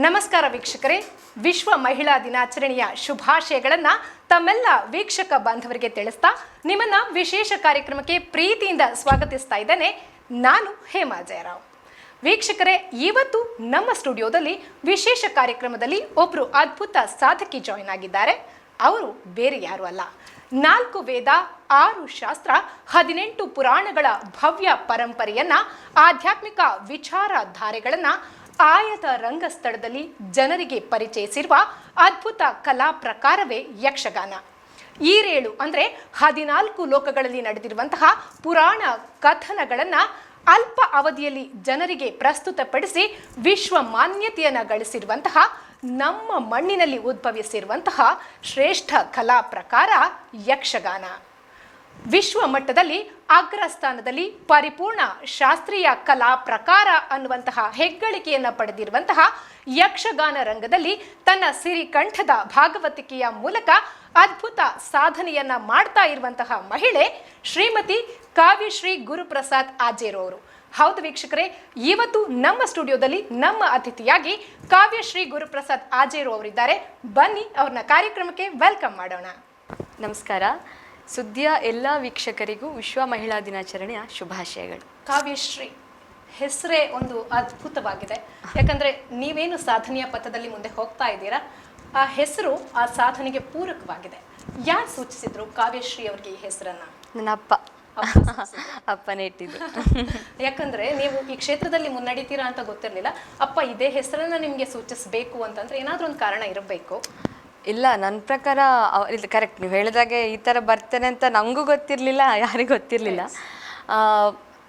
ನಮಸ್ಕಾರ ವೀಕ್ಷಕರೇ, ವಿಶ್ವ ಮಹಿಳಾ ದಿನಾಚರಣೆಯ ಶುಭಾಶಯಗಳನ್ನು ತಮ್ಮೆಲ್ಲ ವೀಕ್ಷಕ ಬಾಂಧವರಿಗೆ ತಿಳಿಸ್ತಾ ನಿಮ್ಮನ್ನ ವಿಶೇಷ ಕಾರ್ಯಕ್ರಮಕ್ಕೆ ಪ್ರೀತಿಯಿಂದ ಸ್ವಾಗತಿಸ್ತಾ ಇದ್ದೇನೆ. ನಾನು ಹೇಮಾ ಜಯರಾವ್. ವೀಕ್ಷಕರೇ, ಇವತ್ತು ನಮ್ಮ ಸ್ಟುಡಿಯೋದಲ್ಲಿ ವಿಶೇಷ ಕಾರ್ಯಕ್ರಮದಲ್ಲಿ ಒಬ್ಬರು ಅದ್ಭುತ ಸಾಧಕಿ ಜಾಯಿನ್ ಆಗಿದ್ದಾರೆ. ಅವರು ಬೇರೆ ಯಾರು ಅಲ್ಲ, 4 ವೇದ, 6 ಶಾಸ್ತ್ರ, 18 ಪುರಾಣಗಳ ಭವ್ಯ ಪರಂಪರೆಯನ್ನ, ಆಧ್ಯಾತ್ಮಿಕ ವಿಚಾರಧಾರೆಗಳನ್ನ ಆಯದ ರಂಗಸ್ಥಳದಲ್ಲಿ ಜನರಿಗೆ ಪರಿಚಯಿಸಿರುವ ಅದ್ಭುತ ಕಲಾ ಪ್ರಕಾರವೇ ಯಕ್ಷಗಾನ. ಈರೇಳು ಅಂದರೆ 14 ಲೋಕಗಳಲ್ಲಿ ನಡೆದಿರುವಂತಹ ಪುರಾಣ ಕಥನಗಳನ್ನು ಅಲ್ಪ ಅವಧಿಯಲ್ಲಿ ಜನರಿಗೆ ಪ್ರಸ್ತುತಪಡಿಸಿ ವಿಶ್ವ ಮಾನ್ಯತೆಯನ್ನು ಗಳಿಸಿರುವಂತಹ, ನಮ್ಮ ಮಣ್ಣಿನಲ್ಲಿ ಉದ್ಭವಿಸಿರುವಂತಹ ಶ್ರೇಷ್ಠ ಕಲಾ ಪ್ರಕಾರ ಯಕ್ಷಗಾನ. ವಿಶ್ವ ಮಟ್ಟದಲ್ಲಿ ಅಗ್ರಸ್ಥಾನದಲ್ಲಿ ಪರಿಪೂರ್ಣ ಶಾಸ್ತ್ರೀಯ ಕಲಾ ಪ್ರಕಾರ ಅನ್ನುವಂತಹ ಹೆಗ್ಗಳಿಕೆಯನ್ನು ಪಡೆದಿರುವಂತಹ ಯಕ್ಷಗಾನ ರಂಗದಲ್ಲಿ ತನ್ನ ಸಿರಿಕಂಠದ ಭಾಗವತಿಕೆಯ ಮೂಲಕ ಅದ್ಭುತ ಸಾಧನೆಯನ್ನ ಮಾಡ್ತಾ ಇರುವಂತಹ ಮಹಿಳೆ ಶ್ರೀಮತಿ ಕಾವ್ಯಶ್ರೀ ಗುರುಪ್ರಸಾದ್ ಆಜೇರು ಅವರು. ಹೌದು ವೀಕ್ಷಕರೇ, ಇವತ್ತು ನಮ್ಮ ಸ್ಟುಡಿಯೋದಲ್ಲಿ ನಮ್ಮ ಅತಿಥಿಯಾಗಿ ಕಾವ್ಯಶ್ರೀ ಗುರುಪ್ರಸಾದ್ ಆಜೇರು ಅವರಿದ್ದಾರೆ. ಬನ್ನಿ ಅವ್ರನ್ನ ಕಾರ್ಯಕ್ರಮಕ್ಕೆ ವೆಲ್ಕಮ್ ಮಾಡೋಣ. ನಮಸ್ಕಾರ. ಸುದ್ದಿಯ ಎಲ್ಲ ವೀಕ್ಷಕರಿಗೂ ವಿಶ್ವ ಮಹಿಳಾ ದಿನಾಚರಣೆಯ ಶುಭಾಶಯಗಳು. ಕಾವ್ಯಶ್ರೀ ಹೆಸರೇ ಒಂದು ಅದ್ಭುತವಾಗಿದೆ. ಯಾಕಂದ್ರೆ ನೀವೇನು ಸಾಧನೆಯ ಪಥದಲ್ಲಿ ಮುಂದೆ ಹೋಗ್ತಾ ಇದ್ದೀರಾ, ಆ ಹೆಸರು ಆ ಸಾಧನೆಗೆ ಪೂರಕವಾಗಿದೆ. ಯಾರು ಸೂಚಿಸಿದ್ರು ಕಾವ್ಯಶ್ರೀ ಅವ್ರಿಗೆ ಈ ಹೆಸರನ್ನ? ನನ್ನ ಅಪ್ಪನೇ ಇಟ್ಟಿದ್ದು. ಯಾಕಂದ್ರೆ ನೀವು ಈ ಕ್ಷೇತ್ರದಲ್ಲಿ ಮುನ್ನಡಿತೀರಾ ಅಂತ ಗೊತ್ತಿರಲಿಲ್ಲ. ಅಪ್ಪ ಇದೇ ಹೆಸರನ್ನ ನಿಮ್ಗೆ ಸೂಚಿಸಬೇಕು ಅಂತಂದ್ರೆ ಏನಾದ್ರೂ ಒಂದು ಕಾರಣ ಇರಬೇಕು. ಇಲ್ಲ, ನನ್ನ ಪ್ರಕಾರ ಇದು ಕರೆಕ್ಟ್. ನೀವು ಹೇಳಿದಾಗೆ ಈ ಥರ ಬರ್ತೇನೆ ಅಂತ ನನಗೂ ಗೊತ್ತಿರಲಿಲ್ಲ, ಯಾರಿಗೂ ಗೊತ್ತಿರಲಿಲ್ಲ.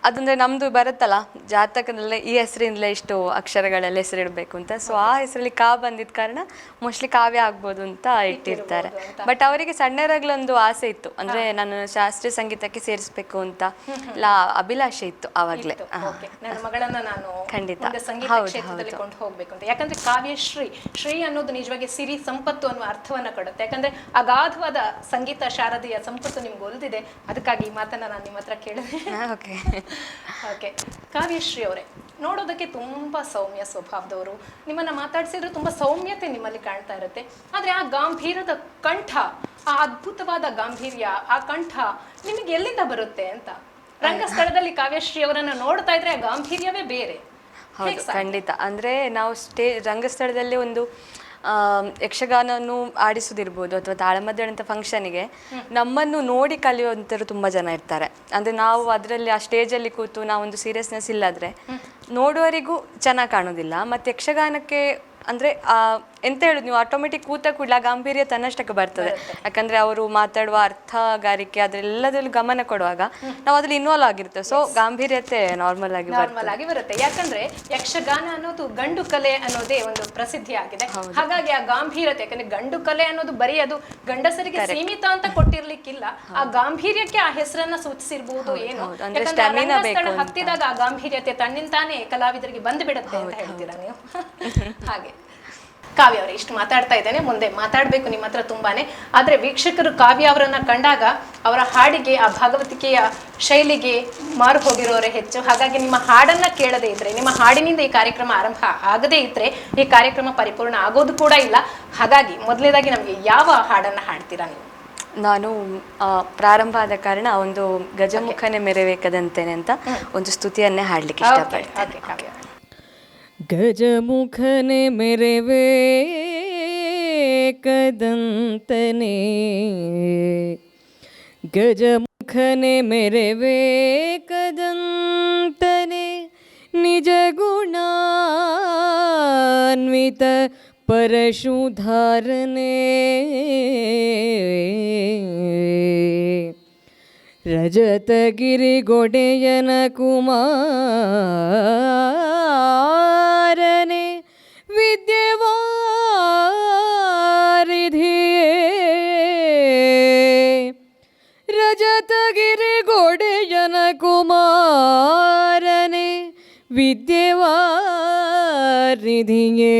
ಅದಂದರೆ ನಮ್ಮದು ಬರುತ್ತಲ್ಲ ಜಾತಕದಲ್ಲೇ ಈ ಹೆಸರಿಂದಲೇ ಇಷ್ಟು ಅಕ್ಷರಗಳಲ್ಲಿ ಹೆಸರಿಡಬೇಕು ಅಂತ. ಸೊ ಆ ಹೆಸರಲ್ಲಿ ಕಾ ಬಂದಿದ್ದ ಕಾರಣ ಮೋಸ್ಟ್ಲಿ ಕಾವ್ಯ ಆಗ್ಬೋದು ಅಂತ ಇಟ್ಟಿರ್ತಾರೆ. ಬಟ್ ಅವರಿಗೆ ಸಣ್ಣರಾಗ್ಲೊಂದು ಆಸೆ ಇತ್ತು, ಅಂದರೆ ನಾನು ಶಾಸ್ತ್ರೀಯ ಸಂಗೀತಕ್ಕೆ ಸೇರಿಸ್ಬೇಕು ಅಂತ ಇಲ್ಲ ಅಭಿಲಾಷೆ ಇತ್ತು ಆವಾಗಲೇ. ನನ್ನ ಮಗಳನ್ನ ನಾನು ಖಂಡಿತ ಸಂಗೀತ ಕ್ಷೇತ್ರದಲ್ಲಿ ಕೊಂಡು ಹೋಗ್ಬೇಕು ಅಂತ. ಯಾಕಂದ್ರೆ ಕಾವ್ಯಶ್ರೀ, ಶ್ರೀ ಅನ್ನೋದು ನಿಜವಾಗಿ ಸಿರಿ ಸಂಪತ್ತು ಅನ್ನುವ ಅರ್ಥವನ್ನ ಕೊಡುತ್ತೆ. ಯಾಕಂದ್ರೆ ಅಗಾಧವಾದ ಸಂಗೀತ ಶಾರದೆಯ ಸಂಪತ್ತು ನಿಮ್ಗೆ ಒಲ್ದಿದೆ. ಅದಕ್ಕಾಗಿ ಈ ಮಾತನ್ನ ನಾನು ನಿಮ್ಮ ಹತ್ರ ಕೇಳಿದೆ. ಓಕೆ, ಕಾವ್ಯಶ್ರೀ ಅವರೇ, ನೋಡೋದಕ್ಕೆ ತುಂಬಾ ಸೌಮ್ಯ ಸ್ವಭಾವದವರು. ನಿಮ್ಮನ್ನ ಮಾತಾಡ್ಸಿದ್ರೆ ತುಂಬಾ ಸೌಮ್ಯತೆ ನಿಮ್ಮಲ್ಲಿ ಕಾಣ್ತಾ ಇರುತ್ತೆ. ಆದ್ರೆ ಆ ಗಾಂಭೀರ್ಯದ ಕಂಠ, ಆ ಅದ್ಭುತವಾದ ಗಾಂಭೀರ್ಯ, ಆ ಕಂಠ ನಿಮಗೆ ಎಲ್ಲಿಂದ ಬರುತ್ತೆ ಅಂತ? ರಂಗಸ್ಥಳದಲ್ಲಿ ಕಾವ್ಯಶ್ರೀ ಅವರನ್ನ ನೋಡ್ತಾ ಇದ್ರೆ ಆ ಗಾಂಭೀರ್ಯವೇ ಬೇರೆ. ಹೌದು, ಖಂಡಿತ. ಅಂದ್ರೆ ನಾವು ರಂಗಸ್ಥಳದಲ್ಲಿ ಒಂದು ಯಕ್ಷಗಾನವನ್ನು ಆಡಿಸೋದಿರ್ಬೋದು ಅಥವಾ ತಾಳಮದ್ದಳೆಂಥ ಫಂಕ್ಷನಿಗೆ ನಮ್ಮನ್ನು ನೋಡಿ ಕಲಿಯುವಂಥವ್ರು ತುಂಬ ಜನ ಇರ್ತಾರೆ. ಅಂದರೆ ನಾವು ಅದರಲ್ಲಿ ಆ ಸ್ಟೇಜಲ್ಲಿ ಕೂತು ನಾವೊಂದು ಸೀರಿಯಸ್ನೆಸ್ ಇಲ್ಲಾದರೆ ನೋಡುವವರಿಗೂ ಚೆನ್ನಾಗಿ ಕಾಣೋದಿಲ್ಲ. ಮತ್ತು ಯಕ್ಷಗಾನಕ್ಕೆ ಅಂದರೆ ಎಂತ ಹೇಳೋದು, ನೀವು ಆಟೋಮೆಟಿಕ್ ಕೂತ ಕೂಡಲ ಗಾಂಭೀರ್ಯ ತನ್ನಷ್ಟಕ್ಕೆ ಬರ್ತದೆ. ಯಾಕಂದರೆ ಅವರು ಮಾತಾಡುವ ಅರ್ಥಗಾರಿಕೆ ಅದರೆಲ್ಲದರಲ್ಲಿ ಗಮನ ಕೊಡುವಾಗ ನಾವು ಅದ್ರಲ್ಲಿ ಇನ್ವಾಲ್ವ್ ಆಗಿರ್ತೇವೆ. ಸೊ ಗಾಂಭೀರ್ಯತೆ ನಾರ್ಮಲ್ ಆಗಿ ಬರುತ್ತೆ. ಯಾಕಂದ್ರೆ ಯಕ್ಷಗಾನ ಅನ್ನೋದು ಗಂಡು ಕಲೆ ಅನ್ನೋದೇ ಒಂದು ಪ್ರಸಿದ್ಧಿ ಆಗಿದೆ. ಹಾಗಾಗಿ ಆ ಗಾಂಭೀರ್ಯತೆ, ಯಾಕಂದ್ರೆ ಗಂಡು ಕಲೆ ಅನ್ನೋದು ಬರೀ ಅದು ಗಂಡಸರಿಗೆ ಸೀಮಿತ ಅಂತ ಕೊಟ್ಟಿರ್ಲಿಕ್ಕಿಲ್ಲ. ಆ ಗಾಂಭೀರ್ಯಕ್ಕೆ ಆ ಹೆಸರನ್ನ ಸೂಚಿಸಿರ್ಬಹುದು ಏನು. ಹತ್ತಿದಾಗ ಆ ಗಾಂಭೀರ್ಯತೆ ತನ್ನಿಂತಾನೇ ಕಲಾವಿದರಿಗೆ ಬಂದು ಬಿಡುತ್ತೆ ಅಂತ ಹೇಳ್ತೀರಾ ನೀವು. ಹಾಗೆ ಕಾವ್ಯ ಅವರೇ, ಇಷ್ಟು ಮಾತಾಡ್ತಾ ಇದ್ದೇನೆ, ಮುಂದೆ ಮಾತಾಡ್ಬೇಕು ನಿಮ್ಮ ಹತ್ರ ತುಂಬಾನೇ. ಆದ್ರೆ ವೀಕ್ಷಕರು ಕಾವ್ಯ ಅವರನ್ನ ಕಂಡಾಗ ಅವರ ಹಾಡಿಗೆ, ಆ ಭಾಗವತಿಕೆಯ ಶೈಲಿಗೆ ಮಾರು ಹೋಗಿರೋರೇ ಹೆಚ್ಚು. ಹಾಗಾಗಿ ನಿಮ್ಮ ಹಾಡನ್ನ ಕೇಳದೇ ಇದ್ರೆ, ನಿಮ್ಮ ಹಾಡಿನಿಂದ ಈ ಕಾರ್ಯಕ್ರಮ ಆರಂಭ ಆಗದೇ ಇದ್ರೆ ಈ ಕಾರ್ಯಕ್ರಮ ಪರಿಪೂರ್ಣ ಆಗೋದು ಕೂಡ ಇಲ್ಲ. ಹಾಗಾಗಿ ಮೊದಲನೇದಾಗಿ ನಮ್ಗೆ ಯಾವ ಹಾಡನ್ನ ಹಾಡ್ತೀರಾ ನೀವು? ನಾನು ಪ್ರಾರಂಭ ಆದ ಕಾರಣ ಒಂದು ಗಜಮುಖನೆ ಮೆರವೇಕದಂತೇನೆ ಅಂತ ಒಂದು ಸ್ತುತಿಯನ್ನೇ ಹಾಡ್ಲಿಕ್ಕೆ ಇಷ್ಟಪಡ್ತೇನೆ. ಗಜಮುಖನೆ ಮೆರವೇ ಕದಂತನೆ, ಗಜಮುಖನೆ ಮೆರವೇ ಕದಂತನೆ, ನಿಜ ಗುಣಾನ್ವಿತ ಪರಶುಧಾರನೆ, ರಜತಗಿರಿಗೊಡೆಯನ ಕುಮಾರನೆ, ವಿದ್ಯವಾರಿಧಿಯೇ, ರಜತಗಿರಿಗೊಡೆಯನ ಕುಮಾರನೆ, ವಿದ್ಯವಾರಿಧಿಯೇ,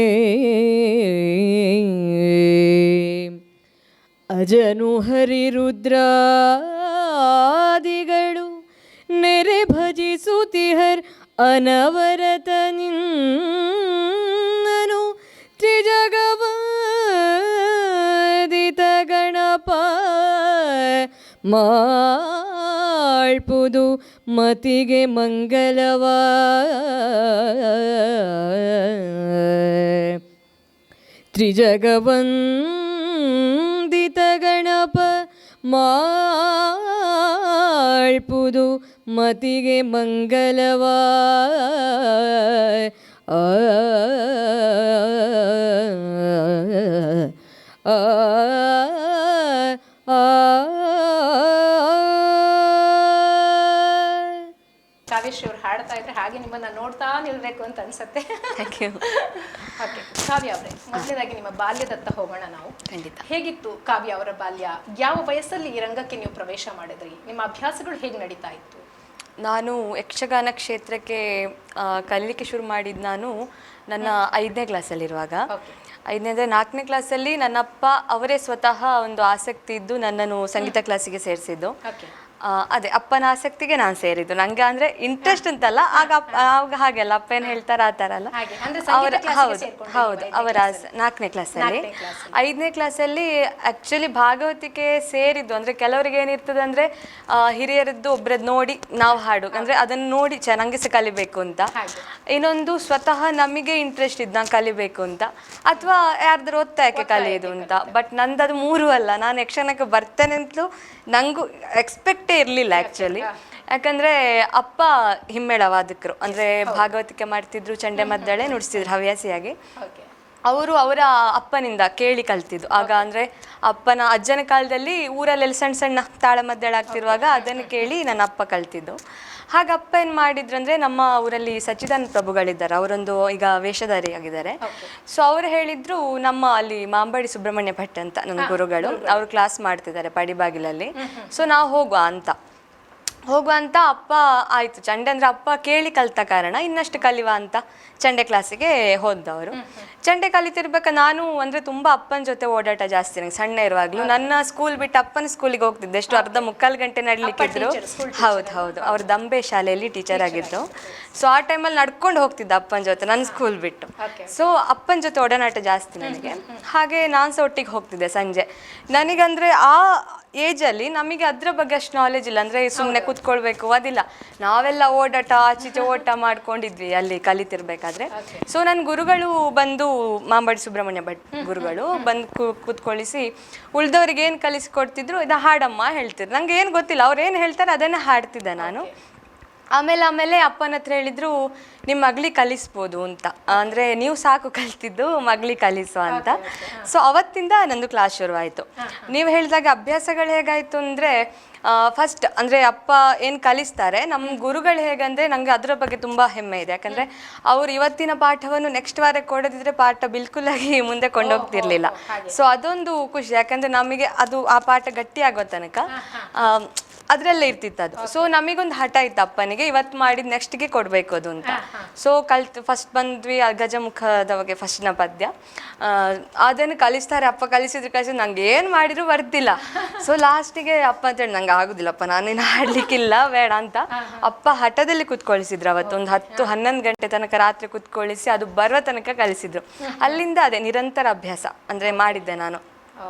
ಅಜನು ಹರಿರುದ್ರಾದಿಗಳು ನೆರೆ ಭಜಿಸುತ್ತಿಹರ್ ಅನವರತ ನಿನ್ನನು ತ್ರಿಜಗವಾದಿತ ಗಣಪ ಮಾಳ್ಪುದು ಮತಿಗೆ ಮಂಗಲವ ತ್ರಿಜಗವಂದಿತ ಗಣಪ ಮಾಳ್ಪುದು ಮತಿಗೆ ಮಂಗಲವ ಆ ಆ ಕಾವ್ಯಶ್ರೀ ಅವ್ರು ಹಾಡ್ತಾ ಇದ್ರೆ ಹಾಗೆ ನಿಮ್ಮನ್ನ ನೋಡ್ತಾ ನಿಲ್ಬೇಕು ಅಂತ ಅನ್ಸುತ್ತೆ. Thank you. ಓಕೆ, ಕಾವ್ಯ ಅವರೇ, ಮೊದಲನೇದಾಗಿ ನಿಮ್ಮ ಬಾಲ್ಯದತ್ತ ಹೋಗೋಣ ನಾವು. ಖಂಡಿತ. ಹೇಗಿತ್ತು ಕಾವ್ಯ ಅವರ ಬಾಲ್ಯ? ಯಾವ ವಯಸ್ಸಲ್ಲಿ ಈ ರಂಗಕ್ಕೆ ನೀವು ಪ್ರವೇಶ ಮಾಡಿದ್ರಿ? ನಿಮ್ಮ ಅಭ್ಯಾಸಗಳು ಹೇಗೆ ನಡೀತಾ ಇತ್ತು? ನಾನು ಯಕ್ಷಗಾನ ಕ್ಷೇತ್ರಕ್ಕೆ ಕಲೀಲಿಕ್ಕೆ ಶುರು ಮಾಡಿದ್ದು ನಾನು ನನ್ನ 5ನೇ ಕ್ಲಾಸಲ್ಲಿರುವಾಗ. 5ನೇ ಅಂದರೆ 4ನೇ ಕ್ಲಾಸಲ್ಲಿ ನನ್ನಪ್ಪ ಅವರೇ ಸ್ವತಃ ಒಂದು ಆಸಕ್ತಿ ಇದ್ದು ನನ್ನನ್ನು ಸಂಗೀತ ಕ್ಲಾಸಿಗೆ ಸೇರಿಸಿದ್ದು. ಅದೇ ಅಪ್ಪನ ಆಸಕ್ತಿಗೆ ನಾನು ಸೇರಿದ್ದು. ನಂಗೆ ಅಂದ್ರೆ ಇಂಟ್ರೆಸ್ಟ್ ಅಂತಲ್ಲ, ಆಗ ಹಾಗೆಲ್ಲ ಅಪ್ಪ ಏನು ಹೇಳ್ತಾರೆ ಆ ಥರ ಅಲ್ಲ. ಹೌದು ಅವರ 4ನೇ ಕ್ಲಾಸಲ್ಲಿ. 5ನೇ ಕ್ಲಾಸಲ್ಲಿ ಆ್ಯಕ್ಚುಲಿ ಭಾಗವತಿಕೆ ಸೇರಿದ್ದು ಅಂದರೆ ಕೆಲವರಿಗೆ ಏನಿರ್ತದೆ ಅಂದರೆ ಹಿರಿಯರದ್ದು ಒಬ್ಬರದ್ದು ನೋಡಿ ನಾವು ಹಾಡು ಅಂದರೆ ಅದನ್ನು ನೋಡಿ ನನಗೆ ಸಹ ಕಲಿಬೇಕು ಅಂತ. ಇನ್ನೊಂದು ಸ್ವತಃ ನಮಗೆ ಇಂಟ್ರೆಸ್ಟ್ ಇದ್ದು ನಾನು ಕಲಿಬೇಕು ಅಂತ, ಅಥವಾ ಯಾರ್ದಾರು ಒತ್ತಾಯಕ್ಕೆ ಕಲಿಯೋದು ಅಂತ. ಬಟ್ ನಂದದು 3 ಅಲ್ಲ. ನಾನು ಯಕ್ಷಗಾನಕ್ಕೆ ಬರ್ತೇನೆ ಅಂತಲೂ ನಂಗೂ ಎಕ್ಸ್ಪೆಕ್ಟೇ ಇರಲಿಲ್ಲ ಆ್ಯಕ್ಚುಲಿ. ಯಾಕಂದರೆ ಅಪ್ಪ ಹಿಮ್ಮೇಳವಾದಕರು, ಅಂದರೆ ಭಾಗವತಿಕೆ ಮಾಡ್ತಿದ್ರು, ಚಂಡೆ ಮದ್ದಳೆ ನುಡಿಸ್ತಿದ್ರು ಹವ್ಯಾಸಿಯಾಗಿ. ಅವರು ಅವರ ಅಪ್ಪನಿಂದ ಕೇಳಿ ಕಲ್ತಿದ್ದು. ಆಗ ಅಂದರೆ ಅಪ್ಪನ ಅಜ್ಜನ ಕಾಲದಲ್ಲಿ ಊರಲ್ಲೆಲ್ಲ ಸಣ್ಣ ಸಣ್ಣ ತಾಳಮದ್ದಳೆ ಆಗ್ತಿರುವಾಗ ಅದನ್ನು ಕೇಳಿ ನನ್ನ ಅಪ್ಪ ಕಲ್ತಿದ್ದು. ಹಾಗೆ ಅಪ್ಪ ಏನು ಮಾಡಿದ್ರು ಅಂದರೆ, ನಮ್ಮ ಊರಲ್ಲಿ ಸಚ್ಚಿದಾನಂದ ಪ್ರಭುಗಳಿದ್ದಾರೆ, ಅವರೊಂದು ಈಗ ವೇಷಧಾರಿ ಆಗಿದ್ದಾರೆ. ಸೊ ಅವರು ಹೇಳಿದ್ರು, ನಮ್ಮ ಅಲ್ಲಿ ಮಾಂಬಾಡಿ ಸುಬ್ರಹ್ಮಣ್ಯ ಭಟ್ ಅಂತ ನನ್ನ ಗುರುಗಳು, ಅವರು ಕ್ಲಾಸ್ ಮಾಡ್ತಿದ್ದಾರೆ ಪಡಿಬಾಗಿಲಲ್ಲಿ, ಸೊ ನಾವು ಹೋಗುವ ಅಂತ ಅಪ್ಪ ಆಯಿತು. ಚಂಡೆ ಅಂದರೆ ಅಪ್ಪ ಕೇಳಿ ಕಲಿತ ಕಾರಣ ಇನ್ನಷ್ಟು ಕಲಿಯುವ ಅಂತ ಚಂಡೆ ಕ್ಲಾಸಿಗೆ ಹೋದವರು. ಚಂಡೆ ಕಲಿತಿರ್ಬೇಕಾ ನಾನು ಅಂದರೆ ತುಂಬ ಅಪ್ಪನ ಜೊತೆ ಓಡಾಟ ಜಾಸ್ತಿ. ನನಗೆ ಸಣ್ಣ ಇರುವಾಗಲೂ ನನ್ನ ಸ್ಕೂಲ್ ಬಿಟ್ಟು ಅಪ್ಪನ ಸ್ಕೂಲಿಗೆ ಹೋಗ್ತಿದ್ದೆ. ಎಷ್ಟು ಅರ್ಧ ಮುಕ್ಕಾಲು ಗಂಟೆ ನಡಲಿಕ್ಕಿದ್ರು. ಹೌದು ಅವ್ರು ದಂಬೆ ಶಾಲೆಯಲ್ಲಿ ಟೀಚರ್ ಆಗಿದ್ರು. ಸೊ ಆ ಟೈಮಲ್ಲಿ ನಡ್ಕೊಂಡು ಹೋಗ್ತಿದ್ದೆ ಅಪ್ಪನ ಜೊತೆ ನನ್ನ ಸ್ಕೂಲ್ ಬಿಟ್ಟು. ಸೊ ಅಪ್ಪನ ಜೊತೆ ಒಡನಾಟ ಜಾಸ್ತಿ ನನಗೆ. ಹಾಗೆ ನಾನು ಸಹ ಒಟ್ಟಿಗೆ ಹೋಗ್ತಿದ್ದೆ ಸಂಜೆ. ನನಗಂದರೆ ಆ ಏಜಲ್ಲಿ ನಮಗೆ ಅದ್ರ ಬಗ್ಗೆ ಅಷ್ಟು ನಾಲೆಜ್ ಇಲ್ಲ. ಅಂದರೆ ಸುಮ್ಮನೆ ಕೂತ್ಕೊಳ್ಬೇಕು ಅದಿಲ್ಲ. ನಾವೆಲ್ಲ ಓಡಾಟ ಆಚೀಚೆ ಓಟ ಮಾಡ್ಕೊಂಡಿದ್ವಿ ಅಲ್ಲಿ ಕಲಿತಿರ್ಬೇಕಾದ್ರೆ. ಸೊ ನನ್ನ ಗುರುಗಳು ಬಂದು ಮಾಂಬಾಡಿ ಸುಬ್ರಹ್ಮಣ್ಯ ಭಟ್ ಗುರುಗಳು ಬಂದು ಕೂತ್ಕೊಳ್ಳಿಸಿ ಉಳ್ದವ್ರಿಗೆ ಏನು ಕಲಿಸ್ಕೊಡ್ತಿದ್ರು, ಇದು ಹಾಡಮ್ಮ ಹೇಳ್ತಿದ್ರು. ನಂಗೆ ಏನು ಗೊತ್ತಿಲ್ಲ, ಅವ್ರು ಏನು ಹೇಳ್ತಾರೆ ಅದನ್ನೇ ಹಾಡ್ತಿದ್ದೆ ನಾನು. ಆಮೇಲೆ ಅಪ್ಪನ ಹತ್ರ ಹೇಳಿದ್ರು, ನಿಮ್ಮ ಮಗಳಿಗೆ ಕಲಿಸ್ಬೋದು ಅಂತ, ಅಂದರೆ ನೀವು ಸಾಕು ಕಲಿತಿದ್ದು ಮಗಳಿಗೆ ಕಲಿಸೋ ಅಂತ. ಸೊ ಅವತ್ತಿಂದ ನಂದು ಕ್ಲಾಸ್ ಶುರುವಾಯಿತು. ನೀವು ಹೇಳಿದಾಗ ಅಭ್ಯಾಸಗಳು ಹೇಗಾಯಿತು ಅಂದರೆ, ಫಸ್ಟ್ ಅಂದರೆ ಅಪ್ಪ ಏನು ಕಲಿಸ್ತಾರೆ, ನಮ್ಮ ಗುರುಗಳು ಹೇಗಂದರೆ ನನಗೆ ಅದರ ಬಗ್ಗೆ ತುಂಬ ಹೆಮ್ಮೆ ಇದೆ. ಯಾಕಂದರೆ ಅವರು ಇವತ್ತಿನ ಪಾಠವನ್ನು ನೆಕ್ಸ್ಟ್ ವಾರಕ್ಕೆ ಕೊಡೋದಿದ್ರೆ ಪಾಠ ಬಿಲ್ಕುಲಾಗಿ ಮುಂದೆ ಕೊಂಡೋಗ್ತಿರ್ಲಿಲ್ಲ. ಸೊ ಅದೊಂದು ಖುಷಿ, ಯಾಕಂದರೆ ನಮಗೆ ಅದು ಆ ಪಾಠ ಗಟ್ಟಿ ಆಗೋ ತನಕ ಅದರಲ್ಲೇ ಇರ್ತಿತ್ತು ಅದು. ಸೊ ನಮಗೊಂದು ಹಠ ಇತ್ತು ಅಪ್ಪನಿಗೆ, ಇವತ್ತು ಮಾಡಿದ ನೆಕ್ಸ್ಟ್ಗೆ ಕೊಡಬೇಕು ಅದು ಅಂತ. ಸೊ ಫಸ್ಟ್ ಬಂದ್ವಿ ಗಜಮುಖದ ಬಗ್ಗೆ ಫಸ್ಟ್ನ ಪದ್ಯ, ಅದನ್ನು ಕಲಿಸ್ತಾರೆ. ಅಪ್ಪ ಕಲಿಸಿದ್ರು ನಂಗೆ ಏನು ಮಾಡಿದ್ರು ಬರ್ತಿಲ್ಲ. ಸೊ ಲಾಸ್ಟಿಗೆ ಅಪ್ಪ ಅಂತ ಹೇಳಿ, ನಂಗೆ ಆಗೋದಿಲ್ಲಪ್ಪ, ನಾನೇನು ಹಾಡ್ಲಿಕ್ಕಿಲ್ಲ ಬೇಡ ಅಂತ ಅಪ್ಪ ಹಠದಲ್ಲಿ ಕುತ್ಕೊಳಿಸಿದ್ರು. ಅವತ್ತು ಒಂದು 10-11 ಗಂಟೆ ತನಕ ರಾತ್ರಿ ಕುತ್ಕೊಳಿಸಿ ಅದು ಬರುವ ತನಕ ಕಲಿಸಿದ್ರು. ಅಲ್ಲಿಂದ ಅದೇ ನಿರಂತರ ಅಭ್ಯಾಸ ಅಂದರೆ ಮಾಡಿದ್ದೆ ನಾನು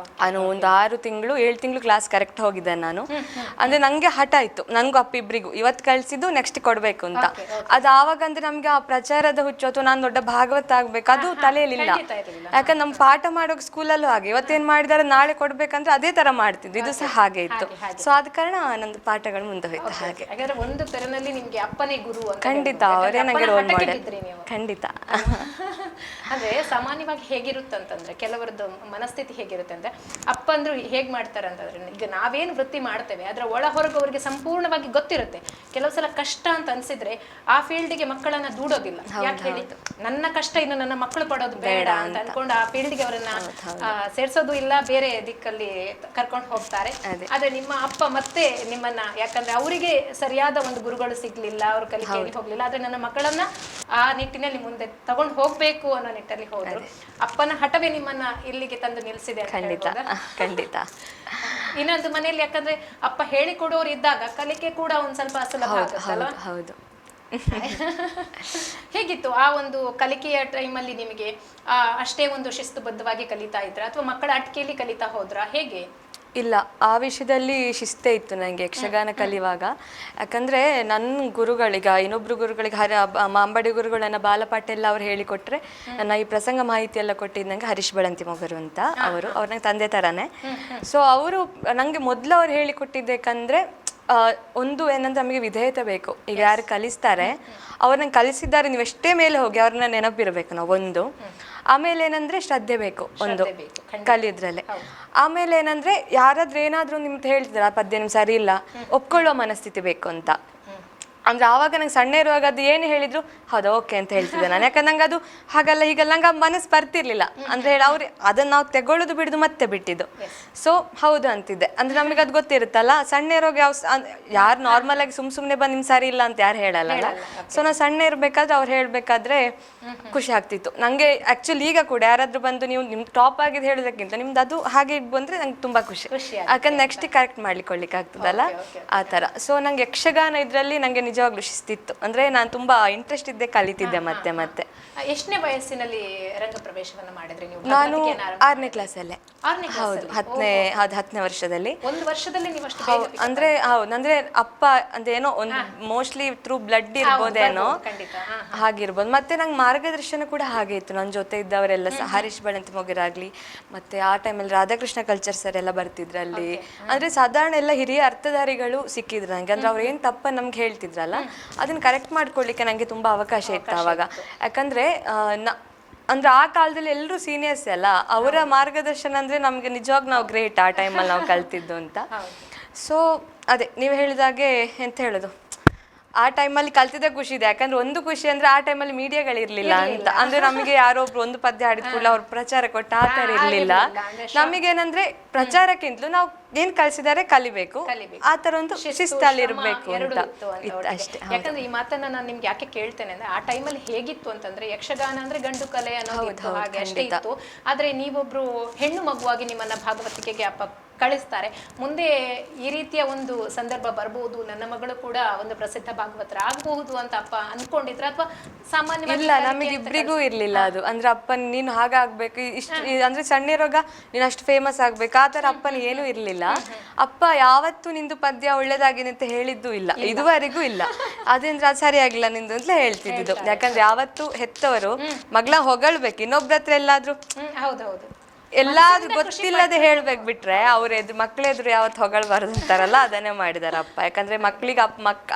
ಒಂದು 6 ತಿಂಗಳು 7 ತಿಂಗಳು ಕ್ಲಾಸ್ ಕರೆಕ್ಟ್ ಹೋಗಿದ್ದೆ ನಾನು. ಅಂದರೆ ನನಗೆ ಹಠ ಇತ್ತು, ನನಗೂ ಅಪ್ಪ ಇಬ್ಬರಿಗೂ ಇವತ್ತು ಕಳಿಸಿದ್ದು ನೆಕ್ಸ್ಟ್ ಕೊಡಬೇಕು ಅಂತ. ಅದು ಆವಾಗ ಅಂದರೆ ನಮಗೆ ಆ ಪ್ರಚಾರದ ಹುಚ್ಚು ಅಥವಾ ನಾನು ದೊಡ್ಡ ಭಾಗವತ ಆಗಬೇಕು ಅದು ತಲೆಯಲ್ಲಿಲ್ಲ. ಯಾಕಂದ್ರೆ ನಮ್ಮ ಪಾಠ ಮಾಡೋ ಸ್ಕೂಲಲ್ಲೂ ಹಾಗೆ, ಇವತ್ತೇನು ಮಾಡಿದಾರೆ ನಾಳೆ ಕೊಡ್ಬೇಕಂದ್ರೆ ಅದೇ ಥರ ಮಾಡ್ತಿದ್ದು, ಇದು ಸಹ ಹಾಗೆ ಇತ್ತು. ಸೊ ಆದ ಕಾರಣ ನಂದು ಪಾಠಗಳು ಮುಂದೆ ಹೋಯ್ತು. ಹಾಗೆ ಒಂದು ತರನಲ್ಲಿ ನಿಮಗೆ ಅಪ್ಪನೇ ಗುರು ಅಂತ. ಖಂಡಿತ ಅವರೇ ನನಗೆ ರೋಲ್ ಮಾಡೆಲ್. ಖಂಡಿತ. ಅಂದ್ರೆ ಸಾಮಾನ್ಯವಾಗಿ ಹೇಗಿರುತ್ತಂತಂದ್ರೆ, ಕೆಲವರದ್ದು ಮನಸ್ಥಿತಿ ಹೇಗಿರುತ್ತೆ ಅಂದ್ರೆ, ಅಪ್ಪ ಅಂದ್ರು ಹೇಗ್ ಮಾಡ್ತಾರೆ ಅಂತಂದ್ರೆ, ಈಗ ನಾವೇನು ವೃತ್ತಿ ಮಾಡ್ತೇವೆ ಅದರ ಒಳ ಹೊರಗೆ ಅವರಿಗೆ ಸಂಪೂರ್ಣವಾಗಿ ಗೊತ್ತಿರುತ್ತೆ. ಕೆಲವು ಸಲ ಕಷ್ಟ ಅಂತ ಅನ್ಸಿದ್ರೆ ಆ ಫೀಲ್ಡ್ಗೆ ಮಕ್ಕಳನ್ನ ದೂಡೋದಿಲ್ಲ. ಯಾಕೆ ಹೇಳಿ, ನನ್ನ ಕಷ್ಟ ಇನ್ನು ನನ್ನ ಮಕ್ಕಳು ಪಡೋದು ಬೇಡ ಅಂತ ಅನ್ಕೊಂಡು ಆ ಫೀಲ್ಡ್ಗೆ ಅವರನ್ನ ಸೇರ್ಸೋದು ಇಲ್ಲ, ಬೇರೆ ದಿಕ್ಕಲ್ಲಿ ಕರ್ಕೊಂಡು ಹೋಗ್ತಾರೆ. ಆದ್ರೆ ನಿಮ್ಮ ಅಪ್ಪ ಮತ್ತೆ ನಿಮ್ಮನ್ನ, ಯಾಕಂದ್ರೆ ಅವರಿಗೆ ಸರಿಯಾದ ಒಂದು ಗುರುಗಳು ಸಿಗ್ಲಿಲ್ಲ, ಅವ್ರ ಕಲಿಕೆಯಲ್ಲಿ ಹೋಗ್ಲಿಲ್ಲ, ಆದ್ರೆ ನನ್ನ ಮಕ್ಕಳನ್ನ ಆ ನಿಟ್ಟಿನಲ್ಲಿ ಮುಂದೆ ತಗೊಂಡು ಹೋಗ್ಬೇಕು ಅನ್ನೋ ನಿಟ್ಟಲ್ಲಿ ಹೋದ್ರು. ಅಪ್ಪನ ಹಠವೇ ನಿಮ್ಮನ್ನ ಇಲ್ಲಿಗೆ ತಂದು ನಿಲ್ಸಿದೆ. ಖಂಡಿತ. ಇನ್ನೊಂದು ಮನೆಯಲ್ಲಿ ಯಾಕಂದ್ರೆ ಅಪ್ಪ ಹೇಳಿಕೊಡೋರು ಇದ್ದಾಗ ಕಲಿಕೆ ಕೂಡ ಒಂದ್ ಸ್ವಲ್ಪ ಸುಲಭ ಆಗುತ್ತಲ್ವಾ? ಹೌದು. ಹೇಗಿತ್ತು ಆ ಒಂದು ಕಲಿಕೆಯ ಟೈಮಲ್ಲಿ ನಿಮಗೆ? ಅಷ್ಟೇ ಒಂದು ಶಿಸ್ತುಬದ್ಧವಾಗಿ ಕಲಿತಾ ಇದ್ರ ಅಥವಾ ಮಕ್ಕಳ ಅಟ್ಕೆಯಲ್ಲಿ ಕಲಿತಾ ಹೋದ್ರಾ, ಹೇಗೆ? ಇಲ್ಲ, ಆ ವಿಷಯದಲ್ಲಿ ಶಿಸ್ತೇ ಇತ್ತು ನನಗೆ ಯಕ್ಷಗಾನ ಕಲಿಯುವಾಗ. ಯಾಕಂದರೆ ನನ್ನ ಗುರುಗಳೀಗ ಇನ್ನೊಬ್ರು ಗುರುಗಳಿಗೆ ಮಾಂಬಡಿ ಗುರುಗಳು ನನ್ನ ಬಾಲಪಾಠ ಎಲ್ಲ ಅವ್ರು ಹೇಳಿಕೊಟ್ರೆ, ನನ್ನ ಈ ಪ್ರಸಂಗ ಮಾಹಿತಿ ಎಲ್ಲ ಕೊಟ್ಟಿದ್ದು ನನಗೆ ಹರೀಶ್ ಬಳಂತಿ ಮೊಗರು ಅಂತ ಅವರು ನಂಗೆ ತಂದೆ ಥರನೇ. ಸೊ ಅವರು ನನಗೆ ಮೊದಲು ಅವ್ರು ಹೇಳಿಕೊಟ್ಟಿದ್ದೇಕಂದ್ರೆ ಒಂದು ಏನಂದ್ರೆ ನಮಗೆ ವಿಧೇಯತೆ ಬೇಕು. ಈಗ ಯಾರು ಕಲಿಸ್ತಾರೆ ಅವ್ರನ್ನ ಕಲಿಸಿದ್ದಾರೆ, ನೀವು ಎಷ್ಟೇ ಮೇಲೆ ಹೋಗಿ ಅವ್ರನ್ನ ನೆನಪಿರಬೇಕು ನಾವು ಒಂದು. ಆಮೇಲೆ ಏನಂದ್ರೆ ಶ್ರದ್ಧೆ ಬೇಕು ಒಂದು ಕಲಿಯೋದ್ರಲ್ಲೇ. ಆಮೇಲೆ ಏನಂದ್ರೆ ಯಾರಾದ್ರೂ ಏನಾದ್ರೂ ನಿಮ್ಗೆ ಹೇಳ್ತಿದ್ರ ಪದ್ಯ ನಿಮ್ಗೆ ಸರಿ ಇಲ್ಲ, ಒಪ್ಕೊಳ್ಳೋ ಮನಸ್ಥಿತಿ ಬೇಕು ಅಂತ. ಅಂದ್ರೆ ಆವಾಗ ನಂಗೆ ಸಣ್ಣ ಇರುವಾಗ ಅದು ಏನು ಹೇಳಿದ್ರು ಹೌದಾ ಓಕೆ ಅಂತ ಹೇಳ್ತಿದ್ದೆ ನಾನು. ಯಾಕಂದ್ರೆ ನಂಗೆ ಅದು ಹಾಗಲ್ಲ ಹೀಗಲ್ಲ ನಂಗೆ ಆ ಮನಸ್ಸು ಬರ್ತಿರ್ಲಿಲ್ಲ. ಅಂದ್ರೆ ಹೇಳಿ ಅವ್ರು ಅದನ್ನ ನಾವು ತೆಗೊಳ್ಳೋದು ಬಿಡುದು ಮತ್ತೆ ಬಿಟ್ಟಿದ್ದು. ಸೊ ಹೌದು ಅಂತಿದ್ದೆ. ಅಂದ್ರೆ ನಮಗೆ ಅದು ಗೊತ್ತಿರುತ್ತಲ್ಲ, ಸಣ್ಣ ಇರುವಾಗ ಯಾರು ನಾರ್ಮಲ್ ಆಗಿ ಸುಮ್ಮನೆ ಬಂದು ನಿಮ್ಗೆ ಸರಿ ಇಲ್ಲ ಅಂತ ಯಾರು ಹೇಳಲ್ಲ. ಸೊ ನಾನು ಸಣ್ಣ ಇರ್ಬೇಕಾದ್ರೆ ಅವ್ರು ಹೇಳ್ಬೇಕಾದ್ರೆ ಖುಷಿ ಆಗ್ತಿತ್ತು ನಂಗೆ. ಆಕ್ಚುಲಿ ಈಗ ಕೂಡ ಯಾರಾದ್ರೂ ಬಂದು ನೀವು ನಿಮ್ಗೆ ಟಾಪ್ ಆಗಿದ್ದು ಹೇಳೋದಕ್ಕಿಂತ ನಿಮ್ದು ಅದು ಹಾಗೆ ಬಂದ್ರೆ ನಂಗೆ ತುಂಬಾ ಖುಷಿ. ಯಾಕಂದ್ರೆ ನೆಕ್ಸ್ಟ್ ಕರೆಕ್ಟ್ ಮಾಡ್ಲಿಕ್ಕೆ ಆಗ್ತದಲ್ಲ ಆ ತರ. ಸೊ ನಂಗೆ ಯಕ್ಷಗಾನ ಇದ್ರಲ್ಲಿ ನಂಗೆ ನಿಜವಾಗ್ಲೂ ಶಿಸ್ತಿತ್ತು. ಅಂದ್ರೆ ನಾನು ತುಂಬಾ ಇಂಟ್ರೆಸ್ಟ್ ಇದ್ದೆ, ಕಲಿತಿದ್ದೆ ಮತ್ತೆ ಮತ್ತೆ. ಎಷ್ಟನೇ ವಯಸ್ಸಿನಲ್ಲಿ ರಂಗ ಪ್ರವೇಶವನ್ನ ಮಾಡಿದ್ರಿ ನೀವು? ನಾನು 6ನೇ ಕ್ಲಾಸಲ್ಲೇ. ಹೌದು, 10ನೇ ವರ್ಷದಲ್ಲಿ. ಒಂದು ವರ್ಷದಲ್ಲಿ ನೀವು ಅಷ್ಟು ಅಂದ್ರೆ ಹೌದು, ಅಂದ್ರೆ ಅಪ್ಪ ಅಂದ್ರೆ ಏನೋ ಒಂದು ಮೋಸ್ಟ್ಲಿ ಥ್ರೂ ಬ್ಲಡ್ ಇರ್ಬೋದೇನೋ, ಹಾಗಿರ್ಬೋದು. ಮತ್ತೆ ನಂಗೆ ಮಾರ್ಗದರ್ಶನ ಕೂಡ ಹಾಗೆ ಇತ್ತು. ನನ್ನ ಜೊತೆ ಇದ್ದವರೆಲ್ಲ ಹರೀಶ್ ಬಳಂತಿ ಮೊಗರಾಗ್ಲಿ, ಮತ್ತೆ ಆ ಟೈಮಲ್ಲಿ ರಾಧಾಕೃಷ್ಣ ಕಲ್ಚರ್ ಸರ್ ಎಲ್ಲ ಬರ್ತಿದ್ರಲ್ಲಿ. ಅಂದ್ರೆ ಸಾಧಾರಣ ಎಲ್ಲ ಹಿರಿಯ ಅರ್ಥಧಾರಿಗಳು ಸಿಕ್ಕಿದ್ರು ನಂಗೆ. ಅಂದ್ರೆ ಅವ್ರು ಏನ್ ತಪ್ಪ ನಮ್ಗೆ ಹೇಳ್ತಿದ್ರಲ್ಲ ಅದನ್ನ ಕರೆಕ್ಟ್ ಮಾಡ್ಕೊಳ್ಳಿಕ್ಕೆ ನಂಗೆ ತುಂಬಾ ಅವಕಾಶ ಇತ್ತು ಅವಾಗ. ಯಾಕಂದ್ರೆ ಅಂದ್ರೆ ಆ ಕಾಲದಲ್ಲಿ ಎಲ್ಲರೂ ಸೀನಿಯರ್ಸ್ ಅಲ್ಲ, ಅವರ ಮಾರ್ಗದರ್ಶನ ಅಂದ್ರೆ ನಮ್ಗೆ ನಿಜವಾಗ ನಾವು ಗ್ರೇಟ್ ಆ ಟೈಮಲ್ಲಿ ನಾವು ಕಲ್ತಿದ್ದು ಅಂತ. ಸೊ ಅದೇ ನೀವು ಹೇಳಿದಾಗೆ ಎಂತ ಹೇಳೋದು, ಆ ಟೈಮಲ್ಲಿ ಕಲ್ತಿದ್ದ ಖುಷಿ ಇದೆ. ಯಾಕಂದ್ರೆ ಒಂದು ಖುಷಿ ಅಂದ್ರೆ ಆ ಟೈಮಲ್ಲಿ ಮೀಡಿಯಾಗಳಿರ್ಲಿಲ್ಲ ಅಂತ. ಅಂದ್ರೆ ನಮಗೆ ಯಾರೊಬ್ರು ಒಂದು ಪದ್ಯ ಹಾಡಿದ ಕೂಡಲೇ ಅವ್ರು ಪ್ರಚಾರ ಕೊಟ್ಟ ಆ ಥರ ಇರ್ಲಿಲ್ಲ. ನಮಗೇನಂದ್ರೆ ಪ್ರಚಾರಕ್ಕಿಂತಲೂ ನಾವು ಏನ್ ಕಲಿಸಿದಾರೆ ಕಲಿಬೇಕು, ಆ ತರ ಒಂದು ಶಿಸ್ತಲ್ಲಿ ಇರ್ಬೇಕು ಅಂತ ಅಷ್ಟೇ. ಯಾಕಂದ್ರೆ ಈ ಮಾತನ್ನ ನಾನು ನಿಮ್ಗೆ ಯಾಕೆ ಕೇಳ್ತೇನೆ ಅಂದ್ರೆ, ಆ ಟೈಮಲ್ಲಿ ಹೇಗಿತ್ತು ಅಂತಂದ್ರೆ ಯಕ್ಷಗಾನ ಅಂದ್ರೆ ಗಂಡು ಕಲೆ ಅನ್ನೋದು ಹಾಗೆ ಅಷ್ಟೇ ಇತ್ತು. ಆದ್ರೆ ನೀವೊಬ್ರು ಹೆಣ್ಣು ಮಗುವಾಗಿ ನಿಮ್ಮನ್ನ ಭಾಗವತಿಕೆಗೆ ಅಪ್ಪ ಕಳಿಸ್ತಾರೆ. ಮುಂದೆ ಈ ರೀತಿಯ ಒಂದು ಸಂದರ್ಭ ಬರ್ಬೋದು, ನನ್ನ ಮಗಳು ಕೂಡ ಒಂದು ಪ್ರಸಿದ್ಧ ಭಾಗವತರ ಆಗಬಹುದು ಅಂತ ಅಪ್ಪ ಅನ್ಕೊಂಡಿದ್ರ ಅಥವಾ ಸಾಮಾನ್ಯವಾಗಿ? ಇಲ್ಲ, ನಮಗೆ ಇಬ್ರಿಗೂ ಇರ್ಲಿಲ್ಲ ಅದು. ಅಂದ್ರೆ ಅಪ್ಪನ್ ನೀನು ಹಾಗಾಗ್ಬೇಕು, ಇಷ್ಟು ಅಂದ್ರೆ ಸಣ್ಣ ಇರುವಾಗ ನೀನು ಅಷ್ಟು ಫೇಮಸ್ ಆಗ್ಬೇಕು ಆ ತರ ಅಪ್ಪನ ಏನೂ ಇರ್ಲಿಲ್ಲ. ಅಪ್ಪ ಯಾವತ್ತೂ ನಿಂದು ಪದ್ಯ ಒಳ್ಳೇದಾಗಿದೆ ಅಂತ ಹೇಳಿದ್ದು ಇಲ್ಲ, ಇದುವರೆಗೂ ಇಲ್ಲ. ಅದೇಂದ್ರೆ ಅದು ಸರಿಯಾಗಿಲ್ಲ ನಿಂದು ಅಂತ ಹೇಳ್ತಿದ್ದು. ಯಾಕಂದ್ರೆ ಯಾವತ್ತು ಹೆತ್ತವರು ಮಗಳ ಹೊಗಳ್ಬೇಕು, ಇನ್ನೊಬ್ರ ಹತ್ರ ಎಲ್ಲಾದ್ರೂ ಎಲ್ಲಾದ್ರೂ ಗೊತ್ತಿಲ್ಲದೆ ಹೇಳ್ಬೇಕು ಬಿಟ್ರೆ ಅವ್ರ ಮಕ್ಳೆದ್ರು ಯಾವತ್ತು ಹೊಗಳ್ಬಾರ್ದು ಅಂತಾರಲ್ಲ, ಅದನ್ನೇ ಮಾಡಿದಾರೆ ಅಪ್ಪ. ಯಾಕಂದ್ರೆ ಮಕ್ಳಿಗೆ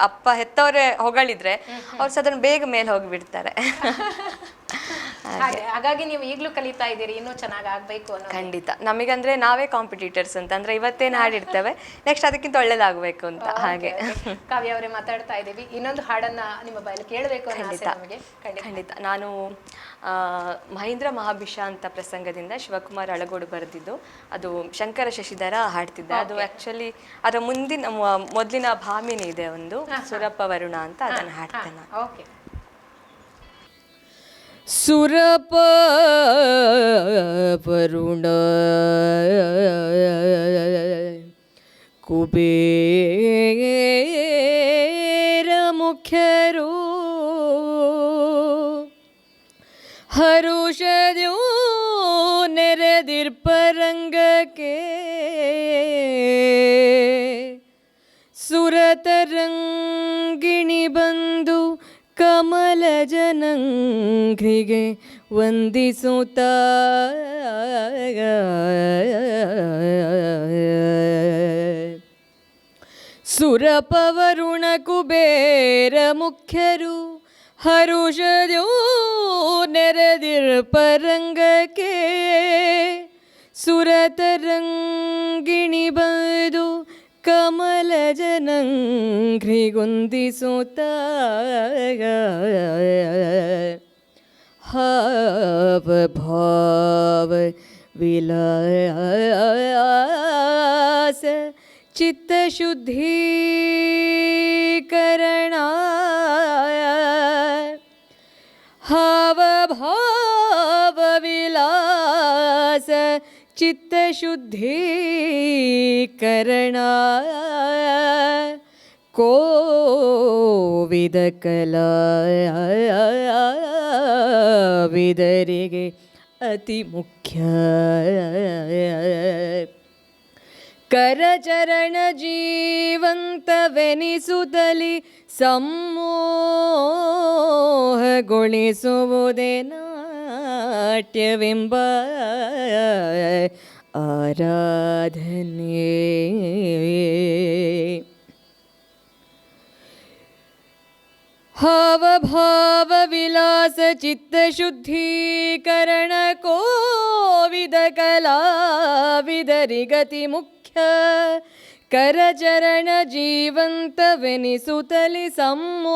ಅಪ್ಪ ಹೆತ್ತವ್ರೆ ಹೊಗಳಿದ್ರೆ ಅವ್ರು ಸಾಧಾರಣ ಬೇಗ ಮೇಲೆ ಹೋಗಿಬಿಡ್ತಾರೆ. ಹಾಗಾಗಿ ನೀವು ಈಗಲೂ ಕಲಿತಾ ಇದ್ದೀರಿ, ಇನ್ನೂ ಚೆನ್ನಾಗಿ ಆಗ್ಬೇಕು ಅನ್ನೋ. ಖಂಡಿತ, ನಮಗಂದ್ರೆ ನಾವೇ ಕಾಂಪಿಟೇಟರ್ಸ್ ಅಂತ. ಅಂದ್ರೆ ಇವತ್ತೇನು ಹಾಡಿರ್ತೇವೆ ನೆಕ್ಸ್ಟ್ ಅದಕ್ಕಿಂತ ಒಳ್ಳೇದಾಗಬೇಕು ಅಂತ. ಹಾಗೆ ಕಾವ್ಯ ಅವರೇ ಮಾತಾಡ್ತಾ ಇದ್ದೀವಿ, ಇನ್ನೊಂದು ಹಾಡನ್ನ ನಿಮ್ಮ ಬಾಯಲ್ಲಿ ಕೇಳಬೇಕು ಅನ್ನೋ ಆಸೆ ನಮಗೆ. ಖಂಡಿತ. ನಾನು ಮಹೇಂದ್ರ ಮಹಾಭಿಷ ಅಂತ ಪ್ರಸಂಗದಿಂದ ಶಿವಕುಮಾರ್ ಅಳಗೋಡು ಬರೆದಿದ್ದು, ಅದು ಶಂಕರ ಶಶಿಧರ ಹಾಡ್ತಿದ್ದ. ಅದು ಆಕ್ಚುಲಿ ಅದರ ಮೊದಲಿನ ಭಾಮಿನಿ ಇದೆ ಒಂದು, ಸುರಪ್ಪ ವರುಣ ಅಂತ, ಅದನ್ನು ಹಾಡ್ತೇನೆ. ಓಕೆ. ಸುರಪ ವರುಣ ಕುಬೇರ ಮುಖ್ಯರು ಹರುಷದ್ಯೋ ನೆರೆದಿರ್ಪರಂಗಕ್ಕೆ ಸುರತರಂಗಿಣಿ ಬಂದು ಕಮಲ ಜನಂಘ್ರಿಗೆ ವಂದಿಸುತ್ತ ಸುರಪವರುಣ ಕುಬೇರ ಮುಖ್ಯರು ಹರುಷದ್ಯೋ ನೆರೆದಿರ್ಪರಂಗಕ್ಕೆ ಸುರತರಂಗಿಣಿ ಬಂದು ಕಮಲ ಜನಂಘ್ರಿಗೊಂದಿಸುತ್ತ ಹಾವ ಭಾವ ವಿಲಾಸ ಚಿತ್ತಶುದ್ಧೀಕರಣ ಹಾವ ಭಾವ ವಿಲಾಸ ಚಿತ್ತಶುದ್ಧೀಕರಣ ಕೋವಿದ ಕಲಾವಿದರಿಗೆ ಅತಿ ಮುಖ್ಯ. ಕರಚರಣ ಜೀವಂತವೆನಿಸುತ್ತಲಿ ಸಮೋಹಗೊಳಿಸುವುದೇ ನಾಟ್ಯವೆಂಬ ಆರಾಧನೆ. ಹಾವಭಾವ ವಿಲಾಸ ಚಿತ್ತಶುದ್ಧೀಕರಣ ಕೋವಿದ ಕಲಾವಿದರಿಗತಿ ಮುಖ್ಯ. ಕರಚರಣ ಜೀವಂತವೆನಿಸುತ್ತಲಿ ಸಮೋಹಗೊಳಿಸುವುದೇ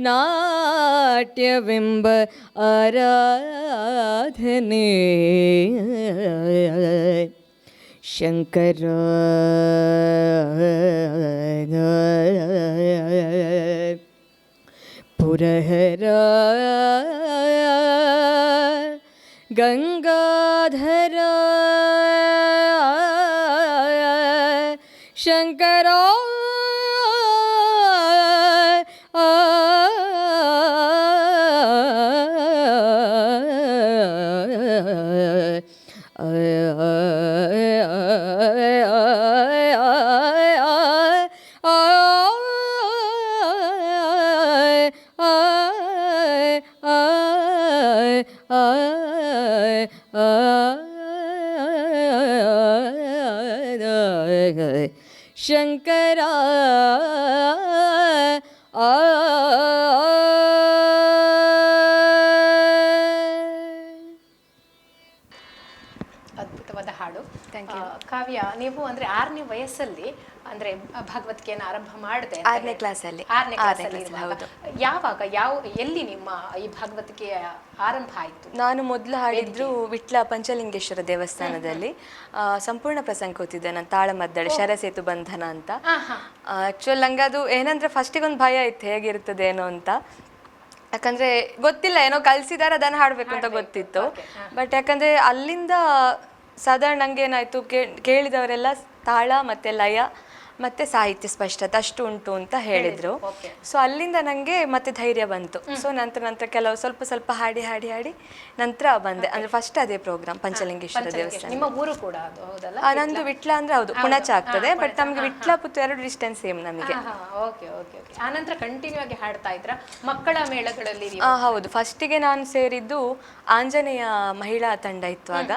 ನಾಟ್ಯವೆಂಬ ಆರಾಧನೆ. ಶಂಕರ ಪುರಹರ ಗಂಗಾಧರ ಶಂಕರ ಶಂಕರ ಅದ್ಭುತವಾದ ಹಾಡು. ಕಾವ್ಯ, ನೀವು ಅಂದ್ರೆ 6ನೇ ವಯಸ್ಸಲ್ಲಿ ಅಂದ್ರೆ ಭಗವದ್ಗೀತೆಯನ್ನು ಆರಂಭ ಮಾಡಿದೆ. 6ನೇ ಕ್ಲಾಸಲ್ಲಿ. 6ನೇ ಕ್ಲಾಸಲ್ಲಿ ಯಾವಾಗ ಎಲ್ಲಿ ನಿಮ್ಮ ಈ ಭಗವದ್ಗೀತೆಯ ಆರಂಭ ಆಯ್ತು? ನಾನು ಮೊದಲು ಹಾಡಿದ್ರು ವಿಟ್ಲ ಪಂಚಲಿಂಗೇಶ್ವರ ದೇವಸ್ಥಾನದಲ್ಲಿ ಸಂಪೂರ್ಣ ಪ್ರಸಂಗ ಕೂತಿದ್ದೆ ನಾನು, ತಾಳಮದ್ದಳೆ ಶರಸೇತು ಬಂಧನ ಅಂತ. ಆಕ್ಚುಲ್ ನಂಗೆ ಅದು ಏನಂದ್ರೆ ಫಸ್ಟಿಗೆ ಒಂದು ಭಯ ಇತ್ತು ಹೇಗಿರ್ತದೆ ಏನೋ ಅಂತ. ಯಾಕಂದ್ರೆ ಗೊತ್ತಿಲ್ಲ, ಏನೋ ಕಲ್ಸಿದಾರೆ ಅದನ್ನು ಹಾಡ್ಬೇಕು ಅಂತ ಗೊತ್ತಿತ್ತು. ಬಟ್ ಯಾಕಂದ್ರೆ ಅಲ್ಲಿಂದ ಸಾಧಾರಣ ನಂಗೆ ಏನಾಯ್ತು, ಕೇಳಿದವರೆಲ್ಲ ತಾಳ ಮತ್ತೆ ಲಯ ಮತ್ತೆ ಸಾಹಿತ್ಯ ಸ್ಪಷ್ಟತೆ ಅಷ್ಟು ಉಂಟು ಅಂತ ಹೇಳಿದ್ರು. ಸೊ ಅಲ್ಲಿಂದ ನಂಗೆ ಮತ್ತೆ ಧೈರ್ಯ ಬಂತು. ಸೊ ನಂತರ ಕೆಲವು ಸ್ವಲ್ಪ ಹಾಡಿ ನಂತರ ಬಂದೆ. ಅಂದ್ರೆ ಫಸ್ಟ್ ಅದೇ ಪ್ರೋಗ್ರಾಮ್ ಪಂಚಲಿಂಗೇಶ್ವರ ದೇವಸ್ಥಾನ. ನಿಮ್ಮ ಊರು ಕೂಡ ಅದು ಹೌದಲ್ಲ? ನಂದು ವಿಟ್ಲ ಅಂದ್ರೆ ಹೌದು, ಪುಣಚ ಆಗ್ತದೆ. ಬಟ್ ನಮ್ಗೆ ವಿಟ್ಲ ಪುತ್ತು 2 ಡಿಸ್ಟೆನ್ಸ್ ಸೇಮ್ ನಮಗೆ. ಆನಂತರ ಕಂಟಿನ್ಯೂ ಆಗಿ ಹಾಡ್ತಾ ಇದ್ರ ಮಕ್ಕಳ ಮೇಳಗಳಲ್ಲಿ? ಹೌದು, ಫಸ್ಟಿಗೆ ನಾನು ಸೇರಿದ್ದು ಆಂಜನೇಯ ಮಹಿಳಾ ತಂಡ ಇತ್ತು ಆಗ,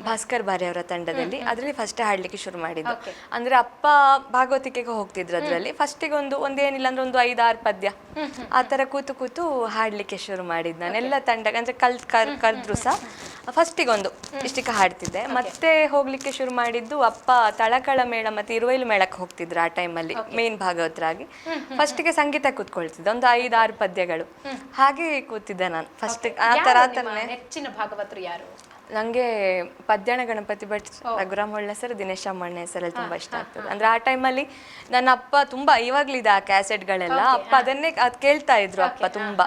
ಭಾಸ್ಕರ್ ಬಾರಿ ಅವರ ತಂಡದಲ್ಲಿ. ಅದ್ರಲ್ಲಿ ಫಸ್ಟ್ ಹಾಡ್ಲಿಕ್ಕೆ ಶುರು ಮಾಡಿದ್ದು. ಅಂದ್ರೆ ಅಪ್ಪ ಭಾಗವತಿಕೆಗೆ ಹೋಗ್ತಿದ್ರು ಅದ್ರಲ್ಲಿ. ಫಸ್ಟಿಗೆ ಒಂದೇನಿಲ್ಲ ಅಂದ್ರೆ ಒಂದು 5-6 ಪದ್ಯ ಆ ತರ ಕೂತು ಹಾಡ್ಲಿಕ್ಕೆ ಶುರು ಮಾಡಿದ್ದು ನಾನು. ಎಲ್ಲ ತಂಡ ಅಂದ್ರೆ ಕರೆದ್ರು ಸಹ ಫಸ್ಟಿಗೆ ಇಷ್ಟಕ್ಕೆ ಹಾಡ್ತಿದ್ದೆ. ಮತ್ತೆ ಹೋಗ್ಲಿಕ್ಕೆ ಶುರು ಮಾಡಿದ್ದು ಅಪ್ಪ ತಳಕಳ ಮೇಳ ಮತ್ತೆ ಇರುವೈಲು ಮೇಳಕ್ಕೆ ಹೋಗ್ತಿದ್ರು ಆ ಟೈಮಲ್ಲಿ ಮೇನ್ ಭಾಗವತರಾಗಿ. ಫಸ್ಟಿಗೆ ಸಂಗೀತ ಕೂತ್ಕೊಳ್ತಿದ್ದೆ, ಒಂದು 5-6 ಪದ್ಯಗಳು ಹಾಗೆ ಕೂತಿದ್ದೆ ನಾನು ಫಸ್ಟ್. ಆ ತರ ನೆಚ್ಚಿನ ಭಾಗವತರು ಯಾರು? ನಂಗೆ ಪದ್ಯಾಣ ಗಣಪತಿ ಭಟ್, ರಘುರಾಮ್ ಹೊಳ್ಳ ಸರ್, ದಿನೇಶ್ ಅಮ್ಮಣ್ಣ ಹೆಸರಲ್ಲಿ ತುಂಬಾ ಇಷ್ಟ ಆಗ್ತದೆ. ಅಂದ್ರೆ ಆ ಟೈಮಲ್ಲಿ ನನ್ನ ಅಪ್ಪ ತುಂಬಾ, ಇವಾಗ್ಲಿದೆ ಆ ಕ್ಯಾಸೆಟ್ಗಳೆಲ್ಲ, ಅಪ್ಪ ಅದನ್ನೇ ಕೇಳ್ತಾ ಇದ್ರು ಅಪ್ಪ ತುಂಬಾ.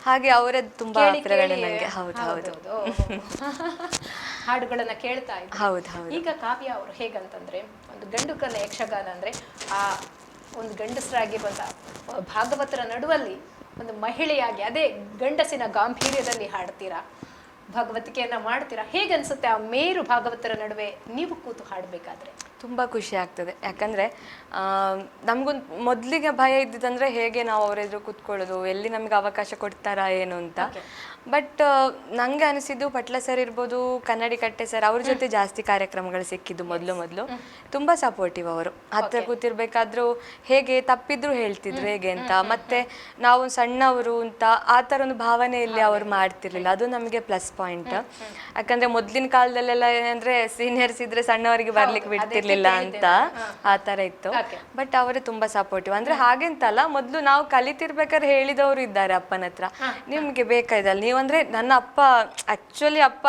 ಹಾಗೆ ಅವರದ್ದು ತುಂಬಾ ಪ್ರೇರಣೆ ನಂಗೆ. ಹೌದು ಹಾಡುಗಳನ್ನ ಕೇಳ್ತಾ ಇದ್ರು. ಹೌದು. ಈಗ ಕಾವ್ಯ ಅವರು ಹೇಗಂತಂದ್ರೆ, ಒಂದು ಗಂಡು ಕಲೆ ಯಕ್ಷಗಾನ ಅಂದ್ರೆ ಆ ಒಂದು ಗಂಡಸರಾಗಿರುವಂತ ಭಾಗವತರ ನಡುವಲ್ಲಿ ಒಂದು ಮಹಿಳೆಯಾಗಿ ಅದೇ ಗಂಡಸಿನ ಗಾಂಭೀರ್ಯದಲ್ಲಿ ಹಾಡ್ತೀರಾ, ಭಗವತಿಕೆಯನ್ನ ಮಾಡ್ತೀರಾ. ಹೇಗನ್ಸುತ್ತೆ ಆ ಮೇರು ಭಾಗವತರ ನಡುವೆ ನೀವು ಕೂತು ಹಾಡಬೇಕಾದ್ರೆ? ತುಂಬ ಖುಷಿ ಆಗ್ತದೆ. ಯಾಕಂದರೆ ನಮಗೊಂದು ಮೊದಲಿಗೆ ಭಯ ಇದ್ದಿದ್ದಂದರೆ ಹೇಗೆ ನಾವು ಅವ್ರ ಎದುರು ಕೂತ್ಕೊಳ್ಳೋದು, ಎಲ್ಲಿ ನಮಗೆ ಅವಕಾಶ ಕೊಡ್ತಾರಾ ಏನು ಅಂತ. ಬಟ್ ನನಗೆ ಅನಿಸಿದ್ದು ಪಟ್ಲ ಸರ್ ಇರ್ಬೋದು, ಕನ್ನಡಿ ಕಟ್ಟೆ ಸರ್, ಅವ್ರ ಜೊತೆ ಜಾಸ್ತಿ ಕಾರ್ಯಕ್ರಮಗಳು ಸಿಕ್ಕಿದ್ದು ಮೊದಲು. ತುಂಬ ಸಪೋರ್ಟಿವ್ ಅವರು. ಹತ್ತಿರ ಕೂತಿರ್ಬೇಕಾದ್ರೂ ಹೇಗೆ ತಪ್ಪಿದ್ರು ಹೇಳ್ತಿದ್ರು ಹೇಗೆ ಅಂತ. ಮತ್ತು ನಾವು ಸಣ್ಣವರು ಅಂತ ಆ ಥರ ಒಂದು ಭಾವನೆಯಲ್ಲಿ ಅವ್ರು ಮಾಡ್ತಿರ್ಲಿಲ್ಲ. ಅದು ನಮಗೆ ಪ್ಲಸ್ ಪಾಯಿಂಟ್. ಯಾಕಂದರೆ ಮೊದಲಿನ ಕಾಲದಲ್ಲೆಲ್ಲ ಏನಂದರೆ ಸೀನಿಯರ್ಸ್ ಇದ್ದರೆ ಸಣ್ಣವರಿಗೆ ಬರ್ಲಿಕ್ಕೆ ಬಿಡ್ತಿರ್ಲಿಲ್ಲ ಅಂತ ಆ ಥರ ಇತ್ತು. ಬಟ್ ಅವರು ತುಂಬ ಸಪೋರ್ಟಿವ್. ಅಂದರೆ ಹಾಗೆಂತಲ್ಲ, ಮೊದಲು ನಾವು ಕಲಿತಿರ್ಬೇಕಾದ್ರೆ ಹೇಳಿದವರು ಇದ್ದಾರೆ ಅಪ್ಪನ ಹತ್ರ, ನಿಮಗೆ ಬೇಕಾಯ್ತಲ್ಲ ನೀವು. ಅಂದರೆ ನನ್ನ ಅಪ್ಪ ಆ್ಯಕ್ಚುಲಿ ಅಪ್ಪ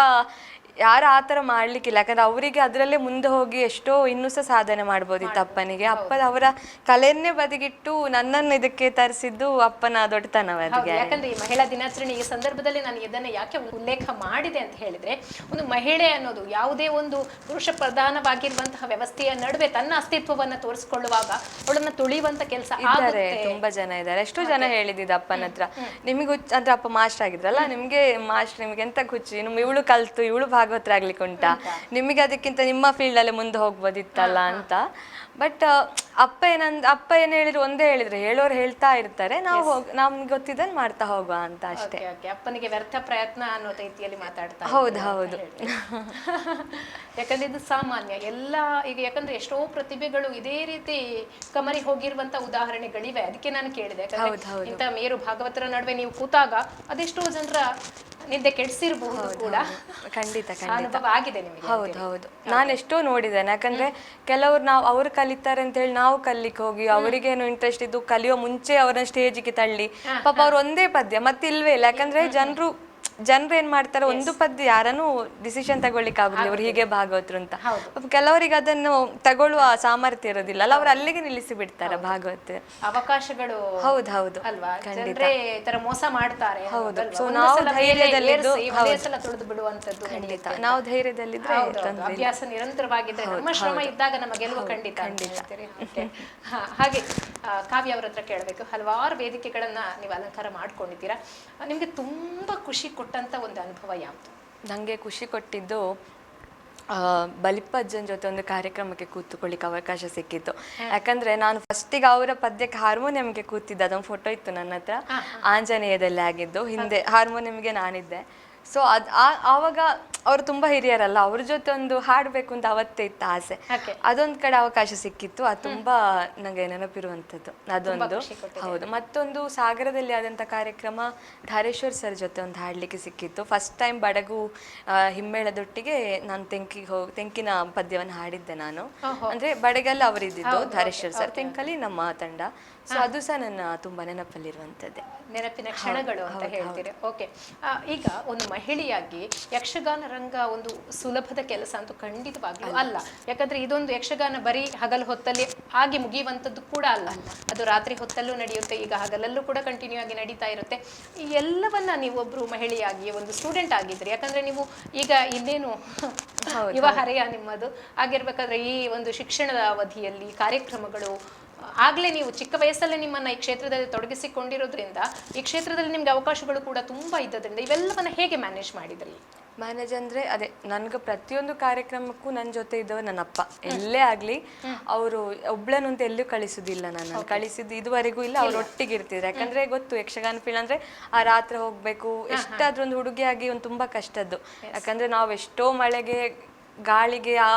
ಯಾರು ಆ ಥರ ಮಾಡ್ಲಿಕ್ಕಿಲ್ಲ, ಯಾಕಂದ್ರೆ ಅವರಿಗೆ ಅದರಲ್ಲೇ ಮುಂದೆ ಹೋಗಿ ಎಷ್ಟೋ ಇನ್ನೂ ಸಹ ಸಾಧನೆ ಮಾಡ್ಬೋದಿತ್ತು ಅಪ್ಪನಿಗೆ. ಅವರ ಕಲೆಯನ್ನೇ ಬದಿಗಿಟ್ಟು ನನ್ನನ್ನು ಇದಕ್ಕೆ ತರಿಸಿದ್ದು ಅಪ್ಪನ ದೊಡ್ಡತನವೇ ಹೌದು, ಅದಕ್ಕೆ. ಯಾಕಂದ್ರೆ ಈ ಮಹಿಳಾ ದಿನಾಚರಣೆ ಈ ಸಂದರ್ಭದಲ್ಲಿ ನಾನು ಇದನ್ನ ಯಾಕೆ ಉಲ್ಲೇಖ ಮಾಡಿದೆ ಅಂತ ಹೇಳಿದ್ರೆ, ಒಂದು ಮಹಿಳೆ ಅನ್ನೋದು ಯಾವುದೇ ಒಂದು ಪುರುಷ ಪ್ರಧಾನವಾಗಿರುವಂತಹ ವ್ಯವಸ್ಥೆಯ ನಡುವೆ ತನ್ನ ಅಸ್ತಿತ್ವವನ್ನ ತೋರಿಸಿಕೊಳ್ಳುವಾಗ ಅವಳನ್ನ ತುಳಿಯುವಂತ ಕೆಲಸ ಇದ್ದಾರೆ, ತುಂಬಾ ಜನ ಇದ್ದಾರೆ. ಎಷ್ಟೋ ಜನ ಹೇಳಿದ್ದು ಅಪ್ಪನ ಹತ್ರ, ನಿಮಗೆ ಅಂದ್ರೆ ಅಪ್ಪ ಮಾಸ್ಟರ್ ಆಗಿದ್ರಲ್ಲ, ನಿಮ್ಗೆ ಮಾಸ್ಟರ್ ನಿಮ್ಗೆ ಎಂತ ಹುಚ್ಚು, ಇವಳು ಕಲ್ತು ಇವಳು ಭಾಗವತರ ಆಗ್ಲಿಕ್ಕೆ ಉಂಟಾ, ನಿಮಗೆ ಅದಕ್ಕಿಂತ ನಿಮ್ಮ ಫೀಲ್ಡ್ ಅಲ್ಲೇ ಮುಂದೆ ಹೋಗ್ಬೋದಿತ್ತಲ್ಲ ಅಂತ. ಬಟ್ ಅಪ್ಪ ಏನ್ ಹೇಳಿದ್ರು ಒಂದೇ ಹೇಳಿದ್ರೆ, ಹೇಳೋರು ಹೇಳ್ತಾ ಇರ್ತಾರೆ, ನಾವು ನಮ್ಗೆ ಗೊತ್ತಿದ್ದನ್ನು ಮಾಡ್ತಾ ಹೋಗುವ ಅಂತ ಅಷ್ಟೇ. ಅಪ್ಪನಿಗೆ ವ್ಯರ್ಥ ಪ್ರಯತ್ನ ಅನ್ನೋ ರೀತಿಯಲ್ಲಿ ಮಾತಾಡ್ತಾ. ಹೌದು ಹೌದು. ಯಾಕಂದ್ರೆ ಇದು ಸಾಮಾನ್ಯ ಎಲ್ಲ ಈಗ, ಯಾಕಂದ್ರೆ ಎಷ್ಟೋ ಪ್ರತಿಭೆಗಳು ಇದೇ ರೀತಿ ಕಮರಿ ಹೋಗಿರುವಂತ ಉದಾಹರಣೆಗಳಿವೆ. ಅದಕ್ಕೆ ನಾನು ಕೇಳಿದೆ, ಇಂಥ ಮೇರು ಭಾಗವತರ ನಡುವೆ ನೀವು ಕೂತಾಗ ಅದೆಷ್ಟೋ ಜನರ ನಿದ್ದೆ ಕೆಡಿಸಿರಬಹುದು ಕೂಡ. ಖಂಡಿತ ಅನುಭವ ಆಗಿದೆ ನಿಮಗೆ? ಹೌದು ಹೌದು, ನಾನು ಎಷ್ಟೋ ನೋಡಿದ್ದೇನೆ. ಯಾಕಂದ್ರೆ ಕೆಲವ್ರು ಅವ್ರು ಕಲಿತಾರೆ ಅಂತ ಹೇಳಿ ನಾವು ಕಲಿಕ್ಕೆ ಹೋಗಿ ಅವರಿಗೇನು ಇಂಟ್ರೆಸ್ಟ್ ಇದ್ದು ಕಲಿಯೋ ಮುಂಚೆ ಅವ್ರನ್ನ ಸ್ಟೇಜಿಗೆ ತಳ್ಳಿ, ಪಾಪ ಅವ್ರು ಒಂದೇ ಪದ್ಯ ಮತ್ತೆ ಇಲ್ವೇ ಇಲ್ಲ. ಯಾಕಂದ್ರೆ ಜನರು ಏನ್ ಮಾಡ್ತಾರೆ, ಒಂದು ಪದ್ಯ ಯಾರನ್ನು ಡಿಸಿಷನ್ ತಗೊಳ್ಳಿಕ್ಕೆ ಆಗುದಿಲ್ಲ ಇವ್ರು ಹೀಗೆ ಭಾಗವತರು ಅಂತ. ಕೆಲವರಿಗೆ ಅದನ್ನು ತಗೊಳ್ಳುವ ಸಾಮರ್ಥ್ಯ ಇರೋದಿಲ್ಲ ಅಲ್ಲ, ಅವ್ರು ಅಲ್ಲಿಗೆ ನಿಲ್ಲಿಸಿ ಬಿಡ್ತಾರೆ ಭಾಗವತ ಅವಕಾಶಗಳು. ಹೌದು ಹೌದು ಅಲ್ವಾ, ಜನರೇ ತರ ಮೋಸ ಮಾಡ್ತಾರೆ. ಹೌದು. ಸೊ ನಾವು ಧೈರ್ಯದಲ್ಲಿದ್ದು ತುಳಿದು ಬಿಡುವಂತದ್ದು. ಖಂಡಿತ ನಾವು ಧೈರ್ಯದಲ್ಲಿದ್ರೆ, ಅಭ್ಯಾಸ ನಿರಂತರವಾಗಿದ್ರೆ ನಮ್ಮ ಶ್ರಮ ಇದ್ದಾಗ ನಮ್ಮ ಗೆಲುವು ಖಂಡಿತ. ಹಾಗೆ ಕಾವ್ಯ ಅವ್ರ ಹತ್ರ ಕೇಳಬೇಕು, ಹಲವಾರು ವೇದಿಕೆಗಳನ್ನ ನೀವು ಅಲಂಕಾರ ಮಾಡ್ಕೊಂಡಿದ್ದೀರಾ, ನಿಮ್ಗೆ ತುಂಬಾ ಖುಷಿ ಕೊಟ್ಟಂತ ಒಂದು ಅನುಭವ ಯಾವುದು? ನನಗೆ ಖುಷಿ ಕೊಟ್ಟಿದ್ದು ಬಲಿಪಜ್ಜನ್ ಜೊತೆ ಒಂದು ಕಾರ್ಯಕ್ರಮಕ್ಕೆ ಕೂತ್ಕೊಳ್ಳಿಕ್ಕೆ ಅವಕಾಶ ಸಿಕ್ಕಿತ್ತು. ಯಾಕಂದ್ರೆ ನಾನು ಫಸ್ಟಿಗೆ ಅವರ ಪದ್ಯಕ್ಕೆ ಹಾರ್ಮೋನಿಯಂಗೆ ಕೂತಿದ್ದೆ, ಅದೊಂದು ಫೋಟೋ ಇತ್ತು ನನ್ನ ಹತ್ರ, ಆಂಜನೇಯದಲ್ಲಿ ಆಗಿದ್ದು. ಹಿಂದೆ ಹಾರ್ಮೋನಿಯಂಗೆ ನಾನಿದ್ದೆ. ಸೊ ಆವಾಗ ಅವರು ತುಂಬಾ ಹಿರಿಯರಲ್ಲ, ಅವ್ರ ಜೊತೆ ಒಂದು ಹಾಡ್ಬೇಕು ಅಂತ ಅವತ್ತೇ ಇತ್ತು ಆಸೆ. ಅದೊಂದು ಕಡೆ ಅವಕಾಶ ಸಿಕ್ಕಿತ್ತು, ಅದು ತುಂಬಾ ನಂಗೆ ನೆನಪಿರುವಂಥದ್ದು ಅದೊಂದು. ಹೌದು. ಮತ್ತೊಂದು ಸಾಗರದಲ್ಲಿ ಆದಂಥ ಕಾರ್ಯಕ್ರಮ, ಧಾರೇಶ್ವರ್ ಸರ್ ಜೊತೆ ಒಂದು ಹಾಡ್ಲಿಕ್ಕೆ ಸಿಕ್ಕಿತ್ತು. ಫಸ್ಟ್ ಟೈಮ್ ಬಡಗು ಹಿಮ್ಮೇಳದೊಟ್ಟಿಗೆ ನಾನು ತೆಂಕಿನ ಪದ್ಯವನ್ನು ಹಾಡಿದ್ದೆ ನಾನು. ಅಂದ್ರೆ ಬಡಗಲ್ಲಿ ಅವರಿದ್ದು ಧಾರೇಶ್ವರ್ ಸರ್, ತೆಂಕಲ್ಲಿ ನಮ್ಮ ತಂಡ. ಸೊ ಅದು ಸಹ ನನ್ನ ತುಂಬಾ ನೆನಪಲ್ಲಿರುವಂಥದ್ದೇ, ನೆನಪಿನ ಕ್ಷಣಗಳು ಅಂತ ಹೇಳ್ತೀರಿ. ಓಕೆ, ಈಗ ಒಂದು ಮಹಿಳೆಯಾಗಿ ಯಕ್ಷಗಾನ ರಂಗ ಒಂದು ಸುಲಭದ ಕೆಲಸ ಅಂತೂ ಖಂಡಿತವಾಗ್ಲೂ ಅಲ್ಲ. ಯಾಕಂದ್ರೆ ಇದೊಂದು ಯಕ್ಷಗಾನ ಬರೀ ಹಗಲು ಹೊತ್ತಲ್ಲಿ ಆಗಿ ಮುಗಿಯುವಂಥದ್ದು ಕೂಡ ಅಲ್ಲ, ಅದು ರಾತ್ರಿ ಹೊತ್ತಲ್ಲೂ ನಡೆಯುತ್ತೆ, ಈಗ ಹಗಲಲ್ಲೂ ಕೂಡ ಕಂಟಿನ್ಯೂ ಆಗಿ ನಡೀತಾ ಇರುತ್ತೆ. ಈ ಎಲ್ಲವನ್ನ ನೀವೊಬ್ರು ಮಹಿಳೆಯಾಗಿ ಒಂದು ಸ್ಟೂಡೆಂಟ್ ಆಗಿದ್ರಿ, ಯಾಕಂದ್ರೆ ನೀವು ಈಗ ಇನ್ನೇನು ಯುವ ಹರೆಯ ನಿಮ್ಮದು ಆಗಿರ್ಬೇಕಾದ್ರೆ ಈ ಒಂದು ಶಿಕ್ಷಣದ ಅವಧಿಯಲ್ಲಿ ಕಾರ್ಯಕ್ರಮಗಳು ಆಗ್ಲೇ ನೀವು ಚಿಕ್ಕ ವಯಸ್ಸಲ್ಲೇ ನಿಮ್ಮನ್ನ ಈ ಕ್ಷೇತ್ರದಲ್ಲಿ ತೊಡಗಿಸಿಕೊಂಡಿರೋದ್ರಿಂದ ಈ ಕ್ಷೇತ್ರದಲ್ಲಿ ನಿಮ್ಗೆ ಅವಕಾಶಗಳು ಕೂಡ ತುಂಬಾ ಇದ್ದದ್ರಿಂದ ಇವೆಲ್ಲವನ್ನ ಹೇಗೆ ಮ್ಯಾನೇಜ್ ಮಾಡಿದ್ರಿ? ಮ್ಯಾನೇಜ್ ಅಂದ್ರೆ ಅದೇ, ನನ್ಗೆ ಪ್ರತಿಯೊಂದು ಕಾರ್ಯಕ್ರಮಕ್ಕೂ ನನ್ನ ಜೊತೆ ಇದ್ದವರು ನನ್ನ ಅಪ್ಪ. ಎಲ್ಲೇ ಆಗ್ಲಿ ಅವರು ಒಬ್ಳನ್ನು ಅಂತ ಎಲ್ಲೂ ಕಳಿಸುದಿಲ್ಲ, ನಾನು ಕಳಿಸಿದ್ದು ಇದುವರೆಗೂ ಇಲ್ಲ. ಅವ್ರು ಒಟ್ಟಿಗೆ ಇರ್ತಿದ್ರು, ಯಾಕಂದ್ರೆ ಗೊತ್ತು ಯಕ್ಷಗಾನ ಫೀಲ್ಡ್ ಅಂದ್ರೆ ಆ ರಾತ್ರಿ ಹೋಗ್ಬೇಕು, ಎಷ್ಟಾದ್ರೂ ಒಂದು ಹುಡುಗಿಯಾಗಿ ಒಂದು ತುಂಬಾ ಕಷ್ಟದ್ದು. ಯಾಕಂದ್ರೆ ನಾವು ಎಷ್ಟೋ ಮಳೆಗೆ ಗಾಳಿಗೆ ಆ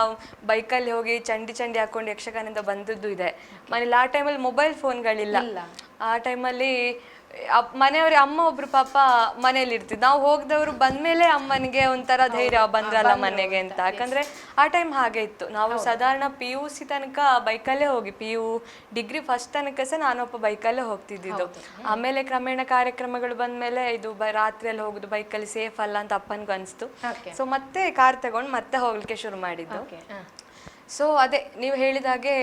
ಬೈಕಲ್ಲಿ ಹೋಗಿ ಚಂಡಿ ಹಾಕೊಂಡು ಯಕ್ಷಗಾನದಿಂದ ಬಂದದ್ದು ಇದೆ. ಮನೇಲಿ ಆ ಟೈಮಲ್ಲಿ ಮೊಬೈಲ್ ಫೋನ್ಗಳಿಲ್ಲ. ಆ ಟೈಮಲ್ಲಿ ಮನೆಯವ್ರಿಗೆ ಅಮ್ಮ ಒಬ್ರು ಪಾಪ ಮನೇಲಿ ಇರ್ತಿದ್ರು, ನಾವು ಹೋಗದವ್ರು ಬಂದ್ಮೇಲೆ ಅಮ್ಮನಿಗೆ ಒಂಥರ ಧೈರ್ಯ, ಬಂದ್ರಲ್ಲ ಮನೆಗೆ ಅಂತ. ಯಾಕಂದ್ರೆ ಆ ಟೈಮ್ ಹಾಗೆ ಇತ್ತು. ನಾವು ಸಾಧಾರಣ PUC ತನಕ ಬೈಕಲ್ಲೇ ಹೋಗಿ, PU ಡಿಗ್ರಿ ಫಸ್ಟ್ ತನಕ ಸಹ ನಾನೊಬ್ಬ ಬೈಕಲ್ಲೇ ಹೋಗ್ತಿದ್ದು. ಆಮೇಲೆ ಕ್ರಮೇಣ ಕಾರ್ಯಕ್ರಮಗಳು ಬಂದ್ಮೇಲೆ ಇದು ರಾತ್ರಿಯಲ್ಲಿ ಹೋಗುದು ಬೈಕಲ್ಲಿ ಸೇಫ್ ಅಲ್ಲ ಅಂತ ಅಪ್ಪನಿಗೂ ಅನಿಸ್ತು. ಸೊ ಮತ್ತೆ ಕಾರ್ ತಗೊಂಡು ಮತ್ತೆ ಹೋಗ್ಲಿಕ್ಕೆ ಶುರು ಮಾಡಿದ್ದು. ಸೊ ಅದೇ ನೀವು ಹೇಳಿದಾಗೆ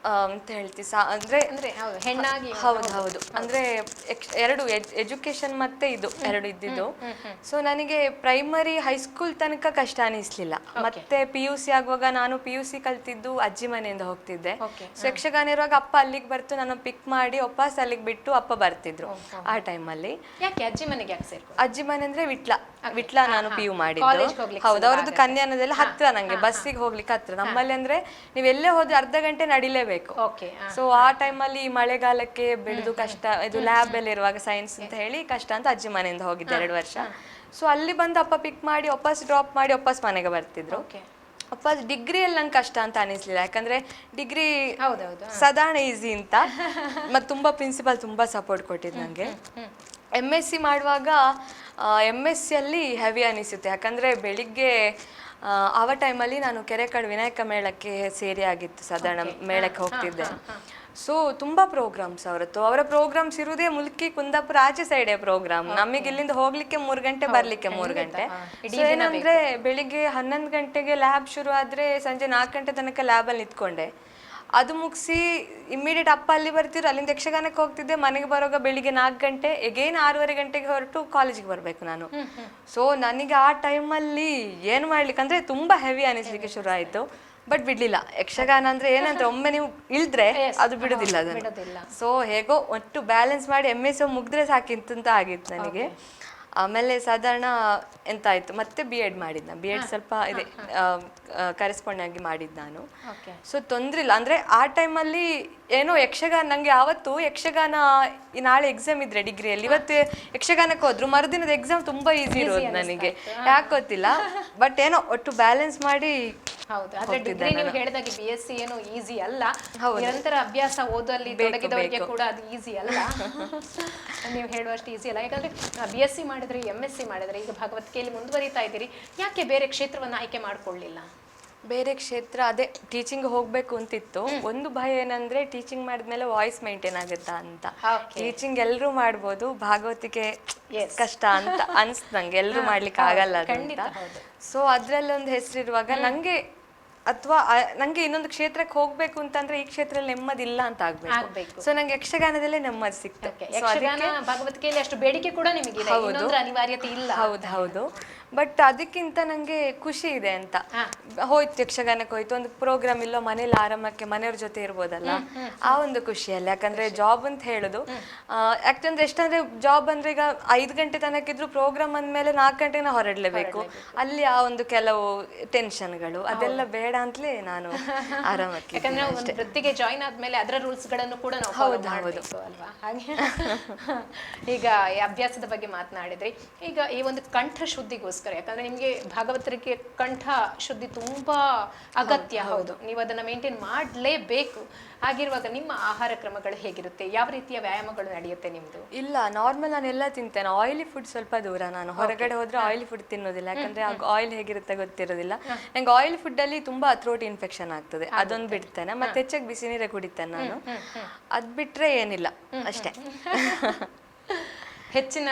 ಅಂತ ಹೇಳ್ತಿ ಅಂದ್ರೆ ಹೆಣ್ಣಾಗಿ. ಹೌದು ಹೌದು, ಅಂದ್ರೆ ಎರಡು ಎಜುಕೇಶನ್ ಮತ್ತೆ ಇದು ಎರಡು ಇದ್ದಿದ್ದು. ಸೊ ನನಗೆ ಪ್ರೈಮರಿ ಹೈಸ್ಕೂಲ್ ತನಕ ಕಷ್ಟ ಅನಿಸ್ಲಿಲ್ಲ. ಮತ್ತೆ PUC ಆಗುವಾಗ, ನಾನು PUC ಕಲ್ತಿದ್ದು ಅಜ್ಜಿ ಮನೆಯಿಂದ ಹೋಗ್ತಿದ್ದೆ. ಸೊ ಯಕ್ಷಗಾನ ಇರುವಾಗ ಅಪ್ಪ ಅಲ್ಲಿಗೆ ಬರ್ತು, ನಾನು ಪಿಕ್ ಮಾಡಿ ವಾಪಸ್ ಅಲ್ಲಿಗೆ ಬಿಟ್ಟು ಅಪ್ಪ ಬರ್ತಿದ್ರು ಆ ಟೈಮಲ್ಲಿ. ಅಜ್ಜಿ ಮನೆ ಅಂದ್ರೆ ವಿಟ್ಲ ನಾನು PU ಮಾಡಿದ್ದು. ಹೌದು, ಅವ್ರದ್ದು ಕನ್ಯಾನದಲ್ಲಿ ಹತ್ರ, ನಂಗೆ ಬಸ್ಸಿಗೆ ಹೋಗ್ಲಿಕ್ಕೆ ಹತ್ರ. ನಮ್ಮಲ್ಲಿ ಅಂದ್ರೆ ನೀವ್ ಎಲ್ಲೇ ಹೋದ್ರೆ ಅರ್ಧ ಗಂಟೆ ನಡಿಲೇಬೇಕು. ಸೊ ಆ ಟೈಮಲ್ಲಿ ಮಳೆಗಾಲಕ್ಕೆ ಬಿಡುದು ಕಷ್ಟ, ಇದು ಲ್ಯಾಬ್ ಅಲ್ಲಿ ಇರುವಾಗ ಸೈನ್ಸ್ ಅಂತ ಹೇಳಿ ಕಷ್ಟ ಅಂತ ಅಜ್ಜಿ ಮನೆಯಿಂದ ಹೋಗಿದ್ದೆ 2 ವರ್ಷ. ಸೊ ಅಲ್ಲಿ ಬಂದು ಅಪ್ಪ ಪಿಕ್ ಮಾಡಿ ವಾಪಸ್ ಡ್ರಾಪ್ ಮಾಡಿ ವಾಪಸ್ ಮನೆಗೆ ಬರ್ತಿದ್ರು. ವಾಪಸ್ ಡಿಗ್ರಿಯಲ್ಲಿ ನಂಗೆ ಕಷ್ಟ ಅಂತ ಅನಿಸ್ಲಿಲ್ಲ, ಯಾಕಂದ್ರೆ ಡಿಗ್ರಿ ಸಾಧಾರಣ ಈಸಿ ಅಂತ. ಮತ್ತೆ ತುಂಬಾ ಪ್ರಿನ್ಸಿಪಲ್ ತುಂಬಾ ಸಪೋರ್ಟ್ ಕೊಟ್ಟಿದ್ದು ನಂಗೆ. MSc ಮಾಡುವಾಗ MSc ಅಲ್ಲಿ ಹೆವಿ ಅನಿಸುತ್ತೆ, ಯಾಕಂದ್ರೆ ಬೆಳಿಗ್ಗೆ ಆವ ಟೈಮಲ್ಲಿ ನಾನು ಕೆರೆಕಾಡು ವಿನಾಯಕ ಮೇಳಕ್ಕೆ ಸೇರಿ ಆಗಿತ್ತು, ಸಾಧಾರಣ ಮೇಳಕ್ಕೆ ಹೋಗ್ತಿದ್ದೆ. ಸೊ ತುಂಬಾ ಪ್ರೋಗ್ರಾಮ್ಸ್ ಅವರ ಪ್ರೋಗ್ರಾಮ್ಸ್ ಇರುವುದೇ ಮುಲ್ಕಿ ಕುಂದಾಪುರ ಆಚೆ ಸೈಡೇ ಪ್ರೋಗ್ರಾಮ್. ನಮಗೆ ಇಲ್ಲಿಂದ ಹೋಗ್ಲಿಕ್ಕೆ 3 ಗಂಟೆ, ಬರ್ಲಿಕ್ಕೆ 3 ಗಂಟೆ. ಸೊ ಏನಂದ್ರೆ ಬೆಳಿಗ್ಗೆ 11 ಗಂಟೆಗೆ ಲ್ಯಾಬ್ ಶುರು ಆದ್ರೆ ಸಂಜೆ 4 ಗಂಟೆ ತನಕ ಲ್ಯಾಬಲ್ಲಿ ನಿಂತ್ಕೊಂಡೆ. ಅದು ಮುಗಿಸಿ ಇಮ್ಮಿಡಿಯೇಟ್ ಅಪ್ಪ ಅಲ್ಲಿ ಬರ್ತಿದ್ರು, ಅಲ್ಲಿಂದ ಯಕ್ಷಗಾನಕ್ಕೆ ಹೋಗ್ತಿದ್ದೆ. ಮನೆಗೆ ಬರೋವಾಗ ಬೆಳಿಗ್ಗೆ 4 ಗಂಟೆ, ಎಗೇನ್ 6:30 ಗಂಟೆಗೆ ಹೊರಟು ಕಾಲೇಜಿಗೆ ಬರಬೇಕು ನಾನು. ಸೊ ನನಗೆ ಆ ಟೈಮಲ್ಲಿ ಏನು ಮಾಡ್ಲಿಕ್ಕೆ ಅಂದ್ರೆ ತುಂಬಾ ಹೆವಿ ಅನಿಸ್ಲಿಕ್ಕೆ ಶುರು ಆಯಿತು. ಬಟ್ ಬಿಡ್ಲಿಲ್ಲ. ಯಕ್ಷಗಾನ ಅಂದ್ರೆ ಏನಂದ್ರೆ ಒಮ್ಮೆ ನೀವು ಇಳಿದ್ರೆ ಅದು ಬಿಡುದಿಲ್ಲ ಅದನ್ನು. ಸೊ ಹೇಗೋ ಒಟ್ಟು ಬ್ಯಾಲೆನ್ಸ್ ಮಾಡಿ MSc ಮುಗಿದ್ರೆ ಸಾಕಿಂತ ಆಗಿತ್ತು ನನಗೆ. ಆಮೇಲೆ ಸಾಧಾರಣ ಎಂತ ಆಯ್ತು, ಮತ್ತೆ B.Ed ಮಾಡಿದ್ದು. B.Ed ಸ್ವಲ್ಪ ಇದೆ ಕರೆಸ್ಪಾಂಡ್ ಆಗಿ ಮಾಡಿದ್ದು ನಾನು. ಸೊ ತೊಂದ್ರೆ ಇಲ್ಲ. ಅಂದ್ರೆ ಆ ಟೈಮಲ್ಲಿ ಏನೋ ಯಕ್ಷಗಾನ ನಂಗೆ ಆವತ್ತು ಯಕ್ಷಗಾನ ನಾಳೆ ಎಕ್ಸಾಮ್ ಇದ್ರೆ ಡಿಗ್ರಿಯಲ್ಲಿ, ಇವತ್ತು ಯಕ್ಷಗಾನಕ್ಕೆ ಹೋದ್ರು ಮರುದಿನದ ಎಕ್ಸಾಮ್ ತುಂಬಾ ಈಸಿ ಇರೋದು ನನಗೆ, ಯಾಕೆ ಗೊತ್ತಿಲ್ಲ. ಬಟ್ ಏನೋ ಒಟ್ಟು ಬ್ಯಾಲೆನ್ಸ್ ಮಾಡಿ. ಹೌದು, ಆದ್ರೆ ಡಿಗ್ರಿ ನೀವು ಹೇಳಿದಾಗೆ BSc ಏನು ಈಸಿ ಅಲ್ಲ. ನಿರಂತರ ಅಭ್ಯಾಸ ಓದಲ್ಲಿ ತೊಡಗಿದವರಿಗೆ ಕೂಡ ಅದು ಈಸಿ ಅಲ್ಲ. ನೀವು ಹೇಳುವಷ್ಟು ಈಸಿ ಅಲ್ಲ. ಯಾಕಂದ್ರೆ BSc ಮಾಡಿದ್ರೆ MSc ಮಾಡಿದ್ರೆ ಈಗ ಭಗವದ್ಗೀತೆಯಲ್ಲಿ ಮುಂದುವರಿತಾ ಇದ್ದೀರಿ, ಯಾಕೆ ಬೇರೆ ಕ್ಷೇತ್ರವನ್ನು ಆಯ್ಕೆ ಮಾಡ್ಕೊಳ್ಳಿಲ್ಲ? ಬೇರೆ ಕ್ಷೇತ್ರ ಅದೇ ಟೀಚಿಂಗ್ ಹೋಗ್ಬೇಕು ಅಂತಿತ್ತು. ಒಂದು ಭಯ ಏನಂದ್ರೆ ಟೀಚಿಂಗ್ ಮಾಡಿದ್ಮೇಲೆ ವಾಯ್ಸ್ ಮೇಂಟೈನ್ ಆಗುತ್ತಾ ಅಂತ. ಟೀಚಿಂಗ್ ಎಲ್ರು ಮಾಡ್ಬೋದು, ಭಾಗವತಿಕೆ ಕಷ್ಟ ಅಂತ ಅನ್ಸ್ತು ನಂಗೆ. ಎಲ್ರು ಮಾಡ್ಲಿಕ್ಕೆ ಆಗಲ್ಲ ಅಂತ. ಸೊ ಅದ್ರಲ್ಲಿ ಒಂದು ಹೆಸರಿರುವಾಗ ನಂಗೆ ಅಥವಾ ನಂಗೆ ಇನ್ನೊಂದು ಕ್ಷೇತ್ರಕ್ಕೆ ಹೋಗ್ಬೇಕು ಅಂತಂದ್ರೆ ಈ ಕ್ಷೇತ್ರದಲ್ಲಿ ನೆಮ್ಮದಿ ಇಲ್ಲ ಅಂತ ಆಗ್ಬೇಕು. ಸೊ ನಂಗೆ ಯಕ್ಷಗಾನದಲ್ಲೇ ನೆಮ್ಮದಿ ಸಿಕ್ತು. ಭಗವದ್ಗೀತೆಯಲ್ಲಿ ಅಷ್ಟು ಬೇಡಿಕೆ ಕೂಡ ನಿಮಗೆ ಅನಿವಾರ್ಯತೆ ಇಲ್ಲ. ಹೌದು. ಬಟ್ ಅದಕ್ಕಿಂತ ನಂಗೆ ಖುಷಿ ಇದೆ ಅಂತ. ಹೋಯ್ತು ಯಕ್ಷಗಾನಕ್ಕೆ ಹೋಯ್ತು, ಒಂದು ಪ್ರೋಗ್ರಾಮ್ ಇಲ್ಲೋ ಮನೇಲಿ ಆರಾಮಕ್ಕೆ ಮನೆಯವ್ರ ಜೊತೆ ಇರ್ಬೋದಲ್ಲ, ಆ ಒಂದು ಖುಷಿಯಲ್ಲಿ. ಯಾಕಂದ್ರೆ ಜಾಬ್ ಅಂತ ಹೇಳುದು ಯಾಕಂದ್ರೆ ಎಷ್ಟಂದ್ರೆ ಜಾಬ್ ಅಂದ್ರೆ ಈಗ 5 ಗಂಟೆ ತನಕ ಇದ್ರು, ಪ್ರೋಗ್ರಾಮ್ ಅಂದ್ಮೇಲೆ 4 ಗಂಟೆಗೆ ನಾವು ಹೊರಡ್ಲೇಬೇಕು. ಅಲ್ಲಿ ಆ ಒಂದು ಕೆಲವು ಟೆನ್ಷನ್ಗಳು ಅದೆಲ್ಲ ಬೇಡ ಅಂತಲೇ ನಾನು ಆರಾಮಕ್ಕೆ. ಯಾಕಂದ್ರೆ ಒಂದು ವೃತ್ತಿಗೆ ಜಾಯಿನ್ ಆದ್ಮೇಲೆ ಅದರ ರೂಲ್ಸ್ ಗಳನ್ನು ಕೂಡ ನಾವು ಫಾಲೋ ಮಾಡಬೇಕು ಅಲ್ವಾ. ಹಾಗೆ ಈಗ ಈ ಅಭ್ಯಾಸದ ಬಗ್ಗೆ ಮಾತನಾಡಿದ್ರಿ. ಈಗ ಈ ಒಂದು ಕಂಠ ಶುದ್ಧಿಗೋಸ್ಕರ, ಯಾಕಂದ್ರೆ ನಿಮ್ಗೆ ಭಾಗವತರಿಗೆ ಕಂಠ ಶುದ್ಧಿ ತುಂಬಾ ಅಗತ್ಯ. ಹೌದು, ನೀವು ಅದನ್ನ ಮೇಂಟೈನ್ ಮಾಡಲೇಬೇಕು. ಹಾಗಿರುವಾಗ ನಿಮ್ಮ ಆಹಾರ ಕ್ರಮಗಳು ಹೇಗಿರುತ್ತೆ? ಯಾವ ರೀತಿಯ ವ್ಯಾಯಾಮಗಳು ನಡೆಯುತ್ತೆ ನಿಮ್ದು? ಇಲ್ಲ, ನಾರ್ಮಲ್ ನಾನೆಲ್ಲ ತಿಂತೇನೆ. ಆಯಿಲಿ ಫುಡ್ ಸ್ವಲ್ಪ ದೂರ. ನಾನು ಹೊರಗಡೆ ಹೋದ್ರೆ ಆಯಿಲಿ ಫುಡ್ ತಿನ್ನೋದಿಲ್ಲ, ಯಾಕಂದ್ರೆ ಆಯಿಲ್ ಹೇಗಿರುತ್ತೆ ಗೊತ್ತಿರೋದಿಲ್ಲ ನಂಗೆ. ಆಯಿಲ್ ಫುಡ್ ಅಲ್ಲಿ ತುಂಬಾ ಥ್ರೋಟ್ ಇನ್ಫೆಕ್ಷನ್ ಆಗ್ತದೆ, ಅದೊಂದು ಬಿಡ್ತೇನೆ. ಮತ್ತೆ ಹೆಚ್ಚಾಗಿ ಬಿಸಿ ನೀರೇ ಕುಡಿತೇನೆ ನಾನು. ಅದ್ ಬಿಟ್ರೆ ಏನಿಲ್ಲ ಅಷ್ಟೇ. ಹೆಚ್ಚಿನ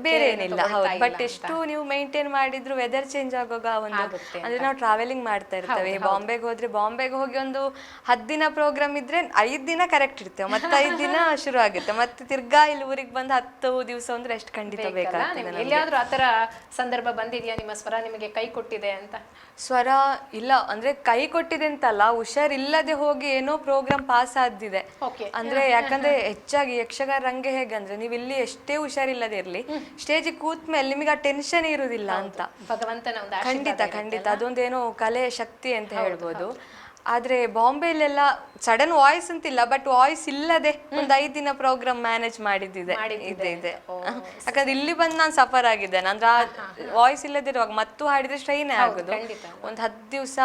ಬೇರೆ ಏನಿಲ್ಲ. ಹೌದು, ಬಟ್ ಎಷ್ಟು ನೀವು ಮೇಂಟೈನ್ ಮಾಡಿದ್ರು ವೆದರ್ ಚೇಂಜ್ ಆಗುವಾಗ ಒಂದು ಅಂದ್ರೆ ನಾವು ಟ್ರಾವೆಲಿಂಗ್ ಮಾಡ್ತಾ ಇರ್ತೇವೆ. ಬಾಂಬೆಗೆ ಹೋದ್ರೆ ಬಾಂಬೆಗೆ ಹೋಗಿ ಒಂದು 10 ದಿನ ಪ್ರೋಗ್ರಾಮ್ ಇದ್ರೆ 5 ದಿನ ಕರೆಕ್ಟ್ ಇರ್ತೇವೆ, ಮತ್ತೆ 5 ದಿನ ಶುರು ಆಗುತ್ತೆ. ಮತ್ತೆ ತಿರ್ಗಾ ಇಲ್ಲಿ ಊರಿಗೆ ಬಂದು 10 ದಿವಸ ಅಂದ್ರೆ ಎಷ್ಟು ಖಂಡಿತ ಬೇಕಾಗ್ತದೆ. ಎಲ್ಲಿಯಾದ್ರೂ ಆತರ ಸಂದರ್ಭ ಬಂದಿದ್ಯಾ ನಿಮ್ಮ ಸ್ವರ ನಿಮಗೆ ಕೈ ಕೊಟ್ಟಿದೆ ಅಂತ? ಸ್ವರ ಇಲ್ಲ, ಅಂದ್ರೆ ಕೈ ಕೊಟ್ಟಿದೆ ಅಂತಲ್ಲ, ಹುಷಾರಿಲ್ಲದೆ ಹೋಗಿ ಏನೋ ಪ್ರೋಗ್ರಾಮ್ ಪಾಸ್ ಆದಿದೆ. ಅಂದ್ರೆ ಯಾಕಂದ್ರೆ ಹೆಚ್ಚಾಗಿ ಯಕ್ಷಗಾನ ರಂಗೆ ಹೇಗಂದ್ರೆ ನೀವು ಇಲ್ಲಿ ಎಷ್ಟೇ ಹುಷಾರಿಲ್ಲದೆ ಇರ್ಲಿ, ಸ್ಟೇಜಿಗೆ ಕೂತ್ ಮೇಲೆ ನಿಮಗೆ ಆ ಟೆನ್ಷನ್ ಇರುವುದಿಲ್ಲ ಅಂತ. ಭಗವಂತನ ಖಂಡಿತ ಅದೊಂದೇನೋ ಕಲೆ ಶಕ್ತಿ ಅಂತ ಹೇಳ್ಬೋದು. ಆದ್ರೆ ಬಾಂಬೆಲೆಲ್ಲ ಸಡನ್ ವಾಯ್ಸ್ ಅಂತಿಲ್ಲ, ಬಟ್ ವಾಯ್ಸ್ ಇಲ್ಲದೆ ಒಂದು 5 ದಿನ ಪ್ರೋಗ್ರಾಮ್ ಮ್ಯಾನೇಜ್ ಮಾಡಿದ್ದಿದೆ. ಯಾಕಂದ್ರೆ ಇಲ್ಲಿ ಬಂದು ನಾನು ಸಫರ್ ಆಗಿದ್ದೇನೆ. ಅಂದ್ರೆ ಆ ವಾಯ್ಸ್ ಇಲ್ಲದಿರುವಾಗ ಮತ್ತು ಹಾಡಿದ್ರೆ ಸ್ಟ್ರೈನೇ ಆಗುದು. ಒಂದು 10 ದಿವಸ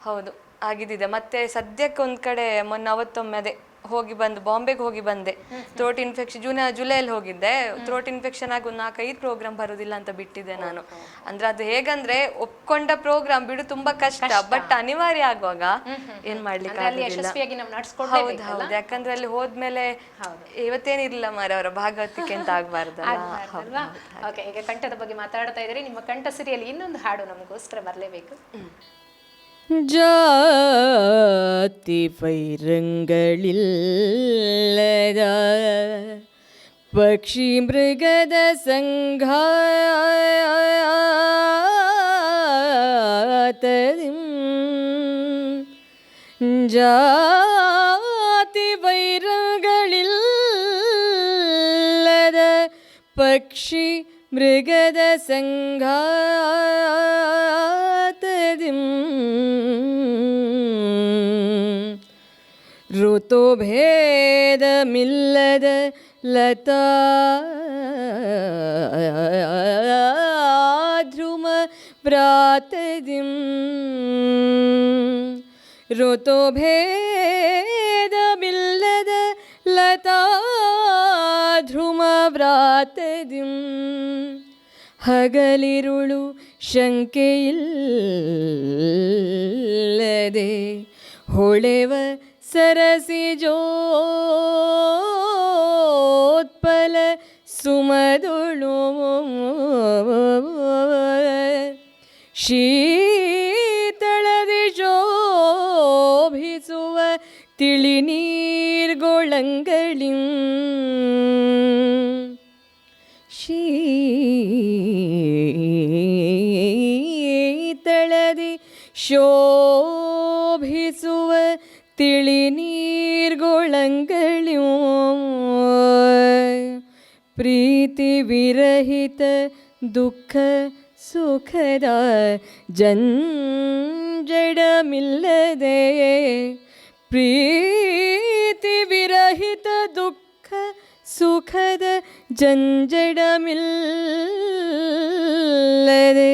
ಹೌದು ಆಗಿದ್ದಿದೆ. ಮತ್ತೆ ಸದ್ಯಕ್ಕೆ ಒಂದ್ ಕಡೆ ಮೊನ್ನೆ ಅವತ್ತೊಮ್ಮೆ ಅದೇ ಹೋಗಿ ಬಂದು ಬಾಂಬೆಗೆ ಹೋಗಿ ಬಂದೆ. ಥ್ರೋಟ್ ಇನ್ಫೆಕ್ಷನ್ ಜುಲೈಯಲ್ಲಿ ಹೋಗಿದ್ದೆ. ಥ್ರೋಟ್ ಇನ್ಫೆಕ್ಷನ್ ಆಗಿ ಒಂದು 4-5 ಪ್ರೋಗ್ರಾಮ್ ಬರೋದಿಲ್ಲ ಅಂತ ಬಿಟ್ಟಿದ್ದೆ ನಾನು. ಅಂದ್ರೆ ಅದು ಹೇಗಂದ್ರೆ ಒಪ್ಕೊಂಡ ಪ್ರೋಗ್ರಾಮ್ ಬಿಡು ತುಂಬಾ ಕಷ್ಟ, ಬಟ್ ಅನಿವಾರ್ಯ ಆಗುವಾಗ ಏನ್ ಮಾಡ್ಲಿಕ್ಕೆ ಆಗುದಿಲ್ಲ. ಹೌದು, ಯಾಕಂದ್ರೆ ಅಲ್ಲಿ ಹೋದ್ಮೇಲೆ ಇವತ್ತೇನಿಲ್ಲ ಮಾರೆ ಅವರ ಭಾಗವತಿಕೆ ಅಂತ ಆಗ್ಬಾರ್ದಲ್ಲ. ಈಗ ಕಂಠದ ಬಗ್ಗೆ ಮಾತಾಡ್ತಾ ಇದ್ರೆ ನಿಮ್ಮ ಕಂಠ ಸಿರಿಯಲ್ಲಿ ಇನ್ನೊಂದು ಹಾಡು ನಮಗೋಸ್ಕರ ಬರಲೇಬೇಕು. ಜಾತಿ ವೈರಂಗಳಿಲ್ಲದ ಪಕ್ಷಿ ಮೃಗದ ಸಂಘಾತದಿ, ಜಾತಿ ವೈರಂಗಳಿಲ್ಲದ ಪಕ್ಷಿ ಮೃಗದ ಸಂಘಾತದಿ, ಋತುಭೇದಮಿಲ್ಲದ ಲತಾ ಧ್ರುವ ವ್ರಾತದಿಂ, ಋತುಭೇದಮಿಲ್ಲದ ಲತಾ ಧ್ರುವ ವ್ರಾತದಿಂ, ಹಗಲಿರುಳು ಶಂಕೆಯಿಲ್ಲದೆ ಹೊಳೆವ ಸರಸಿಜೋತ್ಪಲ ಸುಮದುಳು ಶೀತಳದಿ ಶೋಭಿಸುವ ತಿಳಿನೀರ್ಗೊಳಂಗಳಿಂ ಶೀತಳದಿ ಶೋಭಿಸುವ ತಿಳಿನೀರ್ಗೊಳಂಗಳಿಂ ಪ್ರೀತಿ ವಿರಹಿತ ದುಃಖ ಸುಖದ ಜಂಜಡಮಿಲ್ಲದೆ ಪ್ರೀತಿ ವಿರಹಿತ ದುಃಖ ಸುಖದ ಜಂಜಡಮಿಲ್ಲದೆ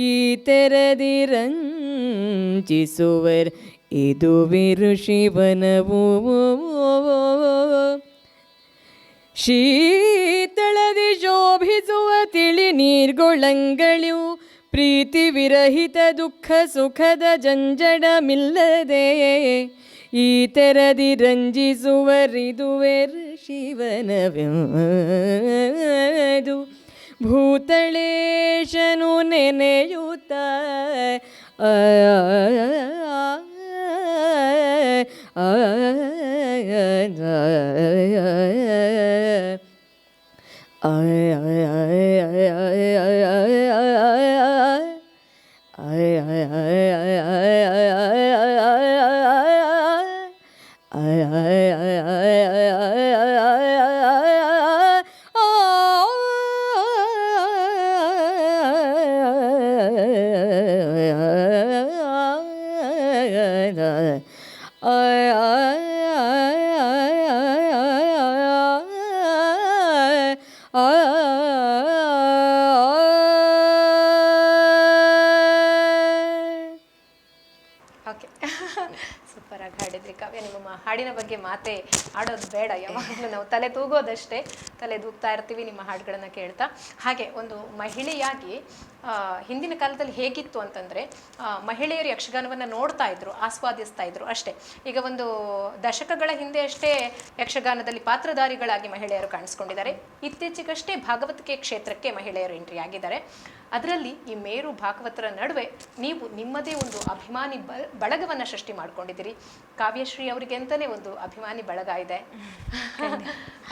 ಈ ತೆರದಿರಂಜಿಸುವರ್ ಇದುವಿರು ಶಿವನವು ಶೀತಳದಿ ಶೋಭಿಸುವ ತಿಳಿ ನೀರ್ಗೊಳಂಗಳಿವು ಪ್ರೀತಿ ವಿರಹಿತ ದುಃಖ ಸುಖದ ಜಂಜಡಮಿಲ್ಲದೆ ಈ ತೆರದಿ ರಂಜಿಸುವರಿದುವೆರು ಶಿವನವೆಂದು ಭೂತಳೇಶನು ನೆನೆಯುತ್ತ ಓಕೆ, ಸೂಪರ್ ಆಗಿ ಹಾಡಿದ್ರಿ ಕಾವ್ಯ. ನಿಮ್ಮ ಹಾಡಿನ ಬಗ್ಗೆ ಮಾತೆ ಆಡೋದು ಬೇಡ, ಯಾವಾಗಲೂ ನಾವು ತಲೆ ತೂಗೋದಷ್ಟೇ, ತಲೆ ತೂಗ್ತಾ ಇರ್ತೀವಿ ನಿಮ್ಮ ಹಾಡುಗಳನ್ನು ಕೇಳ್ತಾ. ಹಾಗೆ ಒಂದು ಮಹಿಳೆಯಾಗಿ ಹಿಂದಿನ ಕಾಲದಲ್ಲಿ ಹೇಗಿತ್ತು ಅಂತಂದರೆ, ಮಹಿಳೆಯರು ಯಕ್ಷಗಾನವನ್ನು ನೋಡ್ತಾ ಇದ್ರು, ಆಸ್ವಾದಿಸ್ತಾ ಇದ್ರು ಅಷ್ಟೇ. ಈಗ ಒಂದು ದಶಕಗಳ ಹಿಂದೆ ಅಷ್ಟೇ ಯಕ್ಷಗಾನದಲ್ಲಿ ಪಾತ್ರಧಾರಿಗಳಾಗಿ ಮಹಿಳೆಯರು ಕಾಣಿಸ್ಕೊಂಡಿದ್ದಾರೆ. ಇತ್ತೀಚೆಗಷ್ಟೇ ಭಾಗವತಿಕೆ ಕ್ಷೇತ್ರಕ್ಕೆ ಮಹಿಳೆಯರು ಎಂಟ್ರಿ ಆಗಿದ್ದಾರೆ. ಅದರಲ್ಲಿ ಈ ಮೇರು ಭಾಗವತರ ನಡುವೆ ನೀವು ನಿಮ್ಮದೇ ಒಂದು ಅಭಿಮಾನಿ ಬಳಗವನ್ನು ಸೃಷ್ಟಿ ಮಾಡ್ಕೊಂಡಿದ್ದೀರಿ. ಕಾವ್ಯಶ್ರೀ ಅವರಿಗೆ ಅಂತಲೇ ಒಂದು ಅಭಿಮಾನಿ ಬಳಗ ಇದೆ,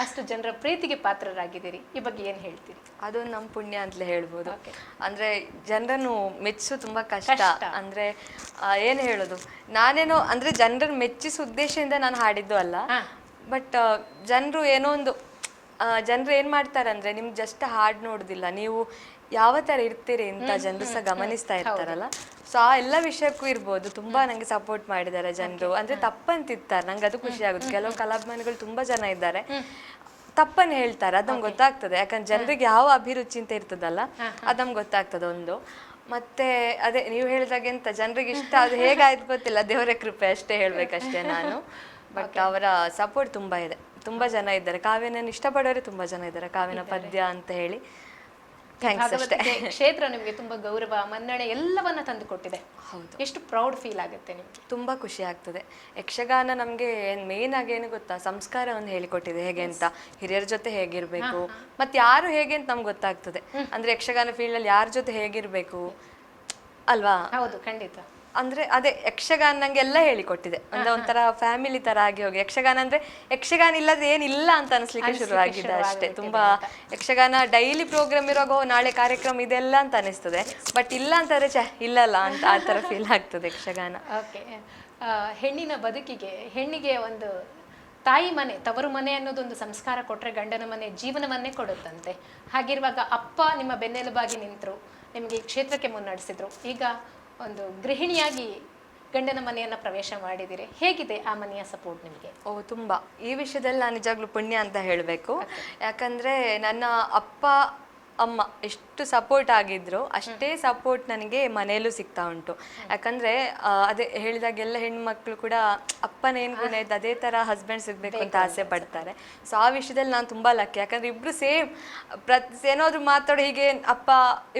ಅಷ್ಟು ಜನರ ಪ್ರೀತಿಗೆ ಪಾತ್ರರಾಗಿದ್ದೀರಿ. ಈ ಬಗ್ಗೆ ಏನು ಹೇಳ್ತೀರಿ? ಅದು ನಮ್ಮ ಪುಣ್ಯ ಅಂತಲೇ ಹೇಳ್ಬೋದು. ಅಂದ್ರೆ ಜನರನ್ನು ಮೆಚ್ಚಿಸು ತುಂಬಾ ಕಷ್ಟ. ಅಂದ್ರೆ ಏನು ಹೇಳೋದು, ನಾನೇನೋ ಅಂದ್ರೆ ಜನರನ್ನು ಮೆಚ್ಚಿಸೋ ಉದ್ದೇಶದಿಂದ ನಾನು ಹಾಡಿದ್ದು ಅಲ್ಲ. ಬಟ್ ಜನರು ಏನೋ ಒಂದು ಜನರು ಏನು ಮಾಡ್ತಾರೆ ಅಂದರೆ, ನಿಮ್ಗೆ ಜಸ್ಟ್ ಹಾಡು ನೋಡೋದಿಲ್ಲ, ನೀವು ಯಾವ ಥರ ಇರ್ತೀರಿ ಅಂತ ಜನರು ಸಹ ಗಮನಿಸ್ತಾ ಇರ್ತಾರಲ್ಲ. ಸೊ ಆ ಎಲ್ಲ ವಿಷಯಕ್ಕೂ ಇರ್ಬೋದು ತುಂಬ ನನಗೆ ಸಪೋರ್ಟ್ ಮಾಡಿದ್ದಾರೆ ಜನರು. ಅಂದರೆ ತಪ್ಪಂತಿರ್ತಾರೆ, ನಂಗೆ ಅದು ಖುಷಿ ಆಗುತ್ತೆ. ಕೆಲವು ಕಲಾಭಿಮಾನಿಗಳು ತುಂಬ ಜನ ಇದ್ದಾರೆ, ತಪ್ಪನ್ನು ಹೇಳ್ತಾರೆ, ಅದು ನಮ್ಗೆ ಗೊತ್ತಾಗ್ತದೆ. ಯಾಕಂದ್ರೆ ಜನರಿಗೆ ಯಾವ ಅಭಿರುಚಿ ಅಂತ ಇರ್ತದಲ್ಲ, ಅದು ನಮ್ಗೆ ಗೊತ್ತಾಗ್ತದೆ ಒಂದು. ಮತ್ತೆ ಅದೇ ನೀವು ಹೇಳಿದಾಗ ಎಂತ ಜನರಿಗೆ ಇಷ್ಟ ಅದು ಹೇಗಾಯ್ತು ಗೊತ್ತಿಲ್ಲ, ದೇವರ ಕೃಪೆ ಅಷ್ಟೇ ಹೇಳ್ಬೇಕಷ್ಟೇ ನಾನು. ಬಟ್ ಅವರ ಸಪೋರ್ಟ್ ತುಂಬ ಇದೆ, ತುಂಬ ಜನ ಇದ್ದಾರೆ. ಕಾವ್ಯನ ಇಷ್ಟಪಡೋರೆ ತುಂಬ ಜನ ಇದ್ದಾರೆ, ಕಾವ್ಯನ ಪದ್ಯ ಅಂತ ಹೇಳಿ. ಥ್ಯಾಂಕ್ಸ್ ಅಷ್ಟೇ. ಕ್ಷೇತ್ರ ನಿಮಗೆ ತುಂಬ ಗೌರವ ಮನ್ನಣೆ ಎಲ್ಲವನ್ನ ತಂದು ಕೊಟ್ಟಿದೆ. ಹೌದು. ಎಷ್ಟು ಪ್ರೌಡ್ ಫೀಲ್ ಆಗುತ್ತೆ ನಿಮಗೆ? ತುಂಬ ಖುಷಿ ಆಗ್ತದೆ. ಯಕ್ಷಗಾನ ನಮಗೆ ಮೇನ್ ಆಗಿ ಏನು ಗೊತ್ತಾ, ಸಂಸ್ಕಾರವನ್ನು ಹೇಳಿಕೊಟ್ಟಿದೆ, ಹೇಗೆ ಅಂತ, ಹಿರಿಯರ ಜೊತೆ ಹೇಗಿರಬೇಕು, ಮತ್ತೆ ಯಾರು ಹೇಗೆ ಅಂತ ನಮ್ಗೆ ಗೊತ್ತಾಗ್ತದೆ. ಅಂದ್ರೆ ಯಕ್ಷಗಾನ ಫೀಲ್ಡಲ್ಲಿ ಯಾರ ಜೊತೆ ಹೇಗಿರಬೇಕು ಅಲ್ವಾ? ಹೌದು, ಖಂಡಿತ. ಅಂದ್ರೆ ಅದೇ ಯಕ್ಷಗಾನ ನಂಗೆ ಎಲ್ಲ ಹೇಳಿಕೊಟ್ಟಿದೆ. ಅಂದ್ರೆ ಒಂಥರ ಫ್ಯಾಮಿಲಿ ತರ ಆಗಿ ಹೋಗಿ, ಯಕ್ಷಗಾನ ಅಂದ್ರೆ ಯಕ್ಷಗಾನ ಇಲ್ಲದೆ ಏನಿಲ್ಲ ಅಂತ ಅನಿಸ್ಲಿಕ್ಕೆ ಶುರುವಾಗಿದೆ ಅಷ್ಟೇ. ತುಂಬಾ ಯಕ್ಷಗಾನ ಡೈಲಿ ಪ್ರೋಗ್ರಾಮ್ ಇರುವಾಗ ನಾಳೆ ಕಾರ್ಯಕ್ರಮ ಇದೆಲ್ಲ ಅಂತ ಅನಿಸ್ತದೆ, ಬಟ್ ಇಲ್ಲ ಅಂತಂದ್ರೆ ಇಲ್ಲಲ್ಲ ಅಂತ ಆ ತರ ಫೀಲ್ ಆಗ್ತದೆ ಯಕ್ಷಗಾನ. ಓಕೆ, ಹೆಣ್ಣಿನ ಬದುಕಿಗೆ, ಹೆಣ್ಣಿಗೆ ಒಂದು ತಾಯಿ ಮನೆ, ತವರು ಮನೆ ಅನ್ನೋದೊಂದು ಸಂಸ್ಕಾರ ಕೊಟ್ಟರೆ ಗಂಡನ ಮನೆ ಜೀವನವನ್ನೇ ಕೊಡುತ್ತಂತೆ. ಹಾಗಿರುವಾಗ ಅಪ್ಪ ನಿಮ್ಮ ಬೆನ್ನೆಲುಬಾಗಿ ನಿಂತರು, ನಿಮಗೆ ಕ್ಷೇತ್ರಕ್ಕೆ ಮುನ್ನಡೆಸಿದ್ರು. ಈಗ ಒಂದು ಗೃಹಿಣಿಯಾಗಿ ಗಂಡನ ಮನೆಯನ್ನ ಪ್ರವೇಶ ಮಾಡಿದಿರಿ, ಹೇಗಿದೆ ಆ ಮನೆಯ ಸಪೋರ್ಟ್ ನಿಮಗೆ? ಓ ತುಂಬ, ಈ ವಿಷಯದಲ್ಲಿ ನಾನು ನಿಜವಾಗ್ಲೂ ಪುಣ್ಯ ಅಂತ ಹೇಳಬೇಕು. ಯಾಕಂದ್ರೆ ನನ್ನ ಅಪ್ಪ ಅಮ್ಮ ಎಷ್ಟು ಸಪೋರ್ಟ್ ಆಗಿದ್ರು ಅಷ್ಟೇ ಸಪೋರ್ಟ್ ನನಗೆ ಮನೆಯಲ್ಲೂ ಸಿಗ್ತಾ ಉಂಟು. ಯಾಕಂದ್ರೆ ಅದೇ ಹೇಳಿದಾಗೆಲ್ಲ ಹೆಣ್ಮಕ್ಳು ಕೂಡ ಅಪ್ಪನ ಏನು ಗುಣ ಇದೆ ಅದೇ ಥರ ಹಸ್ಬೆಂಡ್ ಸಿಗಬೇಕು ಅಂತ ಆಸೆ ಪಡ್ತಾರೆ. ಸೊ ಆ ವಿಷಯದಲ್ಲಿ ನಾನು ತುಂಬ ಲಕ್ಕಿ. ಯಾಕಂದ್ರೆ ಇಬ್ರು ಸೇಮ್, ಏನಾದ್ರು ಮಾತಾಡೋ ಹೀಗೆ ಅಪ್ಪ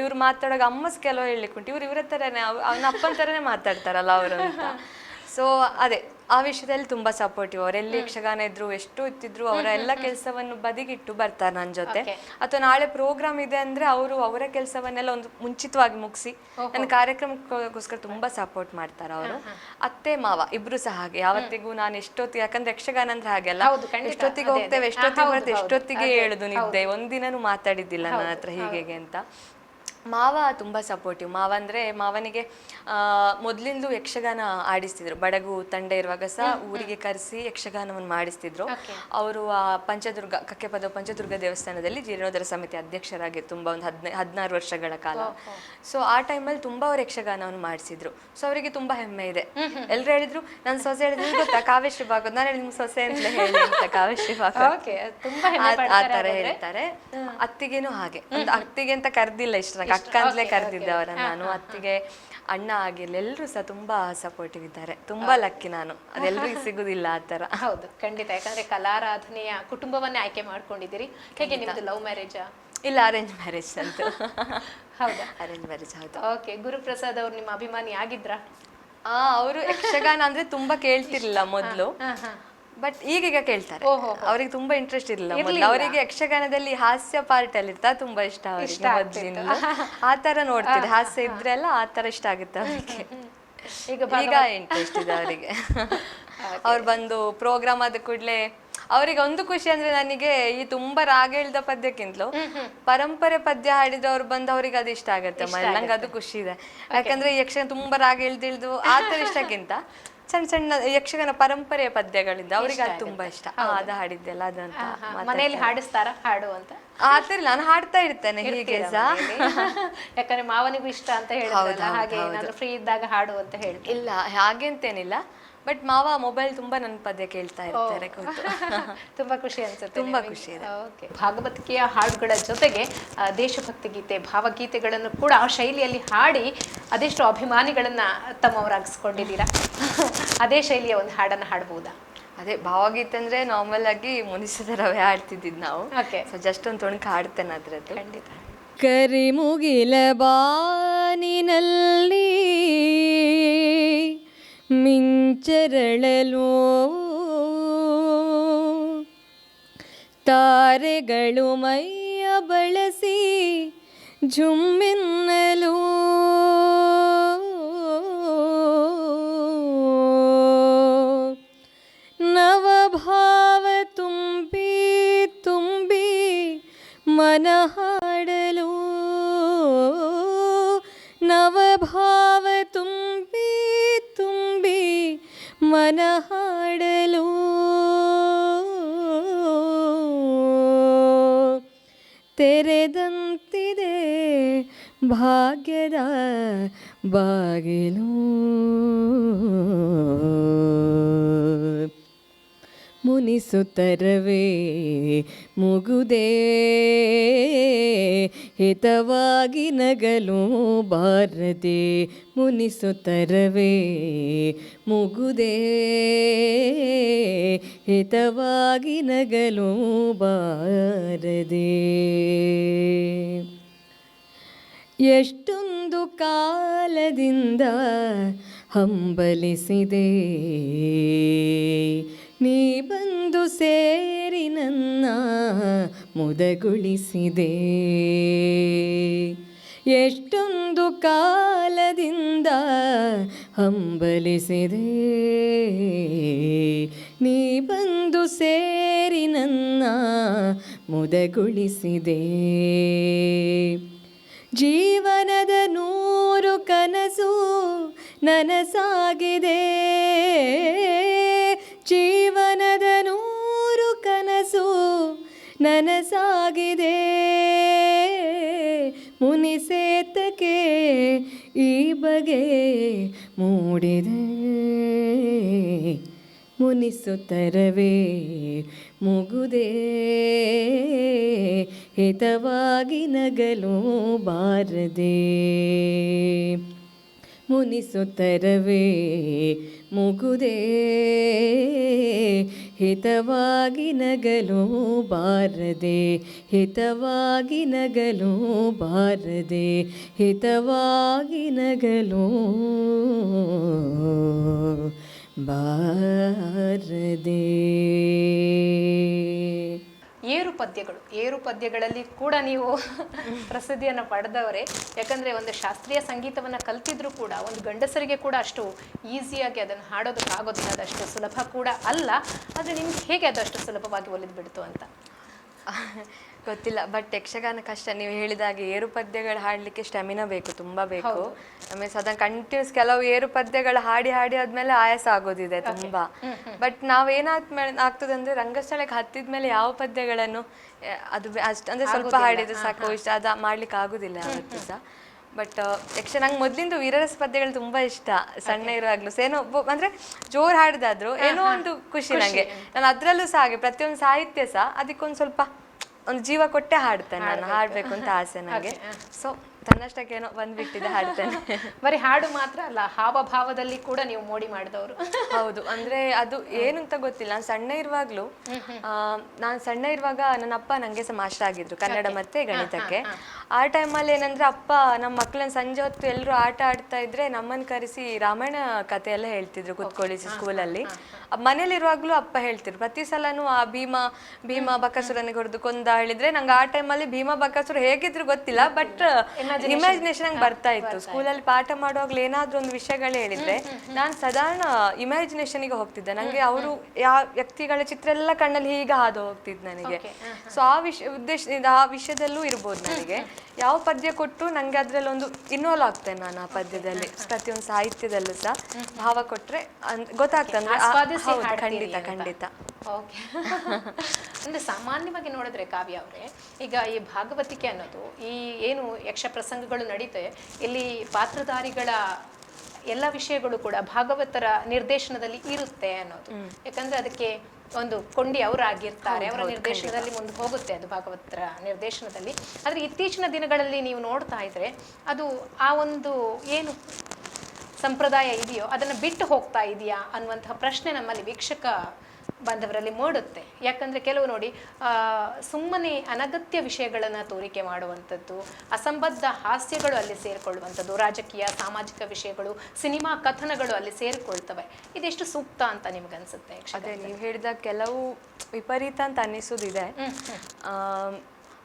ಇವ್ರು ಮಾತಾಡೋಕೆ ಅಮ್ಮ ಕೆಲವು ಹೇಳಲಿಕ್ಕೆ ಉಂಟು, ಇವ್ರ ಥರನೇ, ಅವನ ಅಪ್ಪನ ಥರನೇ ಮಾತಾಡ್ತಾರಲ್ಲ ಅವರು ಅಂತ. ಸೊ ಅದೇ ಆ ವಿಷಯದಲ್ಲಿ ತುಂಬಾ ಸಪೋರ್ಟಿವ್. ಅವರೆಲ್ಲಿ ಯಕ್ಷಗಾನ ಇದ್ರು ಎಷ್ಟು ಇತ್ತಿದ್ರು ಅವರ ಎಲ್ಲ ಕೆಲಸವನ್ನು ಬದಿಗಿಟ್ಟು ಬರ್ತಾರೆ ನನ್ನ ಜೊತೆ. ಅಥವಾ ನಾಳೆ ಪ್ರೋಗ್ರಾಮ್ ಇದೆ ಅಂದ್ರೆ ಅವರ ಕೆಲಸವನ್ನೆಲ್ಲ ಒಂದು ಮುಂಚಿತವಾಗಿ ಮುಗಿಸಿ ನನ್ನ ಕಾರ್ಯಕ್ರಮಕ್ಕೋಸ್ಕರ ತುಂಬಾ ಸಪೋರ್ಟ್ ಮಾಡ್ತಾರೆ ಅವರು. ಅತ್ತೆ ಮಾವ ಇಬ್ರು ಸಹ ಹಾಗೆ. ಯಾವತ್ತಿಗೂ ನಾನು ಎಷ್ಟೊತ್ತಿಗೆ, ಯಾಕಂದ್ರೆ ಯಕ್ಷಗಾನ ಅಂದ್ರೆ ಹಾಗೆಲ್ಲ ಎಷ್ಟೊತ್ತಿಗೆ ಹೋಗ್ತೇವೆ, ಎಷ್ಟೊತ್ತಿಗೆ ಬರ್ತೇವೆ, ಎಷ್ಟೊತ್ತಿಗೆ ಹೇಳುದು ನಿದ್ದೆ, ಒಂದಿನನೂ ಮಾತಾಡಿದ್ದಿಲ್ಲ ನನ್ನ ಹತ್ರ ಹೀಗೆ ಅಂತ. ಮಾವ ತುಂಬಾ ಸಪೋರ್ಟಿವ್. ಮಾವ ಅಂದ್ರೆ ಮಾವನಿಗೆ ಮೊದ್ಲಿಂದಲೂ ಯಕ್ಷಗಾನ ಆಡಿಸ್ತಿದ್ರು. ಬಡಗು ತಂಡ ಇರುವಾಗ ಸಹ ಊರಿಗೆ ಕರೆಸಿ ಯಕ್ಷಗಾನವನ್ನು ಮಾಡಿಸ್ತಿದ್ರು. ಅವರು ಆ ಪಂಚದುರ್ಗ ಕಕ್ಕೆಪದ ಪಂಚದುರ್ಗ ದೇವಸ್ಥಾನದಲ್ಲಿ ಜೀರ್ಣೋದ್ಧಾರ ಸಮಿತಿ ಅಧ್ಯಕ್ಷರಾಗಿ ತುಂಬಾ ಒಂದು 16 ವರ್ಷಗಳ ಕಾಲ. ಸೊ ಆ ಟೈಮಲ್ಲಿ ತುಂಬಾ ಅವ್ರು ಯಕ್ಷಗಾನವನ್ನು ಮಾಡಿಸಿದ್ರು. ಸೊ ಅವರಿಗೆ ತುಂಬಾ ಹೆಮ್ಮೆ ಇದೆ. ಎಲ್ರು ಹೇಳಿದ್ರು, ನನ್ನ ಸೊಸೆ ಹೇಳಿದ್ರು ಗೊತ್ತಾ ಕಾವ್ಯಶ್ರೀ ಭಾಗವತ್, ನಾನು ಹೇಳಿ ನಿಮ್ ಸೊಸೆ ಅಂತಲೇ ಹೇಳಿ ಅಂತ ಕಾವ್ಯಶ್ರೀ ಭಾಗವತ್ ಆ ತರ ಹೇಳ್ತಾರೆ. ಅತ್ತಿಗೆನೂ ಹಾಗೆ, ಅತ್ತಿಗೆ ಅಂತ ಕರ್ದಿಲ್ಲ ಇಷ್ಟ, ಅಕ್ಕ ಅಂತಲೇ ಕರೆದಿದ್ದೆ ಅವರ ನಾನು. ಅತ್ತಿಗೆ ಅಣ್ಣ ಆಗಿರ್ಲಿ ಎಲ್ಲರೂ ಸಹ ತುಂಬಾ ಸಪೋರ್ಟಿವ್ ಇದ್ದಾರೆ. ತುಂಬಾ ಲಕ್ಕಿ ನಾನು, ಅದೆಲ್ಲರಿಗೂ ಸಿಗುದಿಲ್ಲ ಆ ತರ. ಹೌದು ಖಂಡಿತ. ಯಾಕಂದ್ರೆ ಕಲಾರಾಧನೆಯ ಕುಟುಂಬವನ್ನೇ ಆಯ್ಕೆ ಮಾಡ್ಕೊಂಡಿದ್ದೀರಿ. ಹೇಗೆ ನಿಮ್ದು ಲವ್ ಮ್ಯಾರೇಜಾ? ಇಲ್ಲ, ಅರೇಂಜ್ ಮ್ಯಾರೇಜ್ ಅಂತ. ಹೌದಾ? ಅರೇಂಜ್ ಮ್ಯಾರೇಜ್, ಹೌದು. ಓಕೆ. ಗುರುಪ್ರಸಾದ್ ಅವ್ರು ನಿಮ್ಮ ಅಭಿಮಾನಿ ಆಗಿದ್ರಾ? ಅವರು ಯಕ್ಷಗಾನ ಅಂದ್ರೆ ತುಂಬಾ ಕೇಳ್ತಿರ್ಲಿಲ್ಲ ಮೊದ್ಲು, ಬಟ್ ಈಗೀಗ ಕೇಳ್ತಾರೆ. ಅವ್ರಿಗೆ ತುಂಬಾ ಇಂಟ್ರೆಸ್ಟ್ ಇರಲಿಲ್ಲ ಮೊದಲು. ಅವರಿಗೆ ಯಕ್ಷಗಾನದಲ್ಲಿ ಹಾಸ್ಯ ಪಾರ್ಟ್ ಅಲ್ಲಿ ಇರ್ತಾ ತುಂಬಾ ಇಷ್ಟ ಅವರಿಗೆ ಮೊದ್ಲಿಂದ. ಆ ತರ ನೋಡ್ತಿದ್ರು, ಹಾಸ್ಯ ಇದ್ರೆಲ್ಲ ಆ ತರ ಇಷ್ಟ ಆಗುತ್ತೆ ಅವರಿಗೆ. ಈಗ ಇಂಟ್ರೆಸ್ಟ್ ಇದೆ ಅವರಿಗೆ. ಅವ್ರು ಬಂದು ಪ್ರೋಗ್ರಾಮ್ ಆದ ಕೂಡ್ಲೆ ಅವರಿಗೆ ಒಂದು ಖುಷಿ ಅಂದ್ರೆ, ನನಗೆ ಈ ತುಂಬಾ ರಾಗ ಇಳ್ದ ಪದ್ಯಕ್ಕಿಂತಲೂ ಪರಂಪರೆ ಪದ್ಯ ಹಾಡಿದ್ರು ಅವ್ರು ಬಂದು ಅವ್ರಿಗೆ ಅದು ಇಷ್ಟ ಆಗತ್ತೆ. ನಂಗೆ ಅದು ಖುಷಿ ಇದೆ. ಯಾಕಂದ್ರೆ ಯಕ್ಷಗಾನ ತುಂಬಾ ರಾಗ ಇಳ್ದಿಳ್ದು ಆ ತರ ಇಷ್ಟಕ್ಕಿಂತ ಸಣ್ಣ ಸಣ್ಣ ಯಕ್ಷಗಾನ ಪರಂಪರೆಯ ಪದ್ಯಗಳಿಂದ ಅವ್ರಿಗೆ ಅದು ತುಂಬಾ ಇಷ್ಟ. ಅದು ಹಾಡಿದ್ದೆಲ್ಲ ಅದಂತ ಮನೆಯಲ್ಲಿ ಹಾಡಿಸ್ತಾರ ಹಾಡು ಅಂತ? ಆತರ ನಾನು ಹಾಡ್ತಾ ಇರ್ತೇನೆ ಹೀಗೆ ಸಹ. ಯಾಕಂದ್ರೆ ಮಾವನಿಗೂ ಇಷ್ಟ ಅಂತ ಹೇಳಿದ್ರಲ್ಲ, ಹಾಗೆ ಏನಾದ್ರು ಫ್ರೀ ಇದ್ದಾಗ ಹಾಡು ಅಂತ ಹೇಳಿ. ಇಲ್ಲ ಹಾಗೆಂತೇನಿಲ್ಲ, ಬಟ್ ಮಾವ ಮೊಬೈಲ್ ತುಂಬಾ ನನ್ನ ಪದ್ಯ ಕೇಳ್ತಾ ಇರ್ತಾರೆ. ತುಂಬಾ ಖುಷಿ ಅನ್ಸುತ್ತೆ. ತುಂಬಾ ಖುಷಿ ಇದೆ. ಭಾಗವತಿಕೆಯ ಹಾಡುಗಳ ಜೊತೆಗೆ ದೇಶಭಕ್ತಿ ಗೀತೆ, ಭಾವಗೀತೆಗಳನ್ನು ಕೂಡ ಆ ಶೈಲಿಯಲ್ಲಿ ಹಾಡಿ ಅದೆಷ್ಟು ಅಭಿಮಾನಿಗಳನ್ನ ತಮ್ಮವರಾಗಿಸ್ಕೊಂಡಿದ್ದೀರಾ. ಅದೇ ಶೈಲಿಯ ಒಂದು ಹಾಡನ್ನ ಹಾಡಬಹುದಾ? ಅದೇ ಭಾವಗೀತೆ ಅಂದ್ರೆ ನಾರ್ಮಲ್ ಆಗಿ ಮುನಿಸದ ರವೆ ಹಾಡ್ತಿದ್ದಿದ್ ನಾವು. ಸೊ ಜಸ್ಟ್ ಒಂದು ತೊಣಕ ಹಾಡ್ತೇನೆ ಅದ್ರದ್ದು. ಖಂಡಿತ. ಕರಿಮುಗಿಲ ಬಾನಿನಲ್ಲಿ ಮಿಂಚರಳಲು ತಾರೆಗಳು ಮೈಯ ಬಳಸಿ ಝುಮ್ಮೆನ್ನಲು ನವಭಾವ ತುಂಬಿ ತುಂಬಿ ಮನ ಹಾಡಲು, ನವಭಾವ ತುಂಬಿ ತುಂಬಿ ಮನ ಹಾಡಲು ತೆರೆದಂತಿದೆ ಭಾಗ್ಯದ ಬಾಗಿಲು. ಮುನಿಸುತ್ತರವೇ ಮುಗುದೇ ಹಿತವಾಗಿ ನಗಲು ಬಾರದೆ, ಮುನಿಸುತ್ತರವೇ ಮುಗುದೇ ಹಿತವಾಗಿ ನಗಲು ಬಾರದೆ. ಎಷ್ಟೊಂದು ಕಾಲದಿಂದ ಹಂಬಲಿಸಿದೆ ನೀ ಬಂದು ಸೇರಿ ನನ್ನ ಮುದಗೊಳಿಸಿದೆ. ಎಷ್ಟೊಂದು ಕಾಲದಿಂದ ಹಂಬಲಿಸಿದೆ ನೀ ಬಂದು ಸೇರಿ ನನ್ನ ಮುದಗೊಳಿಸಿದೆ. ಜೀವನದ 100 ಕನಸು ನನಸಾಗಿದೆ, ಜೀವನದ 100 ಕನಸು ನನಸಾಗಿದೆ. ಮುನಿಸೇತಕ್ಕೆ ಈ ಬಗೆ ಮೂಡಿದೆ, ಮುನಿಸುತ್ತರವೇ ಮುಗುದೇ ಹಿತವಾಗಿ ನಗಲು ಬಾರದೆ. ಮುನಿಸುತ್ತರವೇ ಮುಗುದೇ ಹಿತವಾಗಿ ನಗಲು ಬಾರದೆ, ಹಿತವಾಗಿ ನಗಲು ಬಾರದೆ, ಹಿತವಾಗಿ ನಗಲು ಬಾರದೆ. ಏರು ಪದ್ಯಗಳಲ್ಲಿ ಕೂಡ ನೀವು ಪ್ರಸಿದ್ಧಿಯನ್ನು ಪಡೆದವರೇ. ಯಾಕಂದ್ರೆ ಒಂದು ಶಾಸ್ತ್ರೀಯ ಸಂಗೀತವನ್ನ ಕಲ್ತಿದ್ರು ಕೂಡ ಒಂದು ಗಂಡಸರಿಗೆ ಕೂಡ ಅಷ್ಟು ಈಸಿಯಾಗಿ ಅದನ್ನು ಹಾಡೋದಕ್ಕಾಗೋದಿಲ್ಲ, ಅದಷ್ಟು ಸುಲಭ ಕೂಡ ಅಲ್ಲ. ಆದರೆ ನಿಮ್ಗೆ ಹೇಗೆ ಅದು ಅಷ್ಟು ಸುಲಭವಾಗಿ ಒಲಿದು ಬಿಡ್ತು ಅಂತ? ಗೊತ್ತಿಲ್ಲ, ಬಟ್ ಯಕ್ಷಗಾನ ಕಷ್ಟ. ನೀವು ಹೇಳಿದಾಗೆ ಏರು ಪದ್ಯಗಳು ಹಾಡಲಿಕ್ಕೆ ಸ್ಟೆಮಿನಾ ಬೇಕು, ತುಂಬ ಬೇಕು. ಆಮೇಲೆ ಸಾಧಾರಣ ಕಂಟಿನ್ಯೂಸ್ ಕೆಲವು ಏರು ಪದ್ಯಗಳು ಹಾಡಿ ಆದ್ಮೇಲೆ ಆಯಾಸ ಆಗೋದಿದೆ ತುಂಬಾ. ಬಟ್ ಆಗ್ತದೆ ಅಂದ್ರೆ ರಂಗಸ್ಥಳಕ್ಕೆ ಹತ್ತಿದ ಮೇಲೆ ಯಾವ ಪದ್ಯಗಳನ್ನು ಅದು ಅಂದ್ರೆ ಸ್ವಲ್ಪ ಹಾಡಿದ್ರೆ ಸಾಕು, ಇಷ್ಟ ಅದು ಮಾಡ್ಲಿಕ್ಕೆ ಆಗುದಿಲ್ಲ ಯಾವತ್ತೂ ಸಹ. ಬಟ್ ನಂಗೆ ಮೊದ್ಲಿಂದ ವೀರರಸ ಪದ್ಯಗಳು ತುಂಬಾ ಇಷ್ಟ. ಸಣ್ಣ ಇರುವಾಗ್ಲೂ ಏನೋ ಅಂದ್ರೆ ಜೋರ್ ಹಾಡಿದಾದ್ರು ಏನೋ ಒಂದು ಖುಷಿ ನಂಗೆ. ನಾನು ಅದ್ರಲ್ಲೂ ಸಹ ಹಾಗೆ ಪ್ರತಿಯೊಂದು ಸಾಹಿತ್ಯ ಸಹ ಅದಕ್ಕೊಂದು ಸ್ವಲ್ಪ ಒಂದು ಜೀವ ಕೊಟ್ಟೆ ಹಾಡ್ತೇನೆ. ನಾನು ಹಾಡ್ಬೇಕು ಅಂತ ಆಸೆ ನನಗೆ. ಸೊ ತನ್ನಷ್ಟಕ್ಕೆ ಏನೋ ಬಂದ್ಬಿಟ್ಟಿದೆ, ಹಾಡ್ತೇನೆ. ಬರೀ ಹಾಡು ಮಾತ್ರ ಅಲ್ಲ, ಹಾವಭಾವದಲ್ಲಿ ಕೂಡ ನೀವು ಮೋಡಿ ಮಾಡಿದವರು. ಹೌದು, ಅಂದ್ರೆ ಅದು ಏನು ಅಂತ ಗೊತ್ತಿಲ್ಲ. ನಾನು ಸಣ್ಣ ಇರುವಾಗ ನನ್ನ ಅಪ್ಪ ನಂಗೆ ಸಹ ಮಾಸ್ಟರ್ ಆಗಿದ್ರು ಕನ್ನಡ ಮತ್ತೆ ಗಣಿತಕ್ಕೆ. ಆ ಟೈಮಲ್ಲಿ ಏನಂದ್ರೆ ಅಪ್ಪ ನಮ್ಮ ಮಕ್ಕಳನ್ನ ಸಂಜೆ ಹೊತ್ತು ಎಲ್ಲರೂ ಆಟ ಆಡ್ತಾ ಇದ್ರೆ ನಮ್ಮನ್ನು ಕರೆಸಿ ರಾಮಾಯಣ ಕಥೆ ಎಲ್ಲ ಹೇಳ್ತಿದ್ರು ಕುತ್ಕೊಳ್ಳಿ ಸ್ಕೂಲಲ್ಲಿ. ಮನೇಲಿರುವಾಗ್ಲೂ ಅಪ್ಪ ಹೇಳ್ತಿದ್ರು ಪ್ರತಿ ಸಲನೂ ಆ ಭೀಮ ಬಕಾಸುರನಿಗೆ ಹೊಡೆದು ಕೊಂದ ಹೇಳಿದ್ರೆ ನಂಗೆ ಆ ಟೈಮಲ್ಲಿ ಭೀಮ ಬಕಾಸುರ ಹೇಗಿದ್ರು ಗೊತ್ತಿಲ್ಲ, ಬಟ್ ಇಮ್ಯಾಜಿನೇಷನ್ ಬರ್ತಾ ಇತ್ತು. ಸ್ಕೂಲಲ್ಲಿ ಪಾಠ ಮಾಡುವಾಗ್ಲೂ ಏನಾದ್ರೂ ಒಂದು ವಿಷಯಗಳು ಹೇಳಿದ್ರೆ ನಾನು ಸಾಧಾರಣ ಇಮ್ಯಾಜಿನೇಷನ್ಗೆ ಹೋಗ್ತಿದ್ದೆ. ನಂಗೆ ಅವರು ಯಾವ ವ್ಯಕ್ತಿಗಳ ಚಿತ್ರ ಎಲ್ಲ ಕಣ್ಣಲ್ಲಿ ಹೀಗೆ ಹಾದು ಹೋಗ್ತಿದ್ದು ನನಗೆ. ಸೊ ಆ ವಿಷಯದಲ್ಲೂ ಇರ್ಬೋದು ನನಗೆ. ಯಾವ ಪದ್ಯ ಕೊಟ್ಟು ನಂಗೆ ಅದ್ರಲ್ಲಿ ಒಂದು ಇನ್ವಾಲ್ವ್ ಆಗ್ತೇನೆ ನಾನು ಆ ಪದ್ಯದಲ್ಲಿ. ಪ್ರತಿಯೊಂದು ಸಾಹಿತ್ಯದಲ್ಲೂ ಸಹ ಭಾವ ಕೊಟ್ರೆ ಗೊತ್ತಾಗ್ತಂದ್ರೆ ಖಂಡಿತ. ಓಕೆ. ಅಂದ್ರೆ ಸಾಮಾನ್ಯವಾಗಿ ನೋಡಿದ್ರೆ ಕಾವ್ಯ ಅವರೇ, ಈಗ ಈ ಭಾಗವತಿಕೆ ಅನ್ನೋದು ಈ ಏನು ಯಕ್ಷ ಪ್ರಸಂಗಗಳು ನಡೀತೆ, ಇಲ್ಲಿ ಪಾತ್ರಧಾರಿಗಳ ಎಲ್ಲ ವಿಷಯಗಳು ಕೂಡ ಭಾಗವತರ ನಿರ್ದೇಶನದಲ್ಲಿ ಇರುತ್ತೆ ಅನ್ನೋದು. ಯಾಕಂದ್ರೆ ಅದಕ್ಕೆ ಒಂದು ಕೊಂಡಿ ಅವರಾಗಿರ್ತಾರೆ, ಅವರ ನಿರ್ದೇಶನದಲ್ಲಿ ಮುಂದೆ ಹೋಗುತ್ತೆ ಅದು ಭಾಗವತರ ನಿರ್ದೇಶನದಲ್ಲಿ. ಆದರೆ ಇತ್ತೀಚಿನ ದಿನಗಳಲ್ಲಿ ನೀವು ನೋಡ್ತಾ ಇದ್ರೆ ಅದು ಆ ಒಂದು ಏನು ಸಂಪ್ರದಾಯ ಇದೆಯೋ ಅದನ್ನು ಬಿಟ್ಟು ಹೋಗ್ತಾ ಇದೆಯಾ ಅನ್ನುವಂತಹ ಪ್ರಶ್ನೆ ನಮ್ಮಲ್ಲಿ ವೀಕ್ಷಕ ಬಾಂಧವರಲ್ಲಿ ಮೂಡುತ್ತೆ. ಯಾಕಂದರೆ ಕೆಲವು ನೋಡಿ ಸುಮ್ಮನೆ ಅನಗತ್ಯ ವಿಷಯಗಳನ್ನು ತೋರಿಕೆ ಮಾಡುವಂಥದ್ದು, ಅಸಂಬದ್ಧ ಹಾಸ್ಯಗಳು ಅಲ್ಲಿ ಸೇರಿಕೊಳ್ಳುವಂಥದ್ದು, ರಾಜಕೀಯ ಸಾಮಾಜಿಕ ವಿಷಯಗಳು, ಸಿನಿಮಾ ಕಥನಗಳು ಅಲ್ಲಿ ಸೇರಿಕೊಳ್ತವೆ. ಇದೆಷ್ಟು ಸೂಕ್ತ ಅಂತ ನಿಮ್ಗನ್ಸುತ್ತೆ? ಅದೇ ನೀವು ಹೇಳಿದ ಕೆಲವು ವಿಪರೀತ ಅಂತ ಅನ್ನಿಸೋದಿದೆ.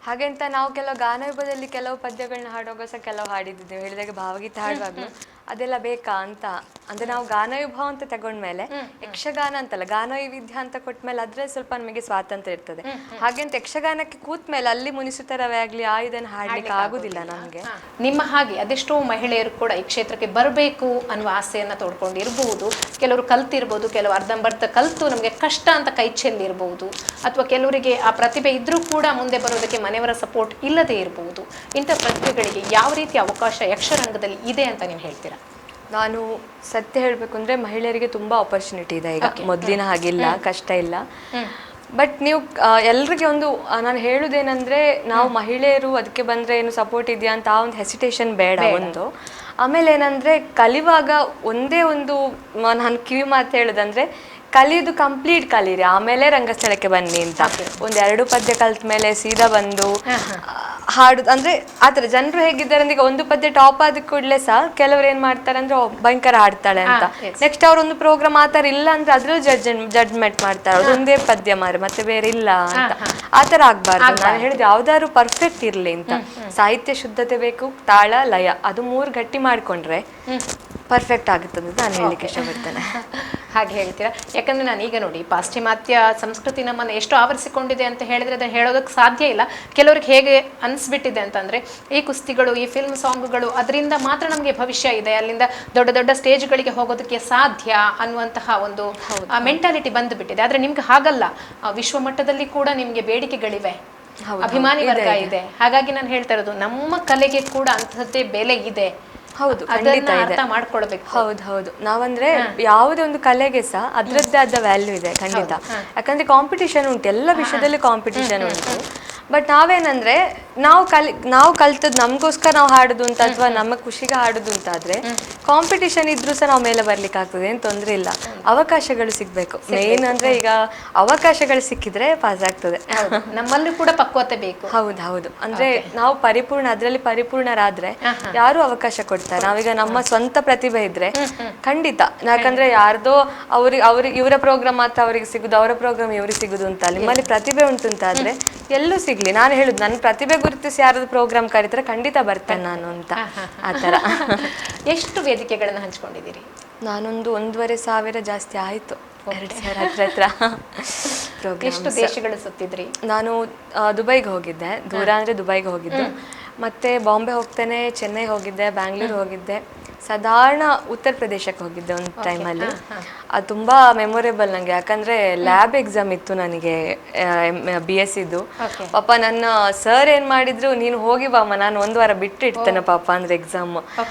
ಹಾಗೆ ಅಂತ ನಾವು ಕೆಲವು ಗಾನಯುಗದಲ್ಲಿ ಕೆಲವು ಪದ್ಯಗಳನ್ನ ಹಾಡುವಾಗ ಸಹ ಕೆಲವು ಹಾಡಿದ್ದೇವೆ. ಹೇಳಿದಾಗ ಭಾವಗೀತೆ ಹಾಡುವಾಗಲೂ ಅದೆಲ್ಲ ಬೇಕಾ ಅಂತ. ಅಂದ್ರೆ ನಾವು ಗಾನವಿಭಾವ ಅಂತ ತಗೊಂಡ್ಮೇಲೆ ಯಕ್ಷಗಾನ ಅಂತಲ್ಲ, ಗಾನವೈವಿಧ್ಯ ಅಂತ ಕೊಟ್ಮೇಲೆ ಅದ್ರಲ್ಲಿ ಸ್ವಲ್ಪ ನಮಗೆ ಸ್ವಾತಂತ್ರ್ಯ ಇರ್ತದೆ. ಹಾಗೆಂತ ಯಕ್ಷಗಾನಕ್ಕೆ ಕೂತ್ ಮೇಲೆ ಅಲ್ಲಿ ಮುನಿಸುತ್ತರವೇ ಆಗ್ಲಿ ಇದನ್ನು ಹಾಡ್ಲಿಕ್ಕೆ ಆಗುದಿಲ್ಲ ನಮ್ಗೆ. ನಿಮ್ಮ ಹಾಗೆ ಅದೆಷ್ಟೋ ಮಹಿಳೆಯರು ಕೂಡ ಈ ಕ್ಷೇತ್ರಕ್ಕೆ ಬರಬೇಕು ಅನ್ನುವ ಆಸೆಯನ್ನ ತೋಡ್ಕೊಂಡಿರಬಹುದು. ಕೆಲವರು ಕಲ್ತಿರ್ಬೋದು, ಕೆಲವು ಅರ್ಧಂಬರ್ಧ ಕಲ್ತು ನಮಗೆ ಕಷ್ಟ ಅಂತ ಕೈ ಚೆಲ್ಲಿರ್ಬಹುದು, ಅಥವಾ ಕೆಲವರಿಗೆ ಆ ಪ್ರತಿಭೆ ಇದ್ರೂ ಕೂಡ ಮುಂದೆ ಬರೋದಕ್ಕೆ ಮನೆಯವರ ಸಪೋರ್ಟ್ ಇಲ್ಲದೆ ಇರಬಹುದು. ಇಂಥ ಪ್ರತಿಭೆಗಳಿಗೆ ಯಾವ ರೀತಿ ಅವಕಾಶ ಯಕ್ಷರಂಗದಲ್ಲಿ ಇದೆ ಅಂತ ನೀವು ಹೇಳ್ತೀರಾ? ನಾನು ಸತ್ಯ ಹೇಳಬೇಕು ಅಂದರೆ ಮಹಿಳೆಯರಿಗೆ ತುಂಬ ಆಪರ್ಚುನಿಟಿ ಇದೆ ಈಗ, ಮೊದಲಿನ ಹಾಗಿಲ್ಲ, ಕಷ್ಟ ಇಲ್ಲ. ಬಟ್ ನೀವು ಎಲ್ರಿಗೆ ಒಂದು ನಾನು ಹೇಳುವುದೇನೆಂದರೆ, ನಾವು ಮಹಿಳೆಯರು ಅದಕ್ಕೆ ಬಂದರೆ ಏನು ಸಪೋರ್ಟ್ ಇದೆಯಾ ಅಂತ ಆ ಒಂದು ಹೆಸಿಟೇಷನ್ ಬೇಡ ಒಂದು. ಆಮೇಲೆ ಏನಂದರೆ ಕಲಿಯುವಾಗ ಒಂದೇ ಒಂದು ನಾನು ಕಿವಿ ಮಾತು ಹೇಳೋದಂದರೆ, ಕಲಿಯೋದು ಕಂಪ್ಲೀಟ್ ಕಲೀರಿ, ಆಮೇಲೆ ರಂಗಸ್ಥಳಕ್ಕೆ ಬನ್ನಿ ಅಂತ. ಒಂದು 2 ಪದ್ಯ ಕಲ್ತ ಮೇಲೆ ಸೀದಾ ಬಂದು ಹಾಡುದು ಅಂದ್ರೆ ಆತರ ಜನರು ಹೇಗಿದ್ದಾರೆ ಅಂದ್ರೆ, ಈಗ ಒಂದು ಪದ್ಯ ಟಾಪ್ ಆದ ಕೂಡಲೇ ಸಹ ಕೆಲವರು ಏನ್ ಮಾಡ್ತಾರೆ ಅಂದ್ರೆ ಭಯಂಕರ ಹಾಡ್ತಾಳೆ ಅಂತ. ನೆಕ್ಸ್ಟ್ ಅವ್ರೊಂದು ಪ್ರೋಗ್ರಾಮ್ ಆತರ ಇಲ್ಲ ಅಂದ್ರೆ ಅದ್ರಲ್ಲೂ ಜಡ್ಜ್ಮೆಂಟ್ ಮಾಡ್ತಾರೆ, ಒಂದೇ ಪದ್ಯ ಮತ್ತೆ ಬೇರೆ ಇಲ್ಲ ಅಂತ. ಆತರ ಆಗ್ಬಾರ್ದು. ನಾನು ಹೇಳಿದ್ರೆ ಯಾವ್ದಾದ್ರು ಪರ್ಫೆಕ್ಟ್ ಇರ್ಲಿ ಅಂತ. ಸಾಹಿತ್ಯ ಶುದ್ಧತೆ ಬೇಕು, ತಾಳ ಲಯ ಅದು 3 ಗಟ್ಟಿ ಮಾಡ್ಕೊಂಡ್ರೆ ಪರ್ಫೆಕ್ಟ್ ಆಗುತ್ತದೆ ಅಂತ ನಾನು ಹೇಳಲಿಕ್ಕೆ ಇಷ್ಟಪಡ್ತೇನೆ. ಹಾಗೆ ಹೇಳ್ತೀರಾ? ಯಾಕಂದ್ರೆ ನಾನು ಈಗ ನೋಡಿ, ಪಾಶ್ಚಿಮಾತ್ಯ ಸಂಸ್ಕೃತಿ ನಮ್ಮನ್ನು ಎಷ್ಟು ಆವರಿಸಿಕೊಂಡಿದೆ ಅಂತ ಹೇಳಿದ್ರೆ ಅದನ್ನು ಹೇಳೋದಕ್ಕೆ ಸಾಧ್ಯ ಇಲ್ಲ. ಕೆಲವ್ರಿಗೆ ಹೇಗೆ ಅನಿಸ್ಬಿಟ್ಟಿದೆ ಅಂತಂದ್ರೆ, ಈ ಕುಸ್ತಿಗಳು, ಈ ಫಿಲ್ಮ್ ಸಾಂಗ್ಗಳು ಅದರಿಂದ ಮಾತ್ರ ನಮಗೆ ಭವಿಷ್ಯ ಇದೆ, ಅಲ್ಲಿಂದ ದೊಡ್ಡ ದೊಡ್ಡ ಸ್ಟೇಜ್ಗಳಿಗೆ ಹೋಗೋದಕ್ಕೆ ಸಾಧ್ಯ ಅನ್ನುವಂತಹ ಒಂದು ಮೆಂಟಾಲಿಟಿ ಬಂದುಬಿಟ್ಟಿದೆ. ಆದ್ರೆ ನಿಮ್ಗೆ ಹಾಗಲ್ಲ, ವಿಶ್ವಮಟ್ಟದಲ್ಲಿ ಕೂಡ ನಿಮ್ಗೆ ಬೇಡಿಕೆಗಳಿವೆ, ಅಭಿಮಾನಿ ವರ್ಗ ಇದೆ. ಹಾಗಾಗಿ ನಾನು ಹೇಳ್ತಾ ಇರೋದು, ನಮ್ಮ ಕಲೆಗೆ ಕೂಡ ಅಂತಹದ್ದೇ ಬೆಲೆ ಇದೆ. ಹೌದು, ಖಂಡಿತ ಇದೆ, ಮಾಡ್ಕೊಳ್ಬೇಕು. ಹೌದು, ನಾವಂದ್ರೆ ಯಾವುದೇ ಒಂದು ಕಲೆಗೆ ಸಹ ಅದ್ರದ್ದೇ ಆದ ವ್ಯಾಲ್ಯೂ ಇದೆ ಖಂಡಿತ. ಯಾಕಂದ್ರೆ ಕಾಂಪಿಟಿಷನ್ ಉಂಟು, ಎಲ್ಲ ವಿಷಯದಲ್ಲಿ ಕಾಂಪಿಟಿಷನ್ ಉಂಟು. ಬಟ್ ನಾವೇನಂದ್ರೆ ನಾವು ಕಲ್ತದ್ ನಮ್ಗೋಸ್ಕರ ನಾವು ಹಾಡುದು ಅಂತ ಅಥವಾ ನಮ್ಮ ಖುಷಿಗೆ ಹಾಡುದು ಅಂತ ಆದ್ರೆ ಕಾಂಪಿಟಿಷನ್ ಇದ್ರೂ ಸಹ ನಾವು ಮೇಲೆ ಬರ್ಲಿಕ್ಕೆ ಆಗ್ತದೆ, ಏನ್ ತೊಂದ್ರೆ ಇಲ್ಲ. ಅವಕಾಶಗಳು ಸಿಗ್ಬೇಕು ಮೇನ್ ಅಂದ್ರೆ, ಈಗ ಅವಕಾಶಗಳು ಸಿಕ್ಕಿದ್ರೆ ಪಾಸ್ ಆಗ್ತದೆ. ನಮ್ಮಲ್ಲೂ ಕೂಡ ಪಕ್ವತೆ ಬೇಕು. ಹೌದು ಅಂದ್ರೆ ನಾವು ಅದ್ರಲ್ಲಿ ಪರಿಪೂರ್ಣರಾದ್ರೆ ಯಾರು ಅವಕಾಶ ಕೊಡ್ತಾರೆ. ನಾವೀಗ ನಮ್ಮ ಸ್ವಂತ ಪ್ರತಿಭೆ ಇದ್ರೆ ಖಂಡಿತ, ಯಾಕಂದ್ರೆ ಯಾರ್ದೋ ಅವ್ರಿಗೆ ಇವರ ಪ್ರೋಗ್ರಾಮ್ ಮಾತ್ರ ಅವರಿಗೆ ಸಿಗುದು, ಅವರ ಪ್ರೋಗ್ರಾಮ್ ಇವರಿಗೆ ಸಿಗುದು ಅಂತ. ನಿಮ್ಮಲ್ಲಿ ಪ್ರತಿಭೆ ಉಂಟು ಅಂತ ಆದ್ರೆ ಎಲ್ಲೂ ಸಿಗ್ಲಿ, ನಾನು ಹೇಳುದು ನನ್ನ ಪ್ರತಿಭೆ ಗುರುತಿಸಿ ಯಾರಾದ್ರೂ ಪ್ರೋಗ್ರಾಮ್ ಕರೀತಾರೆ ಖಂಡಿತ ಬರ್ತೇನೆ ನಾನು ಅಂತ. ಆತರ. ಎಷ್ಟು ವೇದಿಕೆಗಳನ್ನ ಹಂಚ್ಕೊಂಡಿದ್ದೀರಿ? ನಾನೊಂದು 1,500 ಜಾಸ್ತಿ ಆಯ್ತು, 2,000 ಹತ್ರ. ಎಷ್ಟು ದೇಶಗಳು ಸುತ್ತಿದ್ರಿ? ನಾನು ದುಬೈಗೆ ಹೋಗಿದ್ದೆ, ದೂರ ಅಂದ್ರೆ ದುಬೈಗೆ ಹೋಗಿದ್ದೆ, ಮತ್ತೆ ಬಾಂಬೆ ಹೋಗ್ತೇನೆ, ಚೆನ್ನೈ ಹೋಗಿದ್ದೆ, ಬ್ಯಾಂಗ್ಳೂರ್ ಹೋಗಿದ್ದೆ, ಸಾಧಾರಣ ಉತ್ತರ ಪ್ರದೇಶಕ್ಕೆ ಹೋಗಿದ್ದೆ ಒಂದು ಟೈಮಲ್ಲಿ. ಅದು ತುಂಬಾ ಮೆಮೊರೇಬಲ್ ನಂಗೆ, ಯಾಕಂದ್ರೆ ಲ್ಯಾಬ್ ಎಕ್ಸಾಮ್ ಇತ್ತು ನನಗೆ BSc ದು. ಪಾಪ ನನ್ನ ಸರ್ ಏನ್ ಮಾಡಿದ್ರು, ನೀನು ಹೋಗಿ ಬಾಮ್ಮ, ನಾನು 1 ವಾರ ಬಿಟ್ಟು ಇಡ್ತೇನೆ ಪಾಪ ಅಂದ್ರೆ ಎಕ್ಸಾಮ್.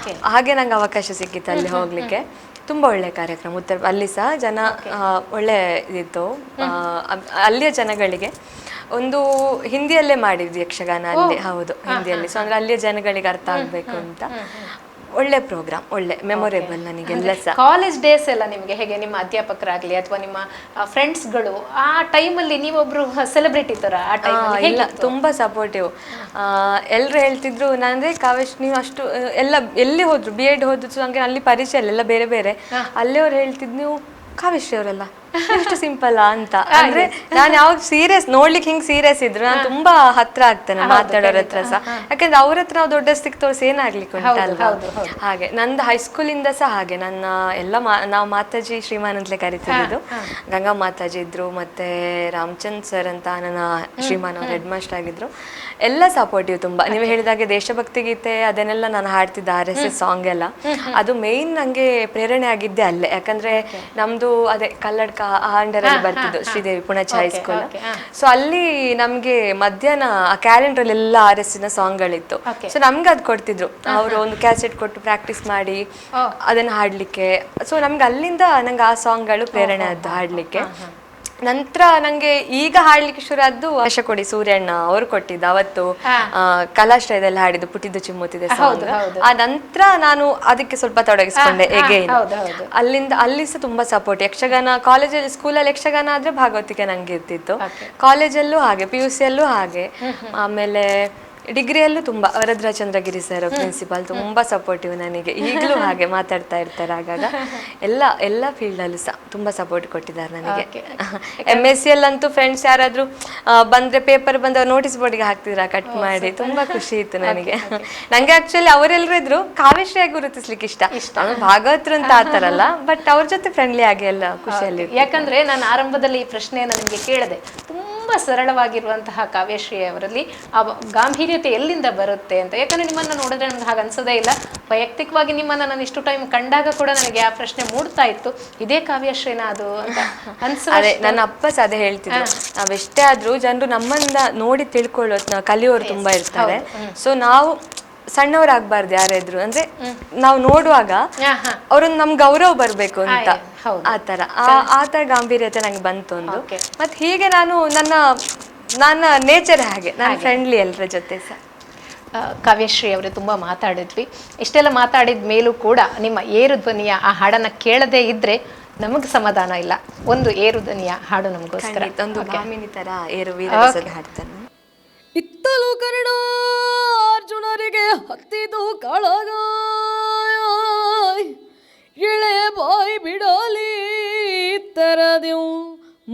ಹಾಗೆ ನಂಗೆ ಅವಕಾಶ ಸಿಕ್ಕಿತ್ತು ಅಲ್ಲಿ ಹೋಗ್ಲಿಕ್ಕೆ. ತುಂಬಾ ಒಳ್ಳೆ ಕಾರ್ಯಕ್ರಮ. ಅಲ್ಲಿ ಸಹ ಜನ ಒಳ್ಳೆ ಇತ್ತು. ಅಲ್ಲಿಯ ಜನಗಳಿಗೆ ಒಂದು ಹಿಂದಿಯಲ್ಲೇ ಮಾಡಿದ್ವಿ ಯಕ್ಷಗಾನ ಅಲ್ಲಿ. ಹೌದು, ಹಿಂದಿಯಲ್ಲಿ. ಸೊ ಅಂದ್ರೆ ಅಲ್ಲಿಯ ಜನಗಳಿಗೆ ಅರ್ಥ ಆಗ್ಬೇಕು ಅಂತ ಒಳ್ಳೆ ಪ್ರೋಗ್ರಾಮ್, ಒಳ್ಳೆ ಮೆಮೊರೇಬಲ್ ನನಗೆಲ್ಲ ಸಹ. ಕಾಲೇಜ್ ಡೇಸ್ ಎಲ್ಲ ನಿಮ್ಗೆ ಹೇಗೆ? ನಿಮ್ಮ ಅಧ್ಯಾಪಕರಾಗ್ಲಿ ಅಥವಾ ನಿಮ್ಮ ಫ್ರೆಂಡ್ಸ್ಗಳು ಆ ಟೈಮಲ್ಲಿ ನೀವೊಬ್ರು ಸೆಲೆಬ್ರಿಟಿ ತರ ಆ ಟೈಮಲ್ಲಿ? ಇಲ್ಲ, ತುಂಬಾ ಸಪೋರ್ಟಿವ್. ಎಲ್ಲರೂ ಹೇಳ್ತಿದ್ರು, ನಾನಂದ್ರೆ ಕಾವೇಶ್ ನೀವು ಅಷ್ಟು ಎಲ್ಲ ಎಲ್ಲಿ ಹೋದ್ರು, B.Ed ಹೋದ್ರು ನಂಗೆ ಅಲ್ಲಿ ಪರಿಚಯ ಎಲ್ಲ ಬೇರೆ ಬೇರೆ. ಅಲ್ಲಿ ಅವ್ರು ಹೇಳ್ತಿದ್ರು, ನೀವು ಕಾವೇಶ್ರೀ ಅವರೆಲ್ಲ ಎಷ್ಟು ಸಿಂಪಲ್ ಅಂತ. ಅಂದ್ರೆ ನಾನು ಯಾವಾಗ ಸೀರಿಯಸ್ ನೋಡ್ಲಿಕ್ಕೆ ಹಿಂಗ್ ಸೀರಿಯಸ್ ಇದ್ರು ನಾನು ತುಂಬಾ ಹತ್ರ ಆಗ್ತೇನೆ ಮಾತಾಡೋರ ಹತ್ರ ಸಹ, ಯಾಕಂದ್ರೆ ಅವ್ರ ಹತ್ರ ನಾವು ದೊಡ್ಡ ಸ್ಥಿತಿ ತೋರಿಸಿ ಏನಾಗ್ಲಿಕ್ಕೆ ಉಂಟಲ್ವಾ. ಹಾಗೆ ನಂದು ಹೈಸ್ಕೂಲಿಂದ ಸಹ ಹಾಗೆ ನನ್ನ ಎಲ್ಲ ನಾವು ಮಾತಾಜಿ ಶ್ರೀಮಾನ್ ಅಂತಲೇ ಕರಿತಿದ್ದು. ಗಂಗಾ ಮಾತಾಜಿ ಇದ್ರು, ಮತ್ತೆ ರಾಮಚಂದ್ ಸರ್ ಅಂತ ನನ್ನ ಶ್ರೀಮಾನ್ ಅವ್ರ ಹೆಡ್ ಮಾಸ್ಟರ್ ಆಗಿದ್ರು. ಎಲ್ಲ ಸಪೋರ್ಟಿವ್ ತುಂಬಾ. ನೀವು ಹೇಳಿದಾಗೆ ದೇಶಭಕ್ತಿ ಗೀತೆ ಅದನ್ನೆಲ್ಲ ನಾನು ಹಾಡ್ತಿದ್ದೆ, RSS ಸಾಂಗ್ ಎಲ್ಲ. ಅದು ಮೇನ್ ನಂಗೆ ಪ್ರೇರಣೆ ಆಗಿದ್ದೆ ಅಲ್ಲೇ, ಯಾಕಂದ್ರೆ ನಮ್ದು ಅದೇ ಕಲ್ಲಡ್ಕ ಅಂಡರ್ ಅಲ್ಲಿ ಬರ್ತಿದ್ದು ಶ್ರೀದೇವಿ ಪುಣಚ ಹೈಸ್ಕೂಲ್. ಸೊ ಅಲ್ಲಿ ನಮ್ಗೆ ಮಧ್ಯಾಹ್ನ ಆ ಕ್ಯಾಲೆಂಡರ್ ಎಲ್ಲ RSS ನ ಸಾಂಗ್ ಗಳಿತ್ತು. ಸೊ ನಮ್ಗೆ ಅದ್ ಕೊಡ್ತಿದ್ರು, ಅವರು ಒಂದು ಕ್ಯಾಸೆಟ್ ಕೊಟ್ಟು ಪ್ರಾಕ್ಟೀಸ್ ಮಾಡಿ ಅದನ್ನ ಹಾಡ್ಲಿಕ್ಕೆ. ಸೊ ನಮ್ಗೆ ಅಲ್ಲಿಂದ ನಂಗೆ ಆ ಸಾಂಗ್ ಗಳು ಪ್ರೇರಣೆ ಆದ್ದು ಹಾಡ್ಲಿಕ್ಕೆ. ನಂತರ ನಂಗೆ ಈಗ ಹಾಡ್ಲಿಕ್ಕೆ ಶುರು ಆದ್ದು ಕೊಡಿ ಸೂರ್ಯಣ್ಣ ಅವರು ಕೊಟ್ಟಿದ್ದು. ಅವತ್ತು ಕಲಾಶ್ರಯದಲ್ಲಿ ಹಾಡಿದ್ದು ಪುಟಿದ್ದು ಚಿಮ್ಮುತ್ತಿದೆ ಸಾಂಗ್. ಆ ನಂತರ ನಾನು ಅದಕ್ಕೆ ಸ್ವಲ್ಪ ತೊಡಗಿಸ್ಕೊಂಡೆ ಎಗೇನ್. ಅಲ್ಲಿ ಸಹ ತುಂಬಾ ಸಪೋರ್ಟ್. ಯಕ್ಷಗಾನ ಕಾಲೇಜಲ್ಲಿ, ಸ್ಕೂಲಲ್ಲಿ ಯಕ್ಷಗಾನ ಆದ್ರೆ ಭಾಗವತಿಕೆ ನಂಗೆ ಇರ್ತಿತ್ತು. ಕಾಲೇಜಲ್ಲೂ ಹಾಗೆ, PUC ಯಲ್ಲೂ ಹಾಗೆ. ಆಮೇಲೆ ಡಿಗ್ರಿಯಲ್ಲೂ ತುಂಬಾ ವರದ್ರ ಚಂದ್ರಗಿರಿ ಸರ್ ಪ್ರಿನ್ಸಿಪಾಲ್ ತುಂಬಾ ಸಪೋರ್ಟಿವ್ ನನಗೆ. ಈಗಲೂ ಹಾಗೆ ಮಾತಾಡ್ತಾ ಇರ್ತಾರೆ ಆಗಾಗ. ಎಲ್ಲ ಫೀಲ್ಡಲ್ಲೂ ಸಹ ತುಂಬಾ ಸಪೋರ್ಟ್ ಕೊಟ್ಟಿದ್ದಾರೆ ನನಗೆ. MSc ಯಲ್ಲಂತೂ ಫ್ರೆಂಡ್ಸ್ ಯಾರಾದ್ರೂ ಬಂದ್ರೆ, ಪೇಪರ್ ಬಂದ ನೋಟಿಸ್ ಬೋರ್ಡ್ಗೆ ಹಾಕ್ತಿದ್ರ ಕಟ್ ಮಾಡಿ, ತುಂಬಾ ಖುಷಿ ಇತ್ತು ನನಗೆ. ನಂಗೆ ಆಕ್ಚುಲಿ ಅವರೆಲ್ಲರೂ ಇದ್ರು ಕಾವ್ಯಶ್ರೀಯಾಗಿ ಗುರುತಿಸ್ಲಿಕ್ಕೆ ಇಷ್ಟ, ಭಾಗವತರು ಅಂತ ಆತಾರಲ್ಲ, ಬಟ್ ಅವ್ರ ಜೊತೆ ಫ್ರೆಂಡ್ಲಿ ಆಗಿ ಎಲ್ಲ ಖುಷಿಯಲ್ಲಿ. ಯಾಕಂದ್ರೆ ನಾನು ಆರಂಭದಲ್ಲಿ ಈ ಪ್ರಶ್ನೆಯನ್ನು ನಿಮ್ಗೆ ಕೇಳಿದೆ, ತುಂಬಾ ಸರಳವಾಗಿರುವಂತಹ ಕಾವ್ಯಶ್ರೀ ಅವರಲ್ಲಿ ಆ ಗಾಂಭೀರ್ಯತೆ ಎಲ್ಲಿಂದ ಬರುತ್ತೆ ಅಂತ. ಯಾಕಂದ್ರೆ ನಿಮ್ಮನ್ನ ನೋಡಿದ್ರೆ ನನ್ಗೆ ಹಾಗೆ ಅನ್ಸೋದೇ ಇಲ್ಲ. ವೈಯಕ್ತಿಕವಾಗಿ ನಿಮ್ಮನ್ನ ನಾನು ಇಷ್ಟು ಟೈಮ್ ಕಂಡಾಗ ಕೂಡ ನನಗೆ ಆ ಪ್ರಶ್ನೆ ಮೂಡ್ತಾ ಇತ್ತು, ಇದೇ ಕಾವ್ಯಶ್ರೀನ ಅದು ಅಂತ ಅನ್ಸೋದೇ. ನನ್ನ ಅಪ್ಪ ಸಹ ಅದೇ ಹೇಳ್ತಿದ್ರು, ನಾವೆಷ್ಟೇ ಆದ್ರೂ ಜನರು ನಮ್ಮನ್ನ ನೋಡಿ ತಿಳ್ಕೊಳ್ಳೋದು ಕಲಿಯೋರು ತುಂಬಾ ಇರ್ತಾರೆ. ಸೊ ನಾವು ಸಣ್ಣವರಾಗಬಾರ್ದು ಯಾರಾದ್ರು, ಅಂದ್ರೆ ನಾವು ನೋಡುವಾಗ ಅವ್ರನ್ನ ನಮ್ ಗೌರವ ಬರ್ಬೇಕು ಅಂತ. ಆತರ ಗಾಂಭೀರ್ಯತೆ ನಂಗೆ ಬಂತು ಒಂದು. ಮತ್ತೆ ಹೀಗೆ ನಾನು ನನ್ನ ನೇಚರ್ ಹಾಗೆ, ನಾನು ಫ್ರೆಂಡ್ಲಿ ಎಲ್ಲರ ಜೊತೆ ಸಹ. ಕಾವ್ಯಶ್ರೀ ಅವರೇ, ತುಂಬಾ ಮಾತಾಡಿದ್ವಿ. ಇಷ್ಟೆಲ್ಲ ಮಾತಾಡಿದ ಮೇಲೂ ಕೂಡ ನಿಮ್ಮ ಏರು ಧ್ವನಿಯ ಆ ಹಾಡನ್ನ ಕೇಳದೇ ಇದ್ರೆ ನಮಗ್ ಸಮಾಧಾನ ಇಲ್ಲ. ಒಂದು ಏರು ಧ್ವನಿಯ ಹಾಡು ನಮಗೋಸ್ಕರ. ಒಂದು ಭಾಮಿನಿ ತರ ಏರು ವೀರರಸದ ಹಾಡ್ತಾನೆ. ಇತ್ತಲು ಕರ್ಣಾರ್ಜುನರಿಗೆ ಹತ್ತಿದು ಕಾಳಗ, ಇಳೆ ಬಾಯಿ ಬಿಡಲಿ ತರದೆವು,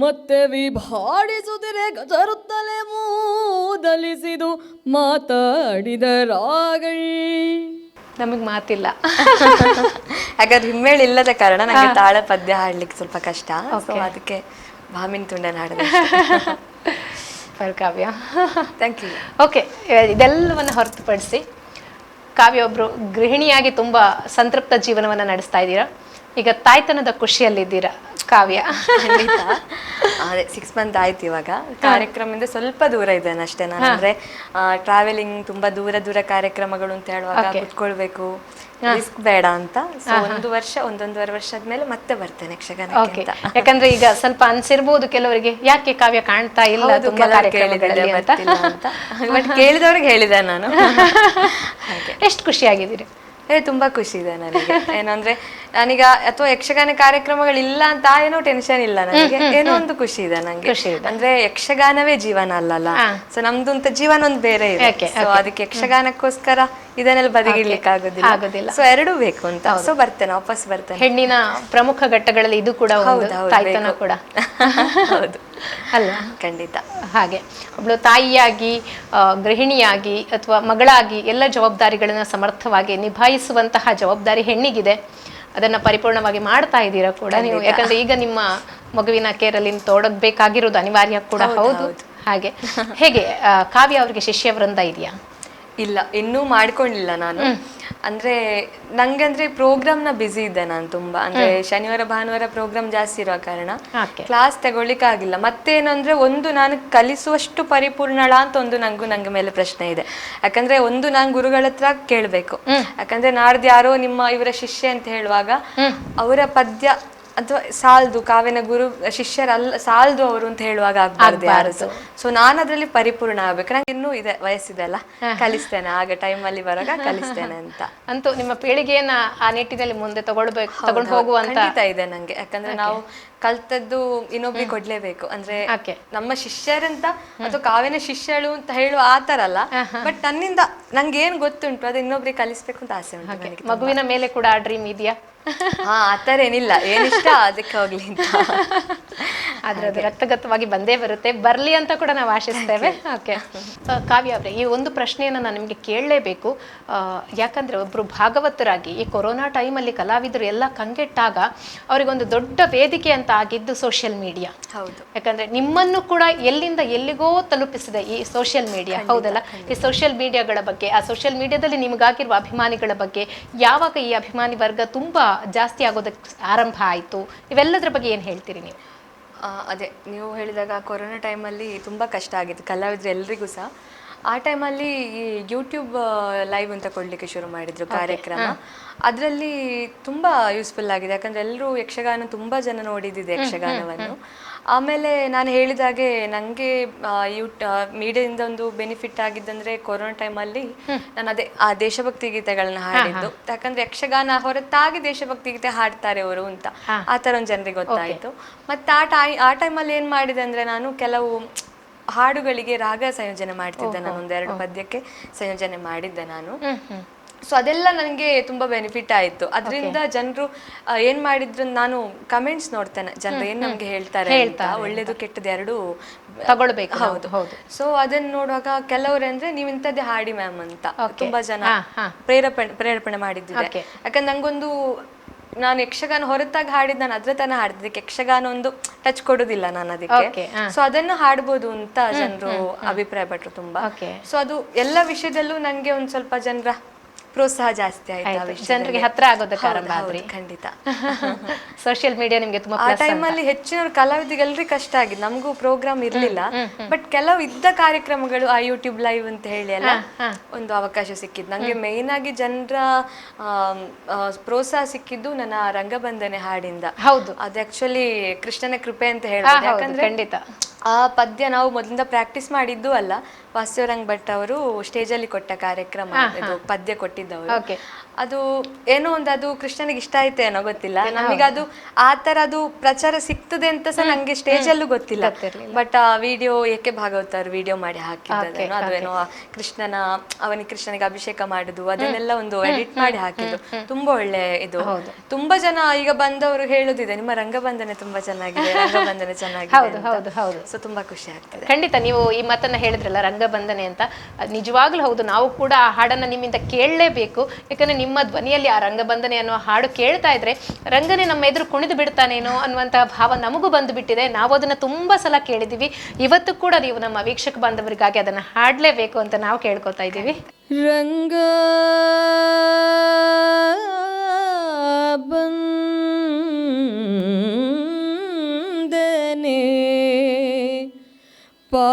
ಮತ್ತೆ ವಿಭಾಡಿಸುತ್ತಿರೆ ಗಜರುತ್ತಲೆ ಮೂದಲಿಸಿದು ಮಾತಾಡಿದ ರಾಗೈ. ನಮಗ್ ಮಾತಿಲ್ಲ, ಹಾಗಾದ್ರೆ ಹಿಮ್ಮೇಳ ಇಲ್ಲದ ಕಾರಣ ನಂಗೆ ತಾಳ ಪದ್ಯ ಹಾಡ್ಲಿಕ್ಕೆ ಸ್ವಲ್ಪ ಕಷ್ಟ. ಅದಕ್ಕೆ ಭಾಮಿನಿ ತುಂಡನ ಹಾಡಿದೆ. ಕಾವ್ಯ, ಥ್ಯಾಂಕ್ ಯು. ಓಕೆ, ಇದೆಲ್ಲವನ್ನು ಹೊರತುಪಡಿಸಿ ಕಾವ್ಯ ಒಬ್ರು ಗೃಹಿಣಿಯಾಗಿ ತುಂಬಾ ಸಂತೃಪ್ತ ಜೀವನವನ್ನ ನಡೆಸ್ತಾ ಇದ್ದೀರಾ. ಈಗ ತಾಯ್ತನದ ಖುಷಿಯಲ್ಲಿದ್ದೀರಾ. ಕಾವ್ಯ. ಖಂಡಿತ. ಅದೇ 6 ಮಂತ್ ಆಯ್ತು ಇವಾಗ. ಕಾರ್ಯಕ್ರಮದಿಂದ ಸ್ವಲ್ಪ ದೂರ ಇದ್ದೇನೆ ಅಷ್ಟೇ ನಾನು. ಅಂದ್ರೆ ಟ್ರಾವೆಲಿಂಗ್ ತುಂಬಾ ದೂರ ದೂರ ಕಾರ್ಯಕ್ರಮಗಳು ಅಂತ ಹೇಳುವಾಗ ಕುತ್ಕೊಳ್ಬೇಕು, ರಿಸ್ಕ್ ಬೇಡ ಅಂತ. ಸೊ ಒಂದೊಂದೂವರೆ ವರ್ಷ ಆದ್ಮೇಲೆ ಮತ್ತೆ ಬರ್ತೇನೆ ಯಕ್ಷಗಾನಕ್ಕೆ ಅಂತ. ಯಾಕಂದ್ರೆ ಈಗ ಸ್ವಲ್ಪ ಅನ್ಸಿರ್ಬೋದು ಕೆಲವರಿಗೆ, ಯಾಕೆ ಕಾವ್ಯ ಕಾಣ್ತಾ ಇಲ್ಲ ತುಂಬಾ ಕಾರ್ಯಕ್ರಮಗಳಲ್ಲಿ ಅಂತ. ಬಟ್ ಕೇಳಿದವ್ರಿಗೆ ಹೇಳಿದೆ ನಾನು. ಎಷ್ಟು ಖುಷಿಯಾಗಿದ್ದೀರಿ? ತುಂಬಾ ಖುಷಿ ಇದೆ ನನಗೆ. ಏನಂದ್ರೆ ನಾನೀಗ ಅಥವಾ ಯಕ್ಷಗಾನ ಕಾರ್ಯಕ್ರಮಗಳಿಲ್ಲ ಅಂತ ಏನೋ ಟೆನ್ಷನ್ ಇಲ್ಲ ನನಗೆ. ಏನೋ ಒಂದು ಖುಷಿ ಇದೆ ನಂಗೆ. ಅಂದ್ರೆ ಯಕ್ಷಗಾನವೇ ಜೀವನ ಅಲ್ಲಲ್ಲ. ಸೊ ನಮ್ದು ಅಂತ ಜೀವನ ಒಂದು ಬೇರೆ ಇದೆ. ಸೊ ಅದಕ್ಕೆ ಯಕ್ಷಗಾನಕ್ಕೋಸ್ಕರ ಇದನ್ನೆಲ್ಲ ಬದಿಗಿಡ್ಲಿಕ್ಕೆ ಆಗೋದಿಲ್ಲ. ಸೊ ಎರಡೂ ಬೇಕು ಅಂತ. ಸೊ ಬರ್ತೇನೆ, ವಾಪಸ್ ಬರ್ತೇನೆ. ಹೆಣ್ಣಿನ ಪ್ರಮುಖ ಘಟ್ಟಗಳಲ್ಲಿ ಇದು ಕೂಡ ಒಂದು, ತಾಯ್ತನ ಕೂಡ. ಹೌದು ಅಲ್ವಾ? ಖಂಡಿತ. ಹಾಗೆ ಒಬ್ಳು ತಾಯಿಯಾಗಿ, ಗೃಹಿಣಿಯಾಗಿ ಅಥವಾ ಮಗಳಾಗಿ ಎಲ್ಲ ಜವಾಬ್ದಾರಿಗಳನ್ನ ಸಮರ್ಥವಾಗಿ ನಿಭಾಯಿಸುವಂತಹ ಜವಾಬ್ದಾರಿ ಹೆಣ್ಣಿಗಿದೆ. ಅದನ್ನ ಪರಿಪೂರ್ಣವಾಗಿ ಮಾಡ್ತಾ ಇದ್ದೀರಾ ಕೂಡ ನೀವು. ಯಾಕಂದ್ರೆ ಈಗ ನಿಮ್ಮ ಮಗುವಿನ ಕೇರಲ್ಲಿ ತೊಡಗಬೇಕಾಗಿರೋದು ಅನಿವಾರ್ಯ ಕೂಡ ಹೌದು. ಹಾಗೆ ಹೇಗೆ ಕಾವ್ಯ ಅವ್ರಿಗೆ ಶಿಷ್ಯ ವೃಂದ ಇದೆಯಾ? ಇಲ್ಲ, ಇನ್ನೂ ಮಾಡ್ಕೊಂಡಿಲ್ಲ ನಾನು. ಅಂದ್ರೆ ನಂಗೆ ಅಂದ್ರೆ ಪ್ರೋಗ್ರಾಮ್ ನ ಬ್ಯುಸಿ ಇದ್ದೆ ನಾನು ತುಂಬಾ. ಅಂದ್ರೆ ಶನಿವಾರ ಭಾನುವಾರ ಪ್ರೋಗ್ರಾಮ್ ಜಾಸ್ತಿ ಇರುವ ಕಾರಣ ಕ್ಲಾಸ್ ತಗೊಳ್ಲಿಕ್ಕೆ ಆಗಿಲ್ಲ. ಮತ್ತೇನಂದ್ರೆ ಒಂದು ನಾನು ಕಲಿಸುವಷ್ಟು ಪರಿಪೂರ್ಣಳ ಅಂತ ಒಂದು ನಂಗೆ ಮೇಲೆ ಪ್ರಶ್ನೆ ಇದೆ. ಯಾಕಂದ್ರೆ ಒಂದು ನಾನು ಗುರುಗಳ ಹತ್ರ ಕೇಳ್ಬೇಕು. ಯಾಕಂದ್ರೆ ನಾಡ್ದು ಯಾರೋ ಇವರ ಶಿಷ್ಯ ಅಂತ ಹೇಳುವಾಗ ಅವರ ಪದ್ಯ ಅಥವಾ ಸಾಲ್ದು ಕಾವ್ಯನ ಗುರು ಶಿಷ್ಯರಲ್ಲ ಸಾಲ್ದು ಅವರು ಅಂತ ಹೇಳುವಾಗ ಆಗ್ಬಾರ್ದು ಯಾರು. ಸೊ ನಾನು ಅದ್ರಲ್ಲಿ ಪರಿಪೂರ್ಣ ಆಗ್ಬೇಕು. ನಂಗೆ ಇನ್ನೂ ಇದೆ, ವಯಸ್ಸಿದೆ ಅಲ್ಲ, ಕಲಿಸ್ತೇನೆ. ಆಗ ಟೈಮಲ್ಲಿ ಬರುವಾಗ ಕಲಿಸ್ತೇನೆ ಅಂತ. ಅಂತೂ ನಿಮ್ಮ ಪೀಳಿಗೆಯನ್ನ ಆ ನಿಟ್ಟಿನಲ್ಲಿ ಮುಂದೆ ತಗೊಂಡು ಹೋಗುವಂತ ಖಂಡಿತ ಇದೆ ನಂಗೆ. ಯಾಕಂದ್ರೆ ನಾವು ಕಲ್ತದ್ದು ಇನ್ನೊಬ್ರಿಗೆ ಕೊಡ್ಲೇಬೇಕು. ಅಂದ್ರೆ ನಮ್ಮ ಶಿಷ್ಯರಂತ ಅಥವಾ ಕಾವ್ಯನ ಶಿಷ್ಯಳು ಅಂತ ಹೇಳುವ ಆತರ ಅಲ್ಲ, ಬಟ್ ನನ್ನಿಂದ ನಂಗೆ ಏನ್ ಗೊತ್ತುಂಟು ಅದು ಇನ್ನೊಬ್ರಿಗೆ ಕಲಿಸ್ಬೇಕು ಅಂತ ಆಸೆ ಉಂಟು. ಮಗುವಿನ ಮೇಲೆ ಕೂಡ ಆ ಡ್ರೀಮ್ ಇದೆಯಾ? ಆತರ ಏನಿಲ್ಲ, ಏನಿಷ್ಟ ಅದಕ್ಕೆ ಹೋಗ್ಲಿ ಅಂತ. ಆದ್ರೆ ಅದು ರಕ್ತಗತವಾಗಿ ಬಂದೇ ಬರುತ್ತೆ, ಬರ್ಲಿ ಅಂತ ಕೂಡ ನಾವು ಆಶಿಸ್ತೇವೆ. ಓಕೆ ಕಾವ್ಯ ಅವ್ರೆ, ಈ ಒಂದು ಪ್ರಶ್ನೆಯನ್ನ ನಾನು ನಿಮ್ಗೆ ಕೇಳಲೇಬೇಕು. ಯಾಕಂದ್ರೆ ಒಬ್ರು ಭಾಗವತರಾಗಿ ಈ ಕೊರೋನಾ ಟೈಮಲ್ಲಿ ಕಲಾವಿದರು ಎಲ್ಲ ಕಂಗೆಟ್ಟಾಗ ಅವರಿಗೊಂದು ದೊಡ್ಡ ವೇದಿಕೆ ಅಂತ ಆಗಿದ್ದು ಸೋಷಿಯಲ್ ಮೀಡಿಯಾ. ಹೌದು. ಯಾಕಂದ್ರೆ ನಿಮ್ಮನ್ನು ಕೂಡ ಎಲ್ಲಿಂದ ಎಲ್ಲಿಗೋ ತಲುಪಿಸಿದೆ ಈ ಸೋಷಿಯಲ್ ಮೀಡಿಯಾ, ಹೌದಲ್ಲ? ಈ ಸೋಷಿಯಲ್ ಮೀಡಿಯಾಗಳ ಬಗ್ಗೆ, ಆ ಸೋಷಿಯಲ್ ಮೀಡಿಯಾದಲ್ಲಿ ನಿಮಗಾಗಿರುವ ಅಭಿಮಾನಿಗಳ ಬಗ್ಗೆ, ಯಾವಾಗ ಈ ಅಭಿಮಾನಿ ವರ್ಗ ತುಂಬಾ ಜಾಸ್ತಿ ಆಗೋದಕ್ಕೆ ಆರಂಭ ಆಯ್ತು, ಇವೆಲ್ಲದರ ಬಗ್ಗೆ ಏನ್ ಹೇಳ್ತೀರಿ ನೀವು? ಅದೇ ನೀವು ಹೇಳಿದಾಗ ಕೊರೋನಾ ಟೈಮಲ್ಲಿ ತುಂಬ ಕಷ್ಟ ಆಗಿತ್ತು ಕಲಾವಿದ್ರು ಎಲ್ರಿಗೂ ಸಹ. ಆ ಟೈಮಲ್ಲಿ ಈ ಯೂಟ್ಯೂಬ್ ಲೈವ್ ಅಂತ ಕೊಡಲಿಕ್ಕೆ ಶುರು ಮಾಡಿದ್ರು ಕಾರ್ಯಕ್ರಮ. ಅದರಲ್ಲಿ ತುಂಬ ಯೂಸ್ಫುಲ್ ಆಗಿದೆ. ಯಾಕಂದರೆ ಎಲ್ಲರೂ ಯಕ್ಷಗಾನ ತುಂಬ ಜನ ನೋಡಿದ್ದಿದೆ ಯಕ್ಷಗಾನವನ್ನು. ಆಮೇಲೆ ನಾನು ಹೇಳಿದಾಗೆ ನನಗೆ ಮೀಡಿಯಾದಿಂದ ಒಂದು ಬೆನಿಫಿಟ್ ಆಗಿದ್ದಂದರೆ ಕೊರೋನಾ ಟೈಮಲ್ಲಿ ನಾನು ಅದೇ ಆ ದೇಶಭಕ್ತಿ ಗೀತೆಗಳನ್ನ ಹಾಡಿದ್ದು. ಯಾಕಂದರೆ ಯಕ್ಷಗಾನ ಹೊರತಾಗಿ ದೇಶಭಕ್ತಿ ಗೀತೆ ಹಾಡ್ತಾರೆ ಅವರು ಅಂತ ಆ ಥರ ಒಂದು ಜನರಿಗೆ ಗೊತ್ತಾಯಿತು. ಮತ್ತು ಆ ಟೈಮಲ್ಲಿ ಏನು ಮಾಡಿದೆ ಅಂದರೆ ನಾನು ಕೆಲವು ಹಾಡುಗಳಿಗೆ ರಾಗ ಸಂಯೋಜನೆ ಮಾಡ್ತಿದ್ದೆ. ನಾನು 1-2 ಪದ್ಯಕ್ಕೆ ಸಂಯೋಜನೆ ಮಾಡಿದ್ದೆ ನಾನು. ಸೊ ಅದೆಲ್ಲ ನನಗೆ ತುಂಬ ಬೆನಿಫಿಟ್ ಆಯಿತು. ಅದರಿಂದ ಜನರು ಏನು ಮಾಡಿದ್ರು, ನಾನು ಕಮೆಂಟ್ಸ್ ನೋಡ್ತೇನೆ, ಜನರು ಏನು ನಮಗೆ ಹೇಳ್ತಾರೆ ಅಂತ, ಒಳ್ಳೇದು ಕೆಟ್ಟದ್ದು ಎರಡೂ ತಗೊಳ್ಬೇಕು. ಹೌದು ಹೌದು. ಸೊ ಅದನ್ನು ನೋಡುವಾಗ ಕೆಲವರು ಅಂದ್ರೆ ನೀವು ಇಂಥದ್ದೇ ಹಾಡಿ ಮ್ಯಾಮ್ ಅಂತ ತುಂಬಾ ಜನ ಪ್ರೇರೇಪಣೆ ಮಾಡಿದ್ದಿದೆ. ಯಾಕಂದ್ರೆ ನಂಗೊಂದು ನಾನು ಯಕ್ಷಗಾನ ಹೊರತಾಗಿ ಹಾಡಿದ್ ನಾನು ಅದ್ರ ತನ ಹಾಡ್ತಿದ್ದಕ್ಕೆ ಯಕ್ಷಗಾನ ಒಂದು ಟಚ್ ಕೊಡೋದಿಲ್ಲ ನಾನು ಅದಕ್ಕೆ. ಸೊ ಅದನ್ನು ಹಾಡ್ಬೋದು ಅಂತ ಜನರು ಅಭಿಪ್ರಾಯ ಪಟ್ರು ತುಂಬಾ. ಸೊ ಅದು ಎಲ್ಲ ವಿಷಯದಲ್ಲೂ ನಂಗೆ ಒಂದ್ ಸ್ವಲ್ಪ ಜನರ ಪ್ರೋತ್ಸಾಹ ಜಾಸ್ತಿ ಆಯ್ತು, ಜನರಿಗೆ ಹತ್ರ ಆಗೋದಕ್ಕೆ ಆರಂಭ ಆದ್ರಿ. ಖಂಡಿತ. ಸೋಷಿಯಲ್ ಮೀಡಿಯಾ ನಿಮ್ಗೆ ತುಂಬಾ ಆ ಟೈಮಲ್ಲಿ ಹೆಚ್ಚಿನವ್ರು ಕಲಾವಿದರಿಗೆಲ್ಲರಿಗೂ ಕಷ್ಟ ಆಗಿದೆ. ನಮಗೂ ಪ್ರೋಗ್ರಾಮ್ ಇರ್ಲಿಲ್ಲ, ಬಟ್ ಕೆಲವು ಇದ್ದ ಕಾರ್ಯಕ್ರಮಗಳು ಆ ಯೂಟ್ಯೂಬ್ ಲೈವ್ ಅಂತ ಹೇಳಿ ಎಲ್ಲ ಒಂದು ಅವಕಾಶ ಸಿಕ್ಕಿದ್ದು ನಂಗೆ. ಮೇನ್ ಆಗಿ ಜನರ ಪ್ರೋತ್ಸಾಹ ಸಿಕ್ಕಿದ್ದು ನನ್ನ ರಂಗಬಂಧನೆ ಹಾಡಿಂದ. ಹೌದು, ಅದು ಆಕ್ಚುಲಿ ಕೃಷ್ಣನ ಕೃಪೆ ಅಂತ ಹೇಳ್ಬೋದು. ಯಾಕಂದ್ರೆ ಖಂಡಿತ ಆ ಪದ್ಯ ನಾವು ಮೊದಲಿಂದ ಪ್ರಾಕ್ಟೀಸ್ ಮಾಡಿದ್ದು ಅಲ್ಲ, ವಾಸುದೇವರಂಗ್ ಭಟ್ ಅವರು ಸ್ಟೇಜಲ್ಲಿ ಕೊಟ್ಟ ಕಾರ್ಯಕ್ರಮ, ಇದು ಪದ್ಯ ಕೊಟ್ಟಿದ್ದವರು. ಅದು ಏನೋ ಒಂದು ಅದು ಕೃಷ್ಣನಿಗೆ ಇಷ್ಟ ಆಯ್ತು ಏನೋ ಗೊತ್ತಿಲ್ಲ, ನಮಗೆ ಅದು ಆ ತರ ಅದು ಪ್ರಚಾರ ಸಿಗ್ತದೆ ಅಂತ ಸಹ ನಂಗೆ ಸ್ಟೇಜಲ್ಲೂ ಗೊತ್ತಿಲ್ಲ. ಬಟ್ ಆ ವಿಡಿಯೋ ಏಕೆ ಭಾಗವತರು ವಿಡಿಯೋ ಮಾಡಿ ಹಾಕಿದ್ದನು, ಅದು ಏನೋ ಕೃಷ್ಣನಿಗೆ ಅಭಿಷೇಕ ಮಾಡುದು ಅದನ್ನೆಲ್ಲ ಒಂದು ಎಡಿಟ್ ಮಾಡಿ ಹಾಕಿದ್ದು. ತುಂಬಾ ಒಳ್ಳೆ ಇದು. ತುಂಬಾ ಜನ ಈಗ ಬಂದವರು ಹೇಳುದಿದೆ, ನಿಮ್ಮ ರಂಗಬಂಧನೆ ತುಂಬಾ ಚೆನ್ನಾಗಿದೆ, ರಂಗಬಂಧನೆ ಚೆನ್ನಾಗಿದೆ. ಸೊ ತುಂಬಾ ಖುಷಿ ಆಗ್ತದೆ. ಖಂಡಿತ ನೀವು ಈ ಮಾತನ್ನ ಹೇಳಿದ್ರಲ್ಲ ರಂಗಬಂಧನೆ ಅಂತ, ನಿಜವಾಗ್ಲೂ ಹೌದು. ನಾವು ಕೂಡ ಆ ಹಾಡನ್ನ ನಿಮ್ಮಿಂದ ಕೇಳಲೇಬೇಕು. ಯಾಕಂದ್ರೆ ನಿಮ್ಮ ಧ್ವನಿಯಲ್ಲಿ ಆ ರಂಗಬಂಧನೆ ಅನ್ನೋ ಹಾಡು ಕೇಳ್ತಾ ಇದ್ರೆ ರಂಗನೇ ನಮ್ಮ ಎದುರು ಕುಣಿದು ಬಿಡ್ತಾನೇನೋ ಅನ್ನುವಂತಹ ಭಾವ ನಮಗೂ ಬಂದು ಬಿಟ್ಟಿದೆ. ನಾವು ಅದನ್ನ ತುಂಬಾ ಸಲ ಕೇಳಿದೀವಿ. ಇವತ್ತು ಕೂಡ ನೀವು ನಮ್ಮ ವೀಕ್ಷಕ ಬಾಂಧವರಿಗಾಗಿ ಅದನ್ನ ಹಾಡ್ಲೇಬೇಕು ಅಂತ ನಾವು ಕೇಳ್ಕೊತಾ ಇದ್ದೀವಿ. ರಂಗ ಬಂಧನೆ ಪಾಂಡುರಂಗ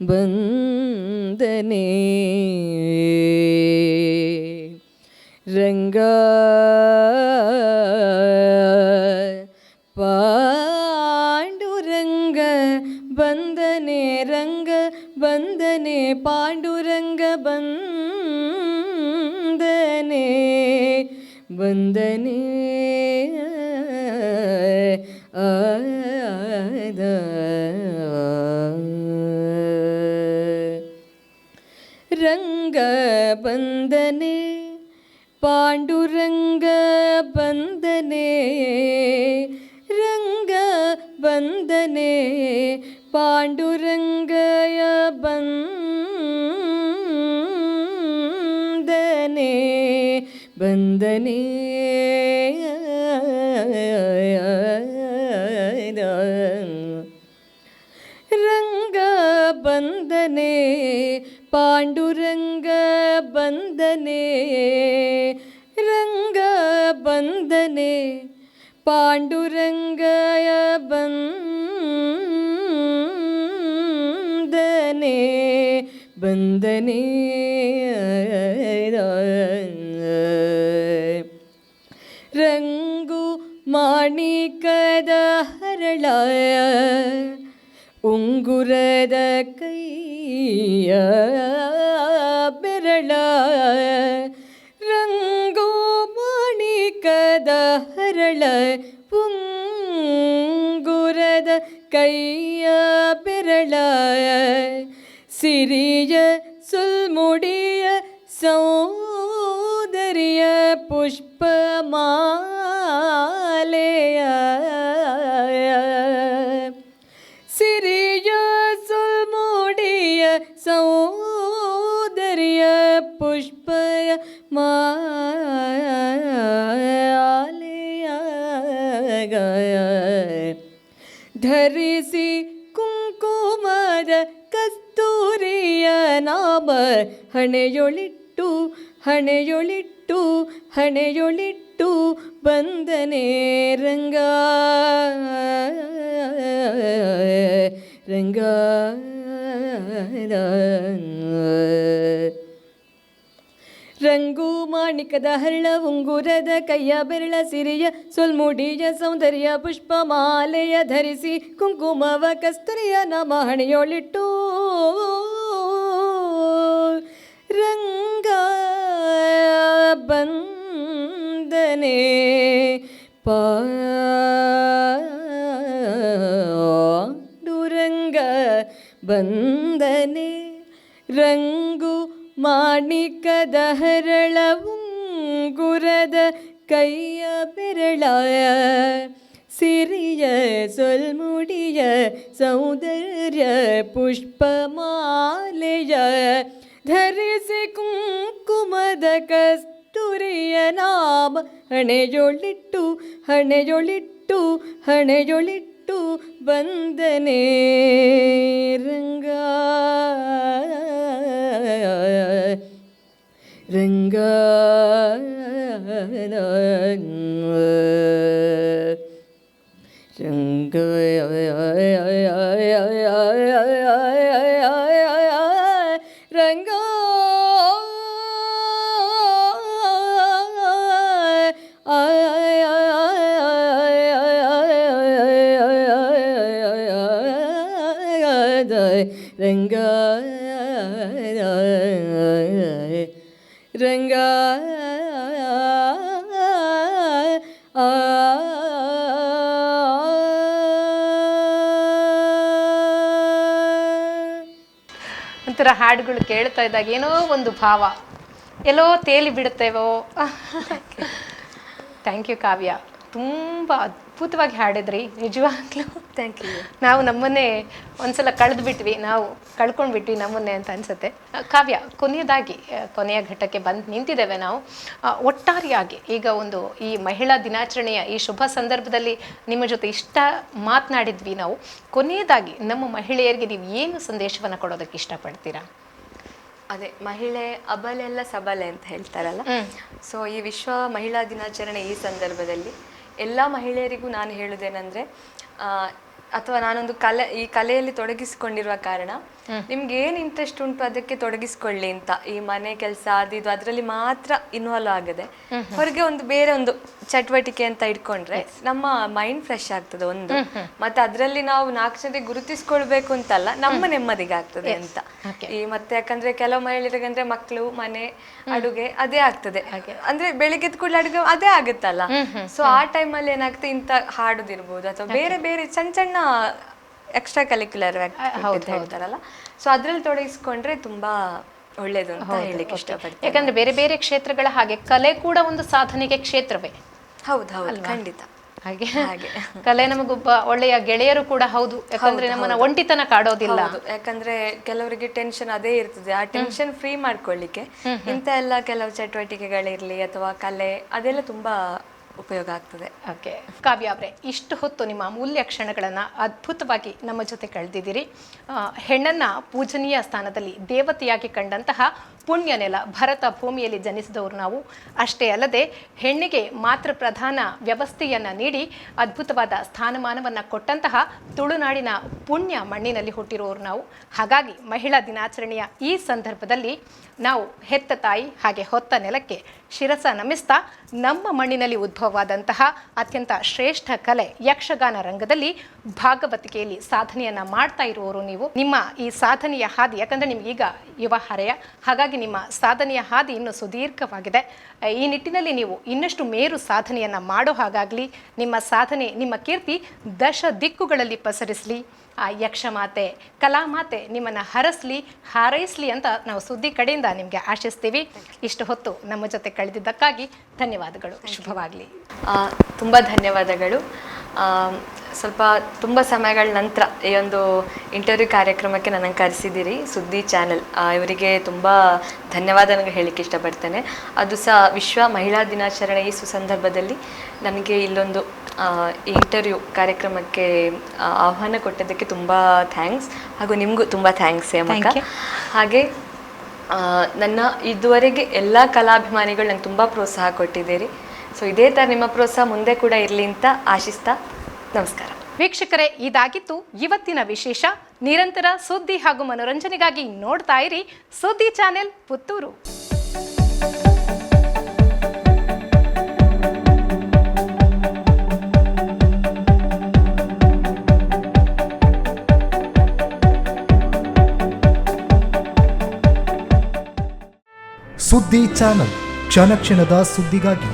ಬಂದನೆ ರಂಗ ಪಾಂಡುರಂಗ ಬಂದನೆ ರಂಗ ಬಂದನೆ ಪಾಂಡುರಂಗ ಬಂದನೆ ಬಂದನೆ ಆದ ರಂಗ ಬಂದನೆ ಪಾಂಡುರಂಗ ಬಂದನೆ ರಂಗ ಬಂದನೆ ಪಾಂಡುರಂಗಯ ಬಂದನೆ ಬಂದನೆ ರಂಗ ಬಂದನೆ ಪಾಂಡುರಂಗ ಬಂದನೆ ರಂಗ ಬಂದನೆ ಪಾಂಡುರಂಗಯ ಬಂದನೆ ಬಂದನೆ ರಂಗು ಮಾಣಿಕದ ಹರಳ ಉಂಗುರದ ಕೈಯ ಬೆರಳ ರಂಗು ಮಾಣಿಕದ ಹರಳ ಉಂಗುರದ ಕೈಯ ಬೆರಳ ಸಿರಿಯ ಸುಲ್ಮುಡಿಯ ಸೌಂದರ್ಯ ಪುಷ್ಪಮಾಲೆಯ ಸಿರಿಯ ಸುಲ್ಮುಡಿಯ ಸೌಂದರ್ಯ ಪುಷ್ಪಯ ಮಾಲೆಯ ಧರಿಸಿ ಕುಂಕುಮದ ಕಸ್ತೂರಿಯ ನಾಮ ಹಣೆಯೊಳಿಟ್ಟು ಹಣೆಯೊಳಿಟ್ಟು ಹಣೆಯೊಳಿಟ್ಟು ಬಂದನೆ ರಂಗ ರಂಗ ರಂಗು ಮಾಣಿಕದ ಹರಳ ಉಂಗುರದ ಕೈಯ ಬೆರಳ ಸಿರಿಯ ಸೊಲ್ಮುಡಿಯ ಸೌಂದರ್ಯ ಪುಷ್ಪಮಾಲೆಯ ಧರಿಸಿ ಕುಂಕುಮವ ಕಸ್ತೂರಿಯ ನಾಮ ಹಣೆಯೊಳಿಟ್ಟು ರಂಗ ಬಂದನೆ ಪಾಂಡುರಂಗ ಬಂದನೆ ರಂಗು ಮಾಣಿಕದ ಹರಳ ಉಂಗುರದ ಕೈಯ ಬೆರಳ ಸಿರಿಯ ಸೊಲ್ಮುಡಿಯ ಸೌಂದರ್ಯ ಪುಷ್ಪಮಾಲೆಯ ಧರಿಸಿ ಕುಂಕುಮದ ಕಸ್ತೂರಿಯ ನಾಮ ಹಣೆಯೊಳಿಟ್ಟು ಹಣೆಯೊಳಿಟ್ಟು ಹಣೆಯೊಳಿಟ್ಟು ಬಂದನೆ ರಂಗ ರಂಗ ರಂಗ ರಂಗ ರಂಗ ರಂಗ ಒಂಥರ ಹಾಡುಗಳು ಕೇಳ್ತಾ ಇದ್ದಾಗ ಏನೋ ಒಂದು ಭಾವ ಎಲ್ಲೋ ತೇಲಿ ಬಿಡುತ್ತೇವೋ. ಥ್ಯಾಂಕ್ ಯು ಕಾವ್ಯ, ತುಂಬ ಅದ್ಭುತವಾಗಿ ಹಾಡಿದ್ರಿ ನಿಜವಾಗ್ಲೂ. Thank you. ನಾವು ನಮ್ಮನ್ನೇ ಒಂದ್ಸಲ ಕಳೆದ್ಬಿಟ್ವಿ, ನಾವು ಕಳ್ಕೊಂಡ್ಬಿಟ್ವಿ ನಮ್ಮನ್ನೇ ಅಂತ ಅನ್ಸುತ್ತೆ. ಕಾವ್ಯ, ಕೊನೆಯದಾಗಿ ಕೊನೆಯ ಘಟ್ಟಕ್ಕೆ ಬಂದು ನಿಂತಿದ್ದೇವೆ ನಾವು. ಒಟ್ಟಾರೆಯಾಗಿ ಈಗ ಒಂದು ಈ ಮಹಿಳಾ ದಿನಾಚರಣೆಯ ಈ ಶುಭ ಸಂದರ್ಭದಲ್ಲಿ ನಿಮ್ಮ ಜೊತೆ ಇಷ್ಟ ಮಾತನಾಡಿದ್ವಿ ನಾವು. ಕೊನೆಯದಾಗಿ ನಮ್ಮ ಮಹಿಳೆಯರಿಗೆ ನೀವು ಏನು ಸಂದೇಶವನ್ನು ಕೊಡೋದಕ್ಕೆ ಇಷ್ಟಪಡ್ತೀರಾ? ಅದೇ, ಮಹಿಳೆ ಅಬಲೆ ಎಲ್ಲ ಸಬಲೆ ಅಂತ ಹೇಳ್ತಾರಲ್ಲ. ಸೊ ಈ ವಿಶ್ವ ಮಹಿಳಾ ದಿನಾಚರಣೆ ಈ ಸಂದರ್ಭದಲ್ಲಿ ಎಲ್ಲ ಮಹಿಳೆಯರಿಗೂ ನಾನು ಹೇಳೋದೇನೆಂದರೆ, ಅಥವಾ ನಾನೊಂದು ಈ ಕಲೆಯಲ್ಲಿ ತೊಡಗಿಸಿಕೊಂಡಿರುವ ಕಾರಣ ನಿಮ್ಗೆ ಏನು ಇಂಟ್ರೆಸ್ಟ್ ಉಂಟು ಅದಕ್ಕೆ ತೊಡಗಿಸ್ಕೊಳ್ಳಿ ಅಂತ. ಈ ಮನೆ ಕೆಲಸ ಇದು ಅದರಲ್ಲಿ ಮಾತ್ರ ಇನ್ವಾಲ್ವ್ ಆಗದೆ ಹೊರಗೆ ಬೇರೆ ಒಂದು ಚಟುವಟಿಕೆ ಅಂತ ಇಟ್ಕೊಂಡ್ರೆ ನಮ್ಮ ಮೈಂಡ್ ಫ್ರೆಶ್ ಆಗ್ತದೆ ಒಂದು. ಮತ್ತೆ ಅದರಲ್ಲಿ ನಾವು 4 ಜನರಿಗೆ ಗುರುತಿಸ್ಕೊಳ್ಬೇಕು ಅಂತಲ್ಲ, ನಮ್ಮ ನೆಮ್ಮದಿಗೆ ಆಗ್ತದೆ ಅಂತ. ಮತ್ತೆ ಯಾಕಂದ್ರೆ ಕೆಲವು ಮಹಿಳೆಯರಿಗಂದ್ರೆ ಮಕ್ಕಳು, ಮನೆ, ಅಡುಗೆ ಅದೇ ಆಗ್ತದೆ. ಅಂದ್ರೆ ಬೆಳಿಗ್ಗೆ ಎದ್ದ ಕೂಡಲೇ ಅಡುಗೆ ಅದೇ ಆಗುತ್ತಲ್ಲ. ಸೊ ಆ ಟೈಮಲ್ಲಿ ಏನಾಗ್ತದೆ, ಇಂಥ ಹಾಡೋದಿರ್ಬೋದು ಅಥವಾ ಬೇರೆ ಬೇರೆ ಸಣ್ಣ ಸಣ್ಣ ಎಕ್ಸ್ಟ್ರಾ ಕರಿಕ್ಯುಲರ್ ಹೇಳ್ತಾರಲ್ಲ, ಸೊ ಅದ್ರಲ್ಲಿ ತೊಡಗಿಸ್ಕೊಂಡ್ರೆ ತುಂಬಾ ಒಳ್ಳೇದು ಅಂತ ಹೇಳಿಕ್ಕೆ ಇಷ್ಟಪಡ್ತೀನಿ. ಯಾಕಂದ್ರೆ ಬೇರೆ ಬೇರೆ ಕ್ಷೇತ್ರಗಳ ಹಾಗೆ ಕಲೆ ಕೂಡ ಒಂದು ಸಾಧನೆಗೆ ಕ್ಷೇತ್ರವೇ. ಹೌದು, ಖಂಡಿತ. ಹಾಗೆ ಕಲೆ ನಮಗೊಬ್ಬ ಒಳ್ಳೆಯ ಗೆಳೆಯರು ಕೂಡ ಹೌದು. ಯಾಕಂದ್ರೆ ನಮ್ಮನ್ನ ಒಂಟಿತನ ಕಾಡೋದಿಲ್ಲ. ಯಾಕಂದ್ರೆ ಕೆಲವರಿಗೆ ಟೆನ್ಷನ್ ಅದೇ ಇರ್ತದೆ, ಆ ಟೆನ್ಷನ್ ಫ್ರೀ ಮಾಡ್ಕೊಳ್ಳಿಕ್ಕೆ ಇಂಥ ಎಲ್ಲ ಕೆಲವು ಚಟುವಟಿಕೆಗಳಿರ್ಲಿ ಅಥವಾ ಕಲೆ ಅದೆಲ್ಲ ತುಂಬಾ ಉಪಯೋಗ ಆಗ್ತದೆ. ಓಕೆ, ಕಾವ್ಯ ಅವರೇ, ಇಷ್ಟು ಹೊತ್ತು ನಿಮ್ಮ ಅಮೂಲ್ಯ ಕ್ಷಣಗಳನ್ನು ಅದ್ಭುತವಾಗಿ ನಮ್ಮ ಜೊತೆ ಕಳೆದಿದ್ದೀರಿ. ಹೆಣ್ಣನ್ನು ಪೂಜನೀಯ ಸ್ಥಾನದಲ್ಲಿ ದೇವತೆಯಾಗಿ ಕಂಡಂತಹ ಪುಣ್ಯ ನೆಲ ಭರತ ಭೂಮಿಯಲ್ಲಿ ಜನಿಸಿದವರು ನಾವು. ಅಷ್ಟೇ ಅಲ್ಲದೆ ಹೆಣ್ಣಿಗೆ ಮಾತೃ ಪ್ರಧಾನ ವ್ಯವಸ್ಥೆಯನ್ನು ನೀಡಿ ಅದ್ಭುತವಾದ ಸ್ಥಾನಮಾನವನ್ನು ಕೊಟ್ಟಂತಹ ತುಳುನಾಡಿನ ಪುಣ್ಯ ಮಣ್ಣಿನಲ್ಲಿ ಹುಟ್ಟಿರುವವರು ನಾವು. ಹಾಗಾಗಿ ಮಹಿಳಾ ದಿನಾಚರಣೆಯ ಈ ಸಂದರ್ಭದಲ್ಲಿ ನಾವು ಹೆತ್ತ ತಾಯಿ ಹಾಗೆ ಹೊತ್ತ ನೆಲಕ್ಕೆ ಶಿರಸ ನಮಿಸ್ತಾ ನಮ್ಮ ಮಣ್ಣಿನಲ್ಲಿ ಉದ್ಭವವಾದಂತಹ ಅತ್ಯಂತ ಶ್ರೇಷ್ಠ ಕಲೆ ಯಕ್ಷಗಾನ ರಂಗದಲ್ಲಿ ಭಾಗವತಿಕೆಯಲ್ಲಿ ಸಾಧನೆಯನ್ನ ಮಾಡ್ತಾ ಇರುವವರು ನೀವು. ನಿಮ್ಮ ಈ ಸಾಧನೆಯ ಹಾದಿ, ಯಾಕಂದ್ರೆ ನಿಮ್ಗೀಗ ಯುವ ಹರೆಯ, ಹಾಗಾಗಿ ನಿಮ್ಮ ಸಾಧನೆಯ ಹಾದಿ ಇನ್ನೂ ಸುದೀರ್ಘವಾಗಿದೆ. ಈ ನಿಟ್ಟಿನಲ್ಲಿ ನೀವು ಇನ್ನಷ್ಟು ಮೇರು ಸಾಧನೆಯನ್ನ ಮಾಡೋ ಹಾಗಾಗ್ಲಿ, ನಿಮ್ಮ ಸಾಧನೆ, ನಿಮ್ಮ ಕೀರ್ತಿ ದಶ ದಿಕ್ಕುಗಳಲ್ಲಿ ಪಸರಿಸಲಿ. ಆ ಯಕ್ಷಮಾತೆ, ಕಲಾಮಾತೆ ನಿಮ್ಮನ್ನು ಹರಸ್ಲಿ, ಹಾರೈಸಲಿ ಅಂತ ನಾವು ಸುದ್ದಿ ಕಡೆಯಿಂದ ನಿಮಗೆ ಆಶಿಸ್ತೀವಿ. ಇಷ್ಟು ಹೊತ್ತು ನಮ್ಮ ಜೊತೆ ಕಳೆದಿದ್ದಕ್ಕಾಗಿ ಧನ್ಯವಾದಗಳು. ಶುಭವಾಗಲಿ. ತುಂಬ ಧನ್ಯವಾದಗಳು. ತುಂಬ ಸಮಯಗಳ ನಂತರ ಈ ಒಂದು ಇಂಟರ್ವ್ಯೂ ಕಾರ್ಯಕ್ರಮಕ್ಕೆ ನನ್ನನ್ನು ಕರೆಸಿದ್ದೀರಿ ಸುದ್ದಿ ಚಾನೆಲ್. ಇವರಿಗೆ ತುಂಬ ಧನ್ಯವಾದ ನನಗೆ ಹೇಳಲಿಕ್ಕೆ ಇಷ್ಟಪಡ್ತೇನೆ. ಅದು ಸಹ ವಿಶ್ವ ಮಹಿಳಾ ದಿನಾಚರಣೆ ಈ ಸುಸಂದರ್ಭದಲ್ಲಿ ನನಗೆ ಇಲ್ಲೊಂದು ಇಂಟರ್ವ್ಯೂ ಕಾರ್ಯಕ್ರಮಕ್ಕೆ ಆಹ್ವಾನ ಕೊಟ್ಟಿದ್ದಕ್ಕೆ ತುಂಬ ಥ್ಯಾಂಕ್ಸ್. ಹಾಗೂ ನಿಮಗೂ ತುಂಬ ಥ್ಯಾಂಕ್ಸ್ ಹೇಮಕ್ಕ. ಹಾಗೆ ನನ್ನ ಇದುವರೆಗೆ ಎಲ್ಲ ಕಲಾಭಿಮಾನಿಗಳು ನಂಗೆ ತುಂಬ ಪ್ರೋತ್ಸಾಹ ಕೊಟ್ಟಿದ್ದೀರಿ. ಸೊ ಇದೇ ಥರ ನಿಮ್ಮ ಪ್ರೋತ್ಸಾಹ ಮುಂದೆ ಕೂಡ ಇರಲಿ ಅಂತ ಆಶಿಸ್ತಾ ನಮಸ್ಕಾರ. ವೀಕ್ಷಕರೇ, ಇದಾಗಿತ್ತು ಇವತ್ತಿನ ವಿಶೇಷ. ನಿರಂತರ ಸುದ್ದಿ ಹಾಗೂ ಮನೋರಂಜನೆಗಾಗಿ ನೋಡ್ತಾ ಇರಿ ಸುದ್ದಿ ಚಾನೆಲ್ ಪುತ್ತೂರು. ಸುದ್ದಿ ಚಾನಲ್, ಕ್ಷಣ ಕ್ಷಣದ ಸುದ್ದಿಗಾಗಿ.